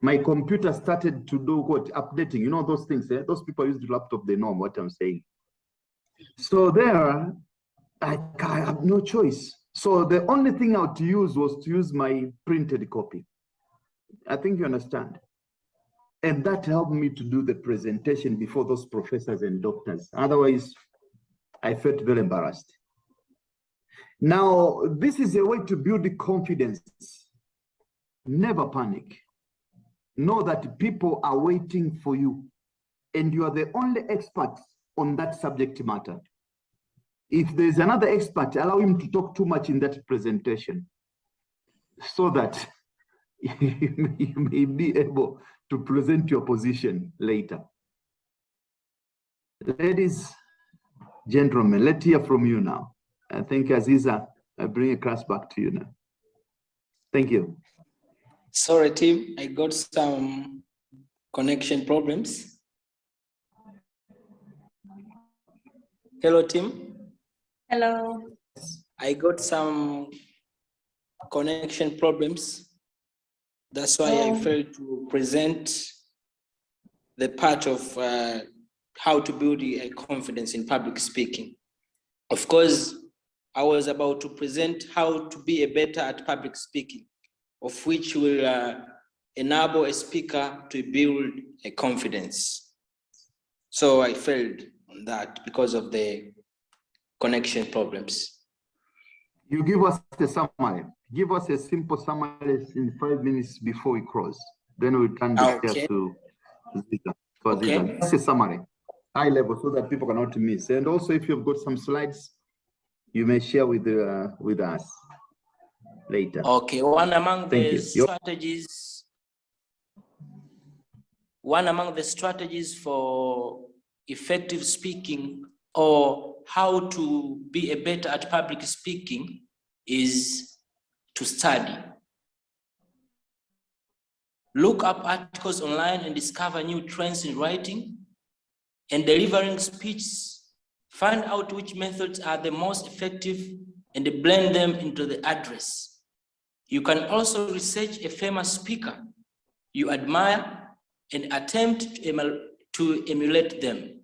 My computer started to do what? Updating. You know those things, eh? Those people use the laptop, they know what I'm saying. So there, I have no choice. So the only thing I had to use was to use my printed copy. I think you understand. And that helped me to do the presentation before those professors and doctors. Otherwise, I felt very embarrassed. Now, this is a way to build confidence. Never panic. Know that people are waiting for you, and you are the only expert on that subject matter. If there's another expert, allow him to talk too much in that presentation so that you may be able to present your position later. Ladies, gentlemen, let's hear from you now. I think Aziza, I bring a class back to you now. Thank you. Sorry, team, I got some connection problems. Hello, team. Hello. I got some connection problems. That's why I failed to present the part of how to build a confidence in public speaking. Of course, I was about to present how to be a better at public speaking, of which will enable a speaker to build a confidence. So I failed on that because of the connection problems. You give us the summary. Give us a simple summary in 5 minutes before we cross. Then we can discuss to Zita. Okay. That's a summary. high level so that people cannot miss. And also, if you've got some slides, you may share with us later. Okay, one among Thank the you. strategies. One among the strategies for effective speaking or how to be a better at public speaking is to study. Look up articles online and discover new trends in writing and delivering speeches. Find out which methods are the most effective and blend them into the address. You can also research a famous speaker you admire and attempt to emulate them.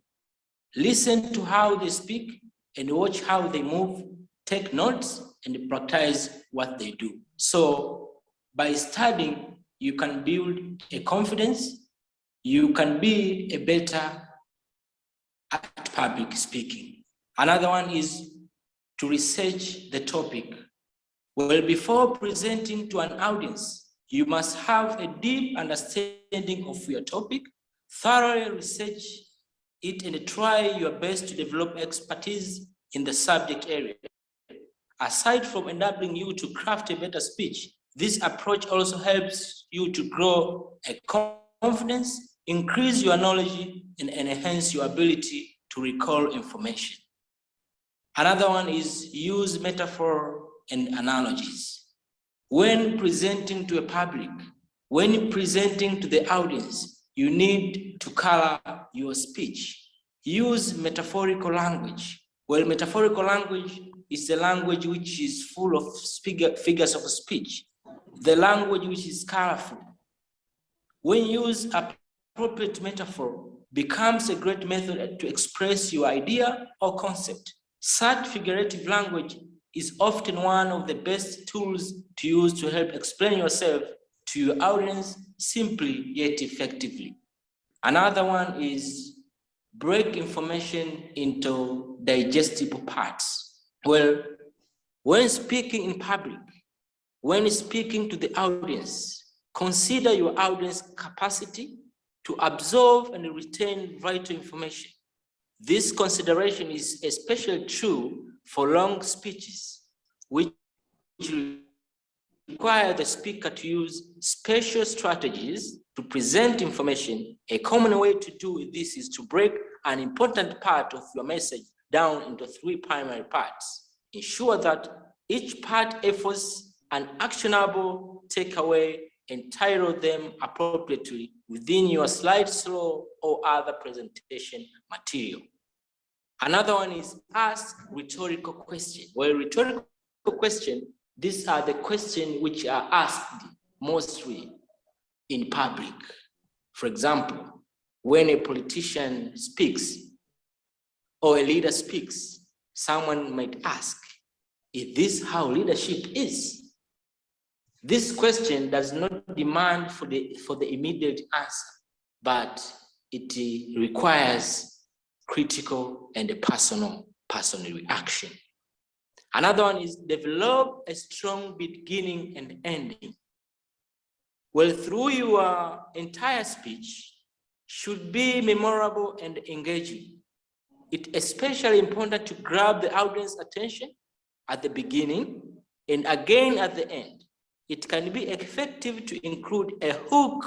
Listen to how they speak and watch how they move, take notes and practice what they do. So by studying, you can build a confidence, you can be a better at public speaking. Another one is to research the topic. Well, before presenting to an audience, you must have a deep understanding of your topic, thoroughly research it and try your best to develop expertise in the subject area. Aside from enabling you to craft a better speech, this approach also helps you to grow a confidence, increase your knowledge, and enhance your ability to recall information. Another one is use metaphor and analogies. When presenting to a public, when presenting to the audience, you need to color your speech. Use metaphorical language. Well, metaphorical language is the language which is full of figures of speech, the language which is colorful. When you use appropriate metaphor, becomes a great method to express your idea or concept. Such figurative language is often one of the best tools to use to help explain yourself to your audience simply yet effectively. Another one is break information into digestible parts. Well, when speaking in public, when speaking to the audience, consider your audience capacity to absorb and retain vital information. This consideration is especially true for long speeches, which require the speaker to use special strategies to present information. A common way to do this is to break an important part of your message down into 3 primary parts. Ensure that each part offers an actionable takeaway and title them appropriately within your slideshow or other presentation material. Another one is ask rhetorical questions. Well, rhetorical questions, these are the questions which are asked mostly in public. For example, when a politician speaks or a leader speaks, someone might ask, is this how leadership is? This question does not demand for the immediate answer, but it requires critical and personal reaction. Another one is develop a strong beginning and ending. Well, through your entire speech should be memorable and engaging. It's especially important to grab the audience attention at the beginning and again at the end. It can be effective to include a hook,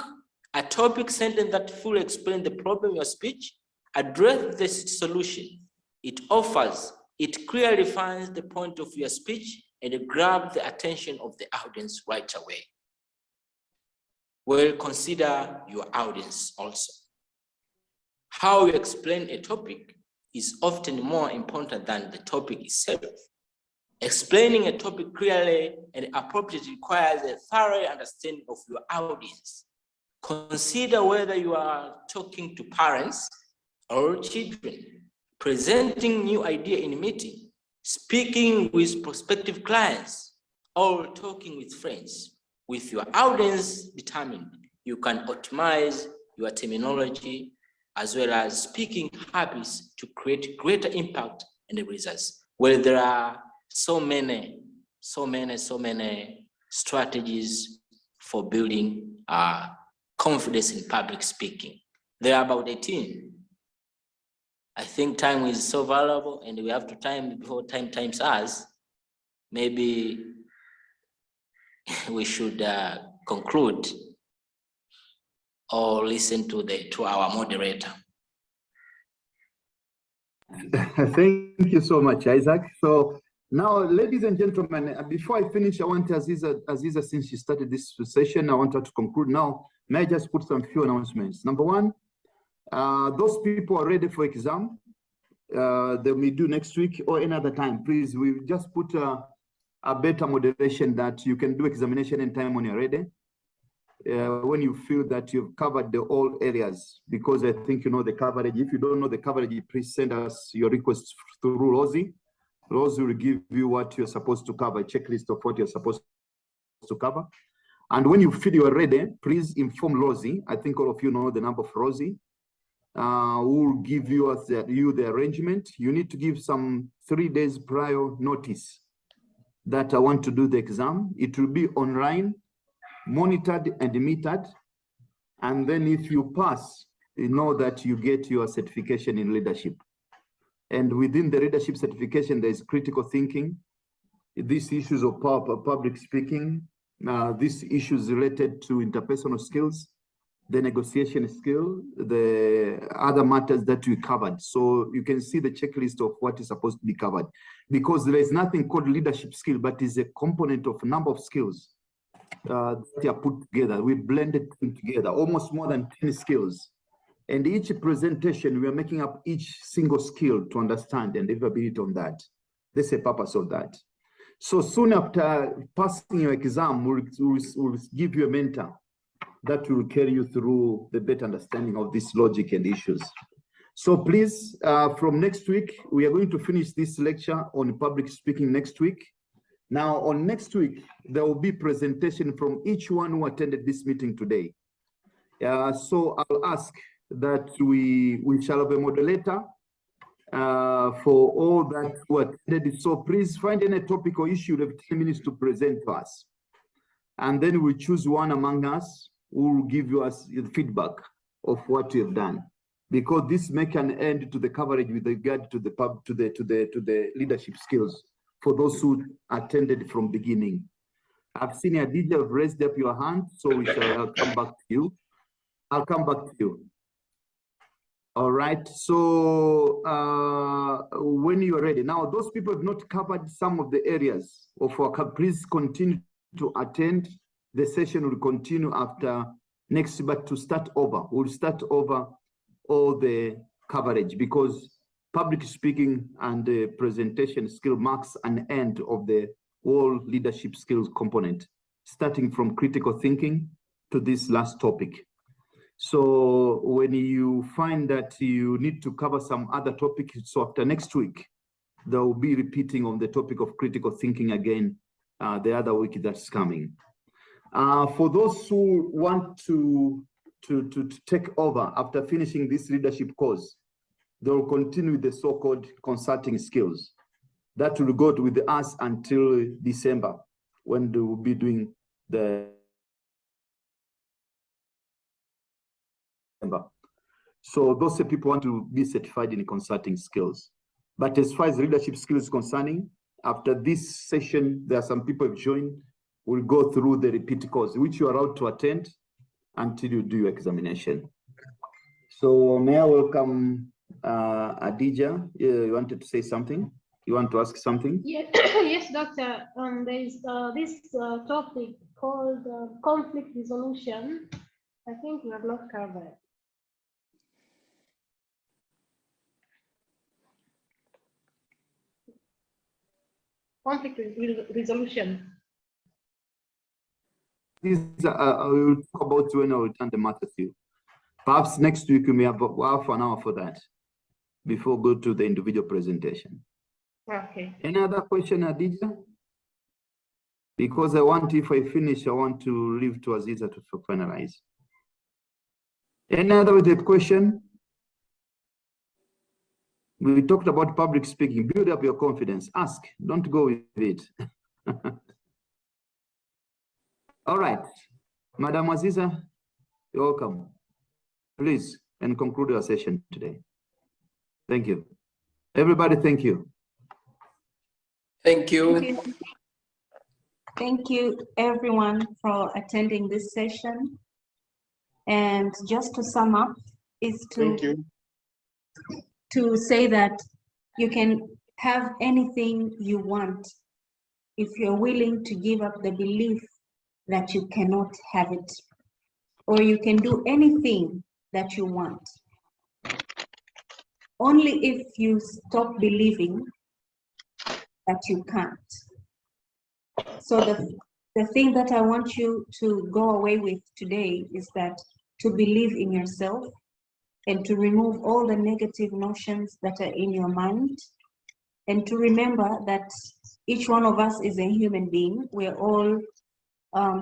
a topic sentence that fully explains the problem in your speech, address the solution it offers. It clearly defines the point of your speech and grab the attention of the audience right away. Well, consider your audience also. How you explain a topic is often more important than the topic itself. Explaining a topic clearly and appropriately requires a thorough understanding of your audience. Consider whether you are talking to parents or children, presenting new idea in a meeting, speaking with prospective clients, or talking with friends. With your audience determined, you can optimize your terminology as well as speaking habits to create greater impact and results. Well, there are so many strategies for building confidence in public speaking. There are about 18. I think time is so valuable and we have to time before time times us. Maybe we should conclude or listen to our moderator. Thank you so much, Isaac. So now, ladies and gentlemen, before I finish, I want Aziza, since she started this session, I want her to conclude now. May I just put some few announcements? Number one, those people are ready for exam. They may do next week or another time. Please, we just put a better moderation that you can do examination in time when you're ready. When you feel that you've covered all areas, because I think you know the coverage. If you don't know the coverage, please send us your requests through Rosie. Rosie will give you what you're supposed to cover, a checklist of what you're supposed to cover. And when you feel you're ready, please inform Rosie. I think all of you know the number of Rosie. Who will give you the arrangement. You need to give some 3 days prior notice that I want to do the exam. It will be online, monitored and metered. And then if you pass, you know that you get your certification in leadership. And within the leadership certification, there is critical thinking, these issues of public speaking, these issues related to interpersonal skills, the negotiation skill, the other matters that we covered. So you can see the checklist of what is supposed to be covered, because there is nothing called leadership skill, but is a component of a number of skills that are put together. We blended them together, almost more than 10 skills. And each presentation, we are making up each single skill to understand and elaborate on that. That's the purpose of that. So soon after passing your exam, we'll give you a mentor that will carry you through the better understanding of this logic and issues. So please, from next week, we are going to finish this lecture on public speaking next week. Now, on next week, there will be presentation from each one who attended this meeting today. So I'll ask that we shall have a moderator for all that who attended. So please find any topic or issue you have 10 minutes to present to us. And then we'll choose one among us who will give you us feedback of what you have done, because this make an end to the coverage with regard to the leadership skills for those who attended from beginning. I've seen Adija have raised up your hand, so we shall come back to you. I'll come back to you. All right, so when you're ready. Now, those people have not covered some of the areas of our, please continue to attend. The session will continue after next, but to start over, we'll start over all the coverage, because public speaking and the presentation skill marks an end of the whole leadership skills component, starting from critical thinking to this last topic. So when you find that you need to cover some other topic, so after next week, there will be repeating on the topic of critical thinking again, the other week that's coming. For those who want to take over after finishing this leadership course, they will continue with the so-called consulting skills. That will go with us until December, when they will be doing the So those people want to be certified in consulting skills. But as far as leadership skills concerning, after this session, there are some people who have joined. We'll go through the repeat course, which you are allowed to attend until you do your examination. So may I welcome Adija? You wanted to say something? You want to ask something? Yes, yes, Doctor. There is this topic called conflict resolution. I think we have not covered. Conflict resolution. This I will talk about when I return the matter to you. Perhaps next week we may have half an hour for that before we go to the individual presentation. Okay. Any other question, Adija? Because I want, if I finish, I want to leave to Aziza to finalize. Any other with a question? We talked about public speaking. Build up your confidence. Ask. Don't go with it. All right. Madam Aziza, you're welcome. Please, and conclude your session today. Thank you. Everybody, thank you. Thank you. Thank you. Thank you, everyone, for attending this session. And just to sum up, is Thank you. to say that you can have anything you want if you're willing to give up the belief that you cannot have it, or you can do anything that you want. Only if you stop believing that you can't. So the thing that I want you to go away with today is that to believe in yourself and to remove all the negative notions that are in your mind, and to remember that each one of us is a human being. We're all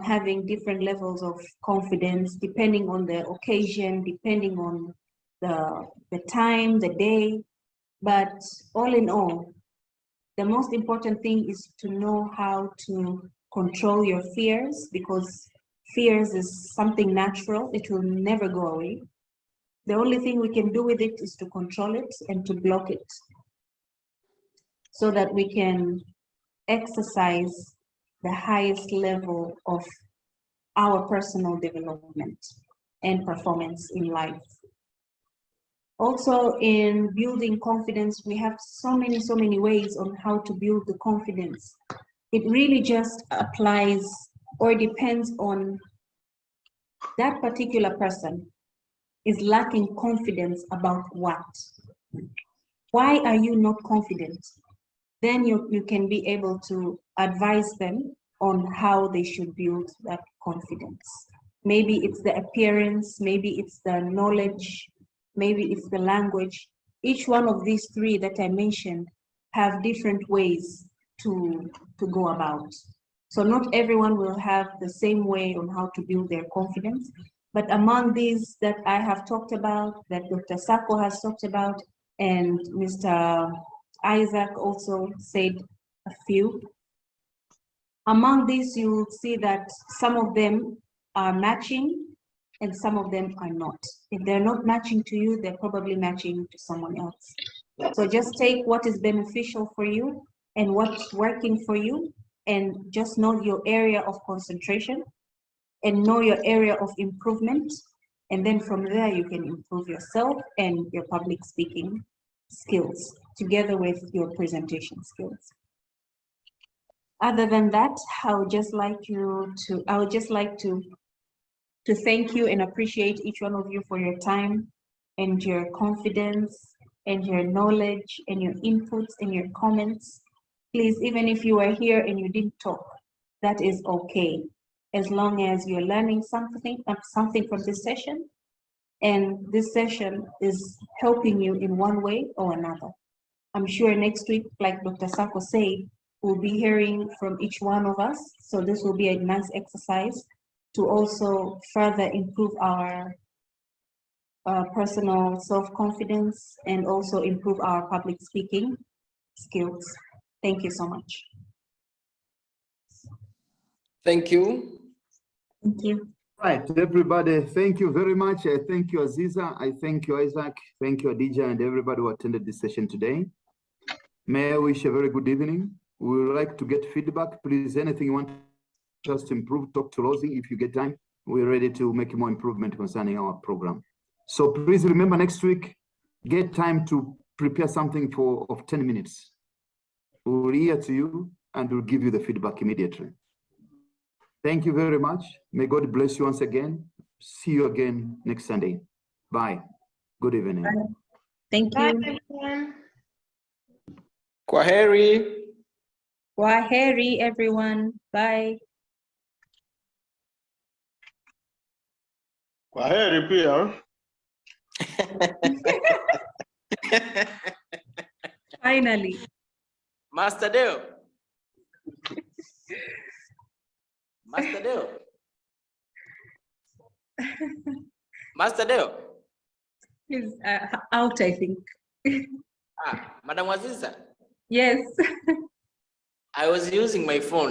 having different levels of confidence depending on the occasion, depending on the time, the day. But all in all, the most important thing is to know how to control your fears, because fears is something natural. It will never go away. The only thing we can do with it is to control it and to block it, so that we can exercise the highest level of our personal development and performance in life. Also, in building confidence, we have so many ways on how to build the confidence. It really just applies or depends on that particular person is lacking confidence about what. Why are you not confident? Then you can be able to advise them on how they should build that confidence. Maybe it's the appearance, maybe it's the knowledge, maybe it's the language. Each one of these three that I mentioned have different ways to go about. So not everyone will have the same way on how to build their confidence, but among these that I have talked about, that Dr. Sako has talked about, and Mr. Isaac also said a few. Among these, you will see that some of them are matching and some of them are not. If they're not matching to you, they're probably matching to someone else. So just take what is beneficial for you and what's working for you, and just know your area of concentration and know your area of improvement. And then from there, you can improve yourself and your public speaking skills together with your presentation skills. Other than that, I would just like to thank you and appreciate each one of you for your time and your confidence and your knowledge and your inputs and your comments. Please, even if you are here and you didn't talk, that is okay, as long as you're learning something from this session, and this session is helping you in one way or another. I'm sure next week, like Dr. Sako said, we'll be hearing from each one of us. So this will be a nice exercise to also further improve our personal self-confidence and also improve our public speaking skills. Thank you so much. Thank you. Thank you. Right, everybody, thank you very much. I thank you, Aziza. I thank you, Isaac. Thank you, Adija, and everybody who attended this session today. May I wish a very good evening. We would like to get feedback. Please, anything you want us to improve, talk to Rosie if you get time. We're ready to make more improvement concerning our program. So please remember, next week, get time to prepare something of 10 minutes. We'll hear to you and we'll give you the feedback immediately. Thank you very much. May God bless you once again. See you again next Sunday. Bye. Good evening. Bye. Thank Bye, you. everyone. Kwaheri. Kwaheri, everyone. Bye. Kwaheri pia. Finally. Master Deo. Master Deo. Master Deo. He's out, I think. Madam Aziza. Yes. I was using my phone.